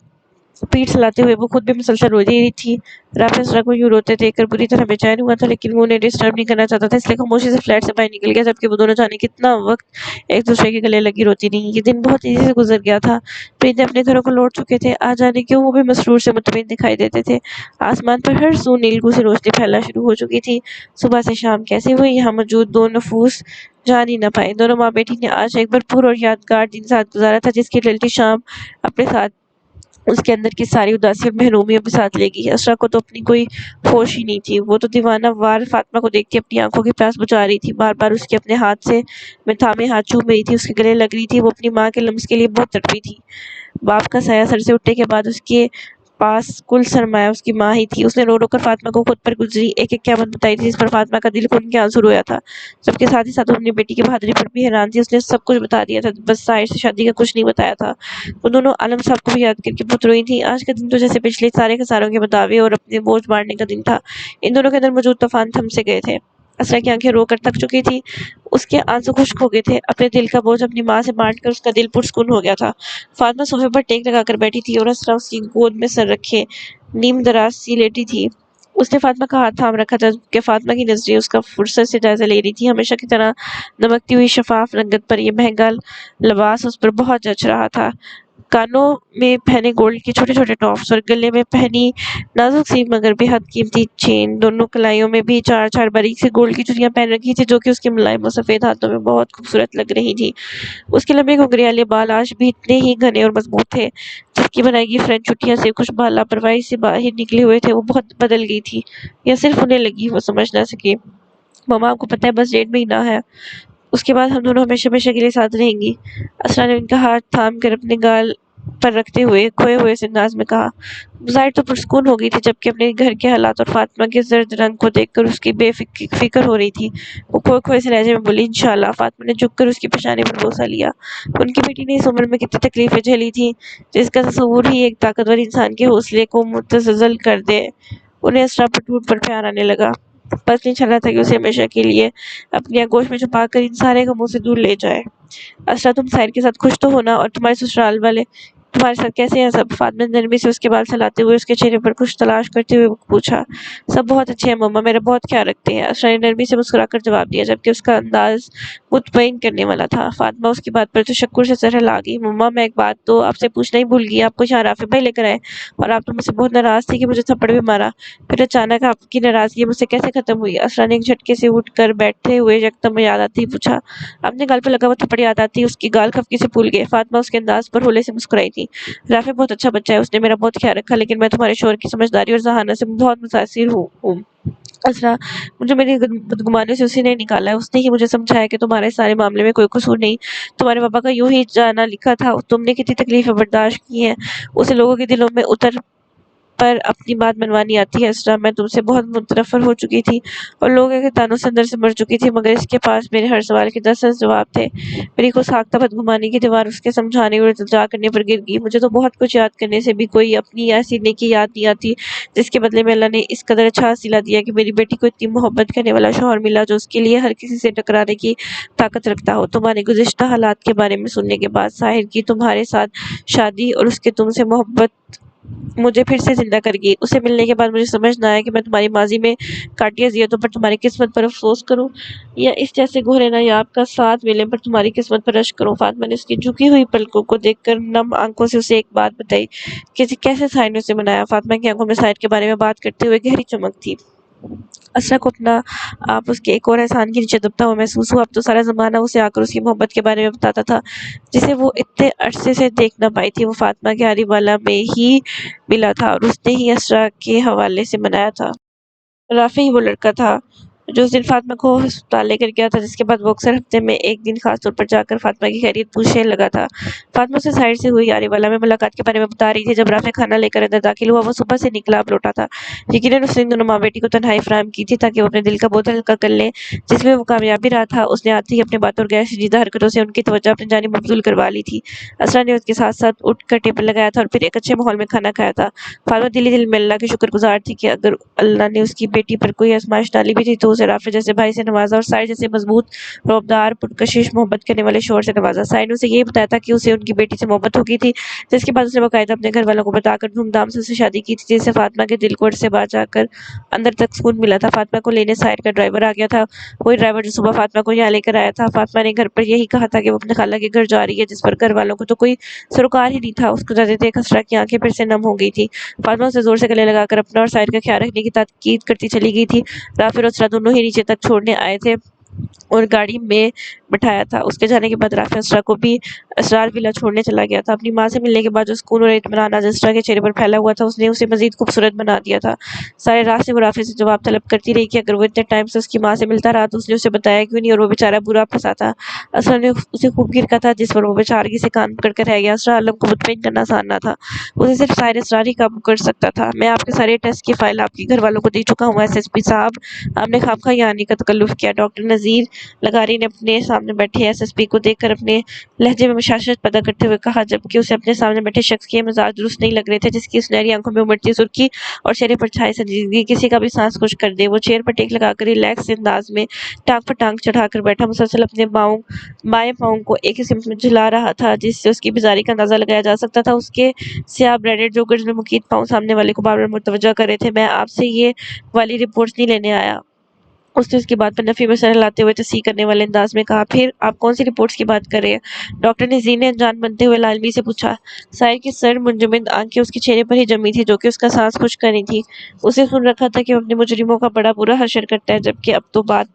پیٹھ سلاتے ہوئے وہ خود بھی مسلسل رو رہی تھی۔ رافع اسرا کو یوں روتے دیکھ کر بری طرح بے چین ہوا تھا، لیکن وہ انہیں ڈسٹرب نہیں کرنا چاہتا تھا، اس لیے خاموشی سے فلیٹ سے باہر نکل گیا، جبکہ وہ دونوں جانے کتنا وقت ایک دوسرے کے گلے لگی روتی رہیں۔ یہ دن بہت تیزی سے گزر گیا تھا۔ پرندے اپنے گھروں کو لوٹ چکے تھے، آ جانے کیوں وہ بھی مسرور سے مطمئن دکھائی دیتے تھے۔ آسمان پر ہر سو نیلگوں سے روشنی پھیلنا شروع ہو چکی تھی۔ صبح سے شام کیسے ہوئی، یہاں موجود دو نفوس جان ہی نہ پائے۔ دونوں ماں بیٹی نے آج ایک بھرپور اور یادگار دن ساتھ گزارا تھا، جس کی ڈھلتی شام اپنے ساتھ اس کے اندر کی ساری اداسی اور محرومیوں بھی ساتھ لے گئی۔ اسرا کو تو اپنی کوئی ہوش ہی نہیں تھی۔ وہ تو دیوانہ وار فاطمہ کو دیکھتی اپنی آنکھوں کی پیاس بجھا رہی تھی، بار بار اس کے اپنے ہاتھ سے میں تھامے ہاتھ چوم رہی تھی، اس کے گلے لگ رہی تھی۔ وہ اپنی ماں کے لمس کے لیے بہت تڑپی تھی۔ باپ کا سایہ سر سے اٹھنے کے بعد اس کے پاس کل سرمایہ اس کی ماں ہی تھی۔ اس نے رو رو کر فاطمہ کو خود پر گزری ایک ایک قیامت بتائی تھی، جس پر فاطمہ کا دل خون کے آنسو رویا تھا، جبکہ ساتھ ہی ساتھ وہ اپنی بیٹی کی بہادری پر بھی حیران تھی۔ اس نے سب کچھ بتا دیا تھا، بس طاہر سے شادی کا کچھ نہیں بتایا تھا۔ وہ دونوں عالم صاحب کو بھی یاد کر کے بہت روئی تھیں۔ آج کا دن تو جیسے پچھلے سارے خساروں کے بداوے اور اپنے بوجھ بانٹنے کا دن تھا۔ ان دونوں کے اندر موجود طوفان تھم سے گئے تھے۔ اسرا کی آنکھیں رو کر تھک چکی تھیں، اس کے آنسو خشک ہو گئے تھے۔ اپنے دل کا بوجھ اپنی ماں سے بانٹ کر اس کا دل پرسکون ہو گیا تھا۔ فاطمہ صوفے پر ٹیک لگا کر بیٹھی تھی اور اسرا اس کی گود میں سر رکھے نیم دراز سی لیٹی تھی۔ اس نے فاطمہ کا ہاتھ تھام رکھا تھا، کہ فاطمہ کی نظریں اس کا فرصت سے جائزہ لے رہی تھیں۔ ہمیشہ کی طرح دمکتی ہوئی شفاف رنگت پر یہ مہنگا لباس اس پر بہت جچ رہا تھا۔ کانوں میں پہنے گولڈ کے چھوٹے چھوٹے ٹاپس اور گلے میں پہنی نازک سی مگر بے حد قیمتی چین، دونوں کلائیوں میں بھی چار چار باریک سی گولڈ کی چوڑیاں پہن رکھی تھی، جو کہ اس کے ملائم و سفید ہاتھوں میں بہت خوبصورت لگ رہی تھی۔ اس کے لمبے گھنگریالے بال آج بھی اتنے ہی گھنے اور مضبوط تھے، جب کی بنائی گئی فرینچ چٹیاں سے کچھ بال لاپرواہی سے باہر نکلے ہوئے تھے۔ وہ بہت بدل گئی تھی، یا صرف انہیں لگی، وہ سمجھ نہ سکی۔ مما، آپ کو پتہ ہے بس 1.5 مہینہ ہے، اس کے بعد ہم دونوں ہمیشہ ہمیشہ کے لیے ساتھ رہیں گی۔ اسرا نے ان کا ہاتھ تھام کر اپنے گال پر رکھتے ہوئے کھوئے ہوئے سے انداز میں کہا۔ ظاہر تو پرسکون ہو گئی تھی، جبکہ اپنے گھر کے حالات اور فاطمہ کے زرد رنگ کو دیکھ کر اس کی بے فکر ہو رہی تھی۔ وہ کھوئے کھوئے سے لہجے میں بولی، انشاءاللہ۔ فاطمہ نے جھک کر اس کی پیشانی پر بوسہ لیا۔ ان کی بیٹی نے اس عمر میں کتنی تکلیفیں جھیلی تھیں، جس کا تصور ہی ایک طاقتور انسان کے حوصلے کو متزلزل کر دے۔ انہیں اسرا پر ٹوٹ پر پیار آنے لگا، بس نہیں چل رہا تھا کہ اسے ہمیشہ کے لیے اپنی آغوش میں چھپا کر ان سارے غموں سے دور لے جائے۔ اسرا، تم طاہر کے ساتھ خوش تو ہو نا، اور تمہارے سسرال والے تمہارے ساتھ کیسے ہیں سب؟ فاطمہ نے نرمی سے اس کے بال سہلاتے ہوئے اس کے چہرے پر کچھ تلاش کرتے ہوئے پوچھا۔ سب بہت اچھے ہیں مما، میرا بہت خیال رکھتے ہیں، اسرا نے نرمی سے مسکرا کر جواب دیا، جبکہ اس کا انداز مطمئن کرنے والا تھا۔ فاطمہ اس کی بات پر تشکر سے سرہلا گئی۔ مما، میں ایک بات تو آپ سے پوچھنا ہی بھول گئی، آپ کو یہاں رافع بھائی لے کر آئے، اور آپ تو مجھ سے بہت ناراض تھی کہ مجھے تھپڑ بھی مارا، پھر اچانک آپ کی ناراضگی مجھ سے کیسے ختم ہوئی؟ اسرا نے ایک جھٹکے سے اٹھ کر بیٹھتے ہوئے یکدم یاد آتے ہی پوچھا۔ اپنے گال پر لگا ہوا تھپڑ یاد آتے ہی اس کی گال خفگی سے پھول گئے۔ فاطمہ اس کے انداز پر ہولے سے مسکرائی تھی۔ تھی۔ رافع بہت اچھا بچہ ہے، اس نے میرا بہت خیال رکھا، لیکن میں تمہارے شوہر کی سمجھداری اور ذہانت سے بہت متاثر ہوں۔ اسرا، مجھے میری بدگمانی سے اسی نے نکالا ہے، اس نے ہی مجھے سمجھایا کہ تمہارے سارے معاملے میں کوئی قصور نہیں، تمہارے پاپا کا یوں ہی جانا لکھا تھا، تم نے کتنی تکلیفیں برداشت کی ہیں، اسے لوگوں کے دلوں میں اتر پر اپنی بات منوانی آتی ہے۔ اسرا، میں تم سے بہت متنفر ہو چکی تھی اور لوگوں کے طعنوں سے اندر سے مر چکی تھی، مگر اس کے پاس میرے ہر سوال کے 10 جواب تھے۔ میری خود ساختہ بدگمانی کی دیوار اس کے سمجھانے اور التجا کرنے پر گر گئی۔ مجھے تو بہت کچھ یاد کرنے سے بھی کوئی اپنی ایسی نیکی یاد نہیں آتی جس کے بدلے میں اللہ نے اس قدر اچھا حصیلہ دیا کہ میری بیٹی کو اتنی محبت کرنے والا شوہر ملا جو اس کے لیے ہر کسی سے ٹکرانے کی طاقت رکھتا ہو۔ تمہارے گزشتہ حالات کے بارے میں سننے کے بعد ساحر کی تمہارے ساتھ شادی اور اس کے تم سے محبت مجھے پھر سے زندہ کر گئی۔ اسے ملنے کے بعد مجھے سمجھ نہ آیا کہ میں تمہاری ماضی میں کاٹی اذیتوں پر تمہاری قسمت پر افسوس کروں یا اس جیسے گہرے نایاب کا ساتھ ملنے پر تمہاری قسمت پر رشک کروں۔ فاطمہ نے اس کی جھکی ہوئی پلکوں کو دیکھ کر نم آنکھوں سے اسے ایک بات بتائی کہ کیسے ساحر نے اسے منایا۔ فاطمہ کی آنکھوں میں ساحر کے بارے میں بات کرتے ہوئے گہری چمک تھی۔ اسرا کو اپنا آپ اس کے ایک اور احسان کے نیچے دبتا ہوا محسوس ہوا۔ اب تو سارا زمانہ اسے آ کر اس کی محبت کے بارے میں بتاتا تھا جسے وہ اتنے عرصے سے دیکھ نہ پائی تھی۔ وہ فاطمہ کے ہاری والا میں ہی ملا تھا اور اس نے ہی اسرا کے حوالے سے منایا تھا۔ رافع ہی وہ لڑکا تھا جو اس دن فاطمہ کو ہسپتال لے کر گیا تھا، جس کے بعد وہ اکثر ہفتے میں ایک دن خاص طور پر جا کر فاطمہ کی خیریت پوچھنے لگا تھا۔ فاطمہ سے ساحر سے ہوئی یاری والا میں ملاقات کے بارے میں بتا رہی تھی۔ جب رافع کھانا لے کر اندر داخل ہوا، وہ صبح سے نکلا اب لوٹا تھا۔ یقیناً اس نے ان دونوں ماں بیٹی کو تنہائی فراہم کی تھی تاکہ وہ اپنے دل کا بوجھ ہلکا کر لیں، جس میں وہ کامیاب بھی رہا تھا۔ اس نے آتے ہی اپنی باتوں اور غیر سنجیدہ حرکتوں سے ان کی توجہ اپنی جانب مبذول کروا لی تھی۔ اسرا نے اس کے ساتھ ساتھ اٹھ کر ٹیبل لگایا تھا اور پھر ایک اچھے ماحول میں کھانا کھایا تھا۔ فاطمہ دل میں اللہ کی شکر گزار تھی کہ اگر اللہ نے اس کی بیٹی پر کوئی آزمائش ڈالی بھی تھی تو اسے رافع جیسے بھائی سے نوازا اور ساحر جیسے مضبوط، رعبدار، پرکشش، محبت کرنے والے شوہر سے نوازا۔ ساحر نے اسے یہی بتایا تھا کہ اسے ان کی بیٹی سے محبت ہو گئی تھی، جس کے بعد اس نے باقاعدہ اپنے گھر والوں کو بتا کر دھوم دھام سے اسے شادی کی تھی، جس سے فاطمہ کے دل کو سے باہر جا کر اندر تک سکون ملا تھا۔ فاطمہ کو لینے ساحر کا ڈرائیور آ گیا تھا، وہی ڈرائیور جو صبح فاطمہ کو یہاں لے کر آیا تھا۔ فاطمہ نے گھر پر یہی کہا تھا کہ وہ اپنے خالہ کے گھر جا رہی ہے، جس پر گھر والوں کو تو کوئی سروکار ہی نہیں تھا۔ اس کو جاتے دیکھ اسرا کی آنکھیں پھر سے نم ہو گئی تھی۔ فاطمہ اسے زور سے گلے لگا کر اپنا اور ساحر کا خیال رکھنے کی تاکید کرتی چلی گئی تھی۔ رافع اور اسرا دونوں ہی نیچے تک چھوڑنے آئے تھے اور گاڑی میں بٹھایا تھا۔ اس کے جانے کے بعد رافع اسرا کو بھی اسرار ولا چھوڑنے چلا گیا تھا۔ اپنی ماں سے ملنے کے بعد جو سکون اور اطمینان آج اسرا کے چہرے پر پھیلا ہوا تھا، اس نے اسے مزید خوبصورت بنا دیا تھا۔ سارے راستے وہ رافع سے جواب طلب کرتی رہی کہ اگر وہ اتنے ٹائم سے اس کی ماں سے ملتا رہا تو اس نے اسے بتایا کیوں نہیں اور وہ بیچارہ برا پھنسا تھا۔ اسرا نے اسے خوب گرکا تھا جس پر وہ بیچارگی سے کان پکڑ کر رہ گیا۔ اسرا عالم کو مطمئن کرنا آسان نہ تھا، اسے صرف ساحر اسرار ہی قابو کر سکتا تھا۔ میں آپ کے سارے ٹیسٹ کی فائل آپ کے گھر والوں کو دے چکا ہوں ایس ایس پی صاحب، آپ نے خواہ مخواہ یہاں آنے کا تکلف کیا۔ ڈاکٹر نذیر لغاری نے اپنے سامنے بیٹھے ایس ایس پی کو دیکھ کر اپنے لہجے میں مشاشت پیدا کرتے ہوئے کہا، جبکہ اسے اپنے سامنے بیٹھے شخص کے مزاج درست نہیں لگ رہے تھے، جس کی سنہری آنکھوں میں امڑتی سرخی اور چہرے پر چھائی سنجیدگی کسی کا بھی سانس خشک کر دے۔ وہ چیئر پر ٹیک لگا کر ریلیکس انداز میں ٹانگ پر ٹانگ چڑھا کر بیٹھا، مسلسل اپنے بائیں پاؤں کو ایک ہی سمت میں جھلا رہا تھا جس سے اس کی بیزاری کا اندازہ لگایا جا سکتا تھا۔ اس کے سیاہ برینڈڈ جوگرز میں مکید پاؤں سامنے والے کو بار بار متوجہ کر رہے تھے۔ میں آپ سے یہ والی رپورٹس نہیں لینے آیا، اس نے اس کی بات پر نفی میں سر ہلاتے ہوئے تصحیح کرنے والے انداز میں کہا۔ پھر آپ کون سی رپورٹس کی بات کر رہے ہیں؟ ڈاکٹر نذیر نے انجان بنتے ہوئے لالمی سے پوچھا۔ ساحر کی سر منجمد آنکھیں اس کے چہرے پر ہی جمی تھی جو کہ اس کا سانس خشک کر رہی تھی۔ اسے سن رکھا تھا کہ وہ اپنے مجرموں کا بڑا برا حشر کرتا ہے، جبکہ اب تو بات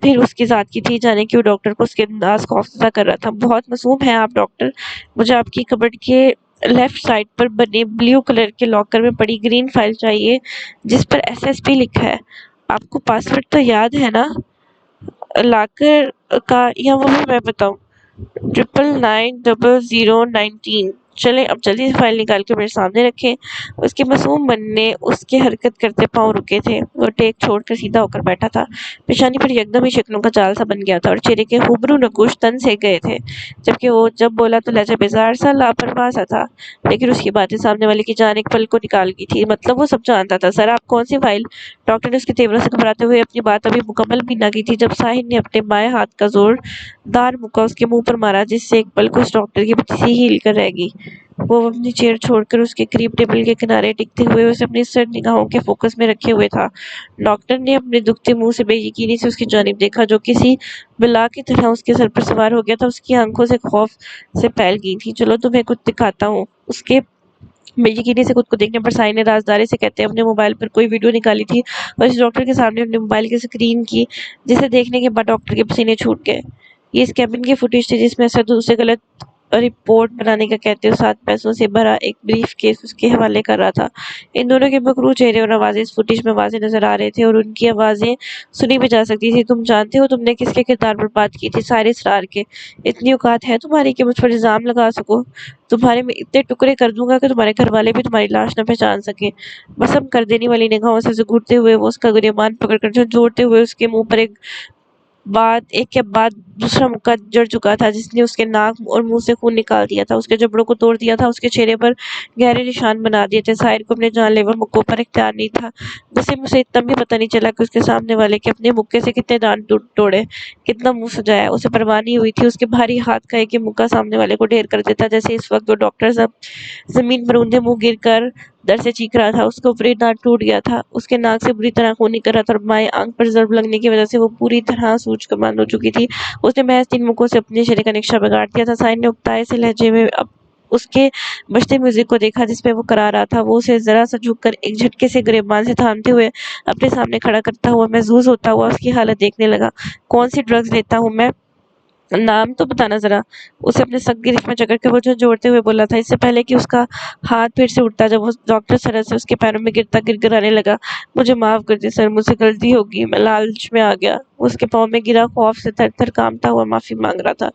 پھر اس کی ذات کی تھی، جانے کیوں ڈاکٹر کو اس کے انداز خوفزدہ کر رہا تھا۔ بہت معصوم ہیں آپ ڈاکٹر، مجھے آپ کی کبرڈ کے لیفٹ سائڈ پر بنے بلیو کلر کے لاکر میں پڑی گرین فائل چاہیے جس پر ایس ایس پی لکھا ہے۔ آپ کو پاسورڈ تو یاد ہے نا لاکر کا، یا وہ بھی میں بتاؤں؟ 999019۔ چلیں اب جلدی سے فائل نکال کے میرے سامنے رکھیں۔ اس کے معصوم بننے اس کے حرکت کرتے پاؤں رکے تھے۔ وہ ٹیک چھوڑ کر سیدھا ہو کر بیٹھا تھا، پیشانی پر یکدم ہی شکنوں کا جال سا بن گیا تھا اور چہرے کے ہوبرو نقوش تن سے گئے تھے، جبکہ وہ جب بولا تو لہجہ بیزار سا لاپرواہ سا تھا، لیکن اس کی باتیں سامنے والے کی جان ایک پل کو نکال گئی تھی۔ مطلب وہ سب جانتا تھا۔ سر آپ کون سی فائل؟ ڈاکٹر نے اس کے تیوروں سے گھبراتے ہوئے اپنی بات ابھی مکمل بھی نہ کی تھی جب ساحر نے اپنے بائیں ہاتھ کا زور دار مکہ اس کے منہ پر مارا، جس سے ایک پل کو اس ڈاکٹر کی بچی سی ہل کر رہ گئی۔ وہ اپنی چیئر چھوڑ کر اس کے قریب ٹیبل کے کنارے ٹکتے ہوئے اسے اپنی سرد نگاہوں کے فوکس میں رکھے ہوئے تھا۔ ڈاکٹر نے اپنے دکھتے منہ سے بے یقینی سے اس کی جانب دیکھا جو کسی بلا کی طرح اس کے سر پر سوار ہو گیا تھا۔ اس کی آنکھوں سے خوف سے پھیل گئی تھی۔ چلو تمہیں کچھ دکھاتا ہوں۔ اس کے بے یقینی سے خود کو دیکھنے پر ساحر نے رازداری سے کہتے اپنے موبائل پر کوئی ویڈیو نکالی تھی اور اس ڈاکٹر کے سامنے اپنے موبائل کی سکرین کی، جسے دیکھنے کے بعد ڈاکٹر کے پسینے چھوٹ گئے۔ یہ اس کیبن کی فوٹیج تھی جس میں اسد اسے غلط رپورٹ بنانے کا کہتے ہوئے 7 پیسوں سے بھرا ایک بریف کیس اس کے حوالے کر رہا تھا۔ ان دونوں کے مکروہ چہرے اور آوازیں اس فوٹیج میں واضح نظر آ رہے تھے اور ان کی آوازیں سنی بھی جا سکتی تھی۔ تم جانتے ہو تم نے کس کے کردار پر بات کی تھی؟ سارے اسرار کے۔ اتنی اوقات ہے تمہاری کہ مجھ پر الزام لگا سکو؟ تمہارے میں اتنے ٹکڑے کر دوں گا کہ تمہارے گھر والے بھی تمہاری لاش نہ پہچان سکیں۔ بسم کر دینے والی نگاہوں سے گھورتے ہوئے وہ اس کا گریبان پکڑ کر جھنجھوڑتے ہوئے اس کے منہ پر ایک کے بعد دوسرا مکہ جڑ چکا تھا جس نے اس کے ناک اور منہ سے خون نکال دیا تھا، اس کے جبڑوں کو توڑ دیا تھا، اس کے چہرے پر گہرے نشان بنا دیے تھے۔ ظاہر کو اپنے جان لیوا مکوں پر اختیار نہیں تھا۔ وسیم اسے اتنا بھی پتہ نہیں چلا کہ اس کے سامنے والے کے اپنے مکے سے کتنے دانت توڑے، کتنا منہ سجایا، اسے پرواہ نہیں ہوئی تھی۔ اس کے بھاری ہاتھ کا ایک مکہ سامنے والے کو ڈھیر کر دیتا جیسے اس وقت وہ ڈاکٹر زمین پر اوندھے منہ گر کر درد سے چیخ رہا تھا۔ اس کا اوپری دانت ٹوٹ گیا تھا، اس کے ناک سے بری طرح خون نکل رہا تھا اور بائیں آنکھ پر ضرب لگنے کی وجہ سے وہ پوری طرح سوج بند ہو چکی تھی۔ اس نے محض 3 مکوں سے اپنے چہرے کا نقشہ بگاڑ دیا تھا۔ سائن نے اکتائے سے لہجے میں اس کے بجتے میوزک کو دیکھا جس میں وہ کرا رہا تھا۔ وہ اسے ذرا سا جھک کر ایک جھٹکے سے گریبان سے تھامتے ہوئے اپنے سامنے کھڑا کرتا ہوا محظوظ ہوتا ہوا اس کی حالت دیکھنے لگا۔ کون سی ڈرگز لیتا ہوں میں؟ نام تو بتانا ذرا، اسے اپنے سخت گرفت میں جکڑ کر وہ جھنجھوڑتے ہوئے بولا تھا، اس سے پہلے کہ اس کا ہاتھ پھر سے اٹھتا جب وہ ڈاکٹر سرت سے اس کے پیروں میں گرتا گڑگڑانے لگا، مجھے معاف کر دیں سر، مجھ سے غلطی ہوگی، میں لالچ میں آ گیا۔ وہ اس کے پاؤں میں گرا خوف سے تھر تھر کانپتا ہوا معافی مانگ رہا تھا۔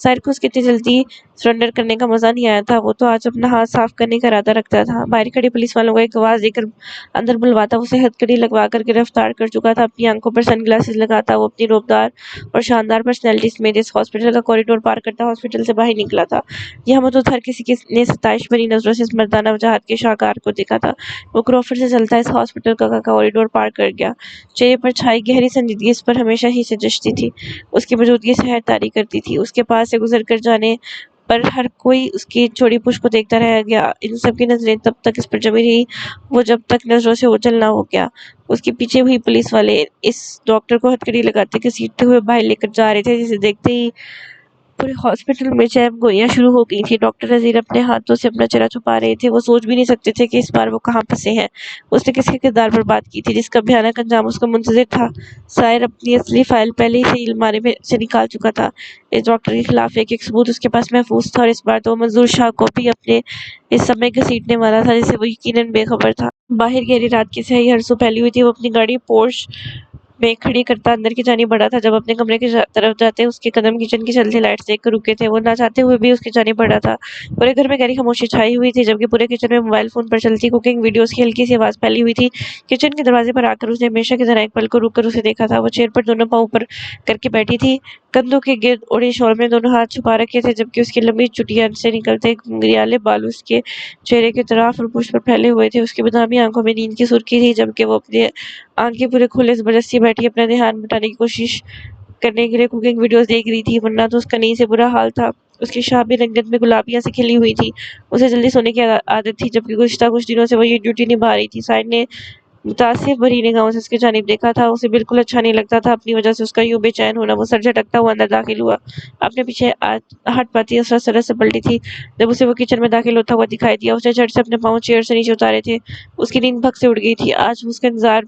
ظاہر کو اس کی اتنی جلدی سرنڈر کرنے کا مزہ نہیں آیا تھا۔ وہ تو آج اپنا ہاتھ صاف کرنے کا ارادہ رکھتا تھا۔ باہر کھڑے پولیس والوں کو ایک آواز دے کر اندر بلواتا، وہ اسے ہتھکڑی لگوا کر گرفتار کر چکا تھا۔ اپنی آنکھوں پر سن گلاسز لگاتا وہ اپنی روبدار اور شاندار پرسنالٹی سمیت اس ہاسپٹل کا کوریڈور پار کرتا ہاسپٹل سے باہر نکلا تھا۔ یہاں محدود ہر کسی نے ستائش بھری نظروں سے اس مردانہ وجاہت کے شاہکار کو دیکھا تھا۔ وہ کروفر سے چلتا اس ہاسپٹل کا کوریڈور پار کر گیا۔ چہرے پر چھائی گہری سنجیدگی اس پر ہمیشہ ہی سے جچتی تھی، اس کی موجودگی سحر طاری کرتی تھی۔ اس کے پاس سے گزر کر جانے پر ہر کوئی اس کی چوڑی پشت کو دیکھتا رہ گیا۔ ان سب کی نظریں تب تک اس پر جمی رہی وہ جب تک نظروں سے اوجھل نہ ہو گیا۔ اس کے پیچھے ہوئی پولیس والے اس ڈاکٹر کو ہتھکڑی لگاتے گھسیٹتے ہوئے باہر لے کر جا رہے تھے، جسے دیکھتے ہی پورے ہاسپٹل میں چہم گوئیاں شروع ہو گئی تھیں۔ ڈاکٹر نذیر اپنے ہاتھوں سے اپنا چہرہ چھپا رہے تھے۔ وہ سوچ بھی نہیں سکتے تھے کہ اس بار وہ کہاں پھنسے ہیں۔ اس نے کس کے کردار پر بات کی تھی جس کا بھیانک انجام اس کو منتظر تھا؟ سائر اپنی اصلی فائل پہلے ہی الماری میں سے نکال چکا تھا۔ اس ڈاکٹر کے خلاف ایک ثبوت اس کے پاس محفوظ تھا اور اس بار تو وہ منظور شاہ کو بھی اپنے اس سمے گھسیٹنے والا تھا جسے وہ یقیناً بے خبر تھا۔ باہر گہری رات کی سیاہی ہرسو پھیلی ہوئی تھی۔ وہ اپنی گاڑی پورش میں کھڑی کرتا اندر کی جانب بڑھا تھا۔ جب اپنے کمرے کی طرف جاتے اس کے قدم کچن کی چلتی لائٹس دیکھ کر رکے تھے۔ وہ نہ چاہتے ہوئے بھی اس کی جانب بڑھا تھا۔ پورے گھر میں گہری خاموشی چھائی ہوئی تھی جبکہ پورے کچن میں موبائل فون پر چلتی کوکنگ ویڈیوز کی ہلکی سی آواز پھیلی ہوئی تھی۔ کچن کے دروازے پر آ کر اس نے ہمیشہ کی طرح ایک پل کو رک کر اسے دیکھا تھا۔ وہ چیئر پر دونوں پاؤں اوپر کر کے بیٹھی تھی، کندھوں کے گرد اڑے شال میں دونوں ہاتھ چھپا رکھے تھے جبکہ اس کی لمبی چٹیا سے نکلتے گھنگریالے بال اس کے چہرے کے اطراف اور پشت پر پھیلے ہوئے تھے۔ اس کی بادامی آنکھوں میں نیند کی سرخی تھی جبکہ وہ اپنی آنکھیں پورے کھولے زبردستی بیٹھی اپنا دھیان بٹانے کی کوشش کرنے کے لیے کوکنگ ویڈیوز دیکھ رہی تھی، ورنہ تو اس کا نہیں سے برا حال تھا۔ اس کی شابی رنگت میں گلابیاں سے کھلی ہوئی تھی۔ اسے جلدی سونے کی عادت تھی جبکہ گزشتہ کچھ دنوں سے وہ یہ ڈیوٹی نبھا رہی تھی۔ سائن نے متاثر بھری نگاہوں سے اس کی جانب دیکھا تھا۔ اسے بالکل اچھا نہیں لگتا تھا اپنی وجہ سے اس کا یوں بے چین ہونا۔ وہ سر جھٹکتا ہوا اندر داخل ہوا، اپنے پیچھے ہٹ پاتی اسرت سرت سے پلٹی تھی جب اسے وہ کچن میں داخل ہوتا ہوا دکھائی دیا۔ اس نے جھٹ سے اپنے پاؤں چیئر سے نیچے اتارے تھے۔ اس کی نیند بھگ سے اڑ گئی تھی۔ آج وہ اس کا انتظار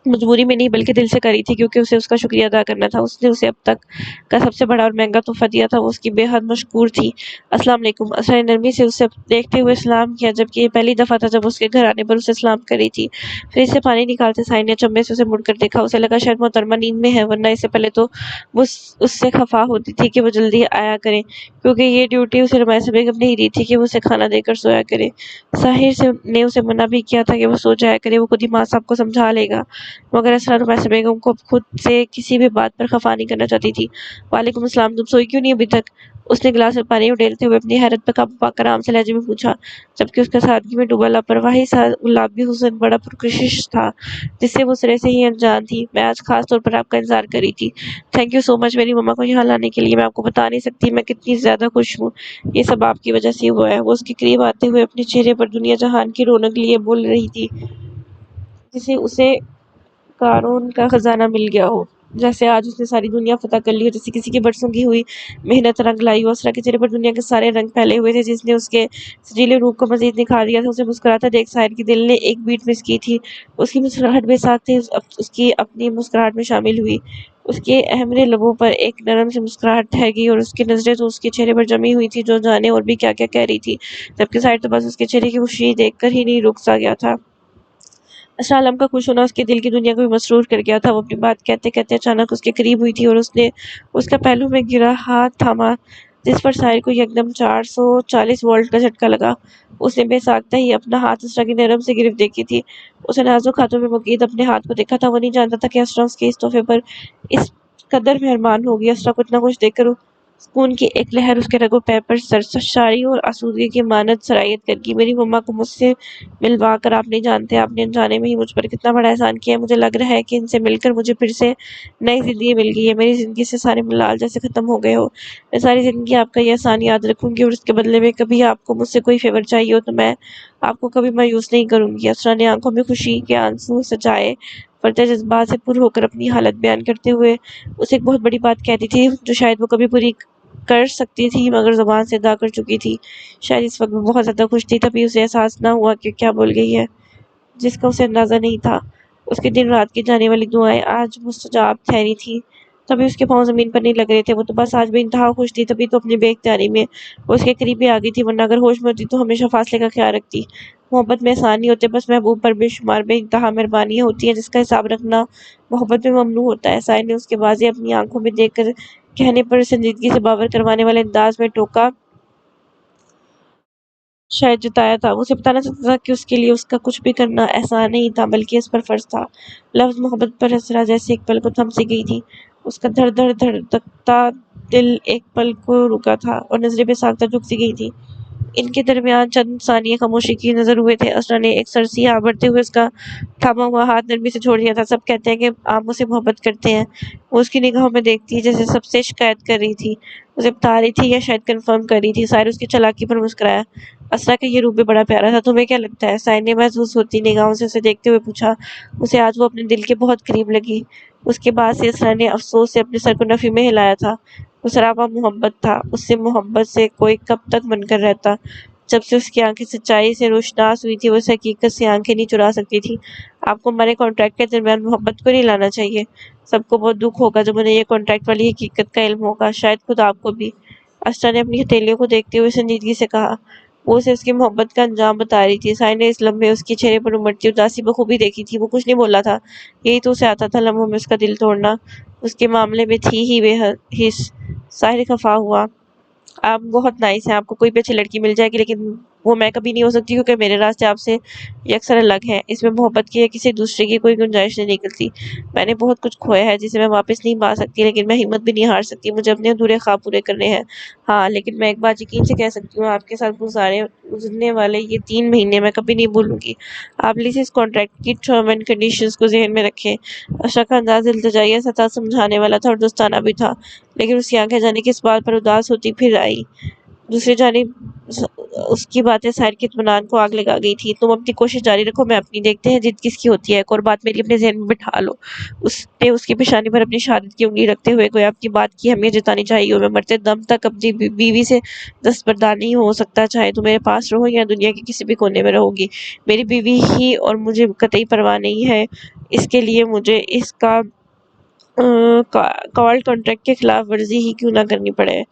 مجبوری میں نہیں بلکہ دل سے کری تھی کیونکہ اسے اس کا شکریہ ادا کرنا تھا۔ اس نے اسے اب تک کا سب سے بڑا اور مہنگا تحفہ دیا تھا۔ وہ اس کی بے حد مشکور تھی۔ السلام علیکم، اسرا نے نرمی سے اسے دیکھتے ہوئے سلام کیا جبکہ یہ پہلی دفعہ تھا جب اس کے گھر آنے پر اسے سلام کر رہی تھی۔ فریج سے پانی نکالتے سائن نے چمبے سے اسے مڑ کر دیکھا۔ اسے لگا شاید محترمہ نیند میں ہے، ورنہ اس سے پہلے تو وہ اس سے خفا ہوتی تھی کہ وہ جلدی آیا کرے کیونکہ یہ ڈیوٹی اسے رمیسہ بیگم نے ہی دی تھی کہ وہ اسے کھانا دے کر سویا کرے۔ ساحر نے اسے منع بھی کیا تھا کہ وہ سو جایا کرے، وہ خود ہی ماں صاحب کو سمجھا لے گا، مگر اسرا رمیسہ بیگم کو اب خود سے کسی بھی بات پر خفا نہیں کرنا چاہتی تھی۔ وعلیکم السلام، تم سوئی کیوں نہیں ابھی تک؟ اس نے گلاس میں پانی اڈیلتے ہوئے اپنی حیرت پر قابو پا کر عام سے لہجے میں پوچھا جبکہ اس کا سادگی میں ڈوبا لاپرواہی سا گلابی حسن بڑا پرکشش تھا جس سے وہ سرے سے ہی انجان تھی۔ میں آج خاص طور پر آپ کا انتظار کر رہی تھی۔ تھینک یو سو مچ میری مما کو یہاں لانے کے لیے۔ میں آپ کو بتا نہیں سکتی میں کتنی زیادہ خوش ہوں، یہ سب آپ کی وجہ سے ہوا ہے۔ وہ اس کے قریب آتے ہوئے اپنے چہرے پر دنیا جہان کی رونق لیے بول رہی تھی جسے اسے قارون کا خزانہ مل گیا ہو۔ जैसे आज उसने सारी दुनिया फ़तह कर ली हो, जैसे किसी की बरसों की हुई मेहनत रंग लाई हो। असरा के चेहरे पर दुनिया के सारे रंग फैले हुए थे, जिसने उसके सजीले रूप को मज़ीद निखार दिया था। उसे मुस्कुराता देख साहिर के दिल ने एक बीट मिस की थी। उसकी मुस्कुराहट बेसाख्त थी, उसकी अपनी मुस्कुराहट में शामिल हुई। उसके अहमरे लबों पर एक नरम सी मुस्कुराहट ठहरी और उसकी नज़रें तो उसके चेहरे पर जमी हुई थी, जो जाने और भी क्या-क्या कह रही थी। जबकि साहिर तो बस उसके चेहरे की खुशी देखकर ही नहीं रुक सा गया था। असरा आलम का खुश होना उसके दिल की दुनिया को भी मसरूर कर गया था। वो अपनी बात कहते-कहते अचानक उसके करीब हुई थी और उसने उसका पहलू में गिरा हाथ थामा, जिस पर साहिर को यकदम 440 वोल्ट का झटका लगा। उसने बेसाख्ता ही अपना हाथ असरा की नरम से गिरफ्त देखी थी। उसने नाजुक हाथों में मुकीद अपने हाथ को देखा था। वो नहीं जानता था कि असरा उसके इस तोहफे पर इस कदर मेहरबान होगी। असरा कुछ न कुछ देखकर सुकून की एक लहर उसके रगों पैर पर सरसरी और आसूदगी की मानद सरायत करगी। मेरी मम्मा को मुझसे मिलवा कर आप नहीं जानते, आपने अनजाने में ही मुझ पर कितना बड़ा एहसान किया है। मुझे लग रहा है कि इनसे मिलकर मुझे फिर से नई ज़िंदगी मिल गई है। मेरी ज़िंदगी से सारे मलाल जैसे ख़त्म हो गए हो। मैं सारी ज़िंदगी आपका ये एहसान याद रखूँगी और उसके बदले में कभी आपको मुझसे कोई फ़ेवर चाहिए हो तो मैं आपको कभी मायूस नहीं करूँगी। असरा ने आँखों में खुशी के आंसू सजाए, फरते जज़्बात से पुर होकर अपनी हालत बयान करते हुए उसे एक बहुत बड़ी बात कहती थी, जो शायद वो कभी पूरी कर सकती थी मगर ज़ुबान से अदा कर चुकी थी। शायद इस वक़्त वो बहुत ज़्यादा खुश थी, तभी उसे एहसास ना हुआ कि क्या बोल गई है, जिसका उसे अंदाज़ा नहीं था। उसके दिन रात की जाने वाली दुआएँ आज मुस्तजाब ठहरी थीं। तभी उसके पाँव ज़मीन पर नहीं लग रहे थे। वो तो बस आज बेइंतहा खुश थी, तभी तो अपनी बेइख्तियारी में वो उसके करीब ही आ गई थी, वरना अगर होश में होती तो हमेशा फ़ासले का ख़्याल रखती। मोहब्बत में एहसान नहीं होते, बस महबूब पर बेशुमार बेइंतहा मेहरबानियाँ होती हैं, जिसका हिसाब रखना मोहब्बत में ममनू होता है। साहिर ने उसके वाज़े अपनी आँखों में देखकर कहने पर संजीदगी से बावर करवाने वाले अंदाज़ में टोका शायद जताया था। उसे बताना चाहता था कि उसके लिए उसका कुछ भी करना एहसान नहीं था, बल्कि इस पर फ़र्ज़ था। लफ्ज़ मोहब्बत पर असरा जैसे एक पल को थम सी गई थी। उसका धड़-धड़ धड़कता दिल एक पल को रुका था और नज़रें बेसाख्ता झुक सी गई थी। इनके दरमियान चंद सानिये खामोशी की नज़र हुए थे। असरा ने एक सरसी बढ़ते हुए उसका थामा हुआ हाथ नरमी से छोड़ दिया था। सब कहते हैं कि आप मुझसे मोहब्बत करते हैं। वो उसकी निगाहों में देखती जैसे सबसे शिकायत कर रही थी। उसे बता रही थी या शायद कन्फर्म कर रही थी। साहिर उसकी चालाकी पर मुस्कुराया। असरा का ये रूप भी बड़ा प्यारा था, तुम्हें क्या लगता है? साहिर ने महसूस होती निगाहों से उसे देखते हुए पूछा। उसे आज वो अपने दिल के बहुत करीब लगी। उसके बाद से असरा ने अफ़सोस से अपने सर को नफ़ी में हिलाया था। वो सरापा मोहब्बत था। उससे मोहब्बत से कोई कब तक बनकर रहता? जब से उसकी आंखें सच्चाई से रोशनास हुई थी, वो इस हकीकत से आंखें नहीं चुरा सकती थी। आपको हमारे कॉन्ट्रैक्ट के दरमियान मोहब्बत को नहीं लाना चाहिए। सबको बहुत दुख होगा जब उन्हें ये कॉन्ट्रैक्ट वाली हकीकत का इल्म होगा, शायद खुद आपको भी। अस्टा ने अपनी हथेलियों को देखते हुए संजीदगी से कहा। वो उसे उसकी मोहब्बत का अंजाम बता रही थी। साहिर ने इस लम्हे उसके चेहरे पर उमड़ती उदासी बखूबी देखी थी। वो कुछ नहीं बोला था। यही तो उसे आता था लम्हों में उसका दिल तोड़ना। उसके मामले में थी ही बेहद हिस। साहिर खफा हुआ। आप बहुत नाइस हैं, आपको कोई भी अच्छी लड़की मिल जाएगी, लेकिन वो मैं कभी नहीं हो सकती क्योंकि मेरे रास्ते आपसे यकसर अलग हैं। इसमें मोहब्बत की या किसी दूसरे की कोई गुंजाइश नहीं निकलती। मैंने बहुत कुछ खोया है जिसे मैं वापस नहीं पा सकती, लेकिन मैं हिम्मत भी नहीं हार सकती। मुझे अपने अधूरे ख्वाब पूरे करने हैं। हाँ, लेकिन मैं एक बात यकीन से कह सकती हूँ, आपके साथ गुजरने वाले ये 3 महीने मैं कभी नहीं भूलूंगी। आप प्लीज़ इस कॉन्ट्रैक्ट की टर्म एंड कंडीशंस को ज़हन में रखें। आशा का अंदाज़ इल्तिजाइया सा था, समझाने वाला था और दोस्ताना भी था, लेकिन उसकी आंखें जाने की इस बात पर उदास होती फिर आई। दूसरी जानिब उसकी बातें साहिर के इत्मीनान को आग लगा गई थी। तुम अपनी कोशिश जारी रखो, मैं अपनी, देखते हैं जिद किसकी होती है। एक और बात मेरी अपने ज़हन में बिठा लो। उसने उसकी पेशानी पर अपनी शहादत की उँगली रखते हुए गोया अपनी बात की अहमियत जतानी चाहिए और मैं मरते दम तक अपनी बीवी से दस्तबरदार नहीं हो सकता, चाहे तुम मेरे पास रहो या दुनिया के किसी भी कोने में रहोगी। मेरी बीवी ही और मुझे कतई परवाह नहीं है, इसके लिए मुझे इसका कॉल कॉन्ट्रैक्ट के खिलाफ वर्जी ही क्यों ना करनी पड़े।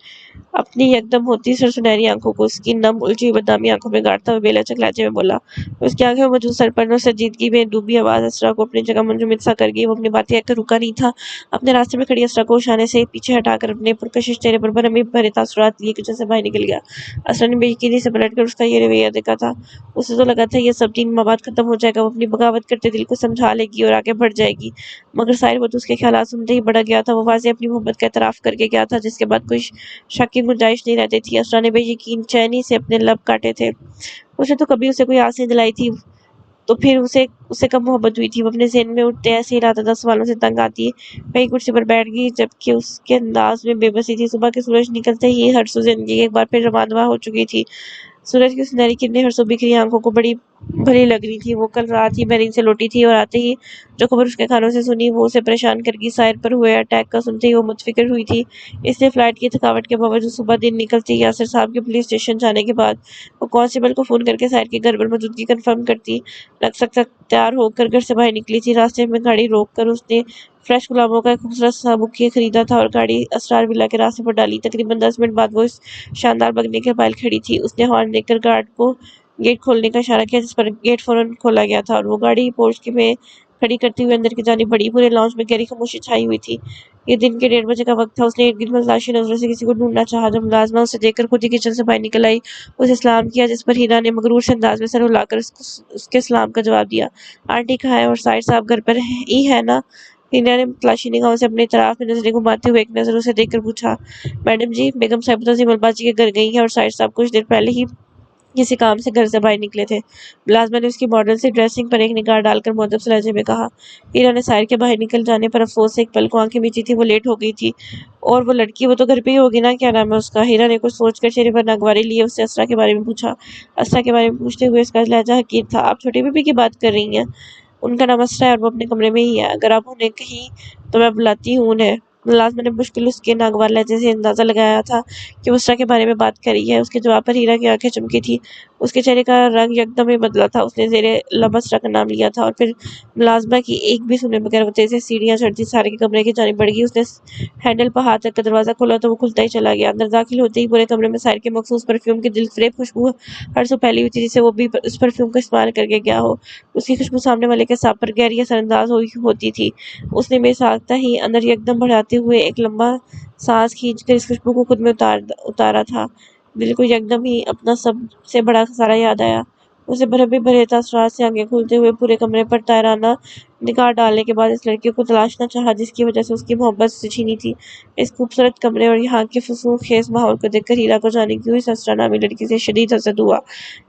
अपनी यकदम होती सरसुनहरी आंखों को उसकी नम उलझी हुई बदामी आंखों में गाड़ता हुआ बेलचक लहजे में बोला। उसकी आंखें मौजूद सरपन और संजीदगी में डूबी आवाज असरा को अपनी जगह मुंजमद सा कर गई। वो अपनी बातें कहकर रुका नहीं था। अपने रास्ते में खड़ी असरा को उठाने से पीछे हटाकर अपने पुरकशिश चेहरे पर भरमी भरे तासुरात लिए किचन से बाहर निकल गया। असरा ने बेयकीनी से पलट कर उसका ये रवैया देखा था। उसे तो लगा था ये सब 3 माह बाद खत्म हो जाएगा। वो अपनी बगावत करते दिल को समझा लेगी और आगे बढ़ जाएगी। मगर साहिर वो तो उसके ख्यालात सुनते ही बड़ा गया था। वो वाज़े अपनी मोहब्बत का एतराफ़ करके गया था, जिसके बाद कोई शक की गुंजाइश नहीं रहती थी। असरा ने बेयकीन चैनी से अपने लब काटे थे। उसने तो कभी उसे कोई आस नहीं दिलाई थी, तो फिर उसे उससे कब मोहब्बत हुई थी? वो अपने ज़हन में उठते ऐसे ही रात-रात सवालों से तंग आती वही कुर्सी पर बैठ गई, जबकि उसके अंदाज़ में बेबसी थी। सुबह के सूरज निकलते ही हर सू ज़िंदगी एक बार फिर रवां-दवां हो चुकी थी। सूरज की सुनहरी किरणें हर्षों बिखरी आंखों को बड़ी भली लग रही थी। वो कल रात ही बहरीन से लौटी थी और आते ही जो खबर उसके कानों से सुनी वो उसे परेशान कर गई। साहिर पर हुए अटैक का सुनते ही वो मुतफिक्र हुई थी। इसलिए फ्लाइट की थकावट के बावजूद सुबह दिन निकलती यासिर साहब के पुलिस स्टेशन जाने के बाद वो कांस्टेबल को फोन करके साहिर के घर पर मौजूदगी कंफर्म करती। नक्सक तैयार होकर घर से बाहर निकली थी। रास्ते में गाड़ी रोक कर उसने फ्रेश गुलाबों का एक खूबसूरत सा बुके खरीदा था और गाड़ी असरार विला के रास्ते पर डाली। तकरीबन 10 मिनट बाद वो इस शानदार बंगले के पायल खड़ी थी। उसने हॉर्न देकर गार्ड को गेट खोलने का इशारा किया, जिस पर गेट फौरन खोला गया था और वो गाड़ी पोर्च में खड़ी करते हुए अंदर की जानिब बढ़ी। पूरे लॉन्च में गहरी खामोशी छाई हुई थी। ये दिन के 1:30 बजे का वक्त था। उसने इर्द-गिर्द तलाशी नजरों से किसी को ढूंढना चाहा। जब मुलाजिमा उसे देखकर खुद ही किचन से बाहर निकल आई, उसे सलाम किया, जिस पर हीरा ने मगरूर से अंदाज में सर हिलाकर उसके सलाम का जवाब दिया। आंटी कहाँ है और साहिर साहब घर पर ही है ना? हीरा ने तलाशी निगाहों से अपनी तरफ में नजरें घुमाते हुए एक नजर उसे देखकर पूछा। मैडम जी, बेगम साहिबा जी मलबाजी के घर गई हैं और साहिर साहब कुछ देर पहले ही किसी काम से घर से बाहर निकले थे। मुलाजमा ने उसकी मॉडल से ड्रेसिंग पर एक निगाह डालकर मुअद्दब से लहजे में कहा। हीरा ने साहिर के बाहर निकल जाने पर अफसोस से एक पल को आंखें मीची थी। वो लेट हो गई थी। और वो लड़की, वो तो घर पे ही होगी ना? क्या नाम है उसका? हीरा ने कुछ सोचकर चेहरे पर नागवारी लिए उससे असरा के बारे में पूछा। असरा के बारे में पूछते हुए उसका लहजा हकीर था। आप छोटी बीबी की बात कर रही हैं? उनका नाम असरा है और वो अपने कमरे में ही है। अगर आप उन्हें कहीं तो मैं बुलाती हूँ उन्हें। मुलाजमा ने मुश्किल उसके नागवार लहजे से अंदाजा लगाया था कि वो उसरा के बारे में बात करी है। उसके जवाब पर हीरा की आंखें चमकी थी। उसके चेहरे का रंग एकदम ही बदला था। उसने जेरे लब असरा का नाम लिया था और फिर मुलाजमा की एक भी सुने बगैर वो तेजी से सीढ़ियां चढ़ती सारे के कमरे की जानिब बढ़ गई। उसने हैंडल पर हाथ रखकर दरवाजा खोला तो वो खुलता ही चला गया। अंदर दाखिल होते ही पूरे कमरे में साहिर के मखसूस परफ्यूम की दिलफरेब खुशबू हर सो फैली हुई थी, जिसे वो भी उस परफ्यूम का इस्तेमाल करके गया हो। उसकी खुशबू सामने वाले के सांप पर गहरी असरअंदाज होती थी। उसने बेसाख्ता ही अंदर यकदम बढ़ाते हुए एक लंबा सांस खींचकर इस खुशबू को खुद में उतारा था। दिल को यकदम ही अपना सबसे बड़ा खसारा याद आया। उसे भरे भरे तासुरात से आंखें खोलते हुए पूरे कमरे पर तायराना निगाह डालने के बाद इस लड़की को तलाशना चाहा जिसकी वजह से उसकी मोहब्बत उससे छीनी थी। इस खूबसूरत कमरे और यहाँ के फसूख खेज माहौल को देखकर हीरा को जाने की हुई ससरा नामी लड़की से शदीद हसद हुआ।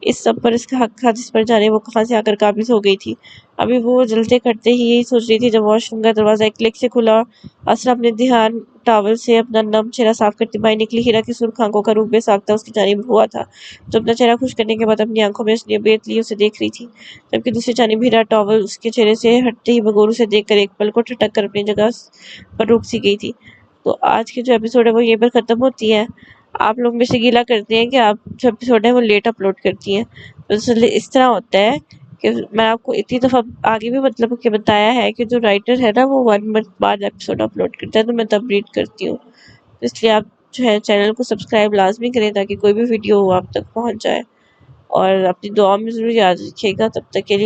इस सब पर इसका हक था जिस पर जाने वो कहाँ से आकर काबिज हो गई थी। अभी वो जलते करते ही यही सोच रही थी जब वॉशरूम का दरवाजा एक क्लिक से खुला। असरा अपने ध्यान टॉवल से अपना नम चेहरा साफ करती बाहर निकली। हीरा की सुर्ख आंखों का रूप बेसाख्ता उसकी जानिब हुआ था, जो अपना चेहरा खुश करने के बाद अपनी आंखों में उसने बेत ली उसे देख रही थी, जबकि दूसरी जानिब हीरा टॉवल उसके चेहरे से हटते ही बगौर उसे देखकर एक पल को ठटक कर अपनी जगह पर रुक सी गई थी। तो आज की जो एपिसोड है वो यहीं पर खत्म होती है। आप लोग मुझसे गिला करते हैं कि आप जो एपिसोड है वो लेट अपलोड करती हैं। तो इस तरह होता है कि मैं आपको इतनी दफ़ा आगे भी मतलब कि बताया है कि जो राइटर है ना वो 1 मंथ बाद एपिसोड अपलोड करता है, तो मैं तब रीड करती हूँ। तो इसलिए आप जो है चैनल को सब्सक्राइब लाजमी करें ताकि कोई भी वीडियो हो आप तक पहुँच जाए। और अपनी दुआ में ज़रूर याद रखिएगा। तब तक के लिए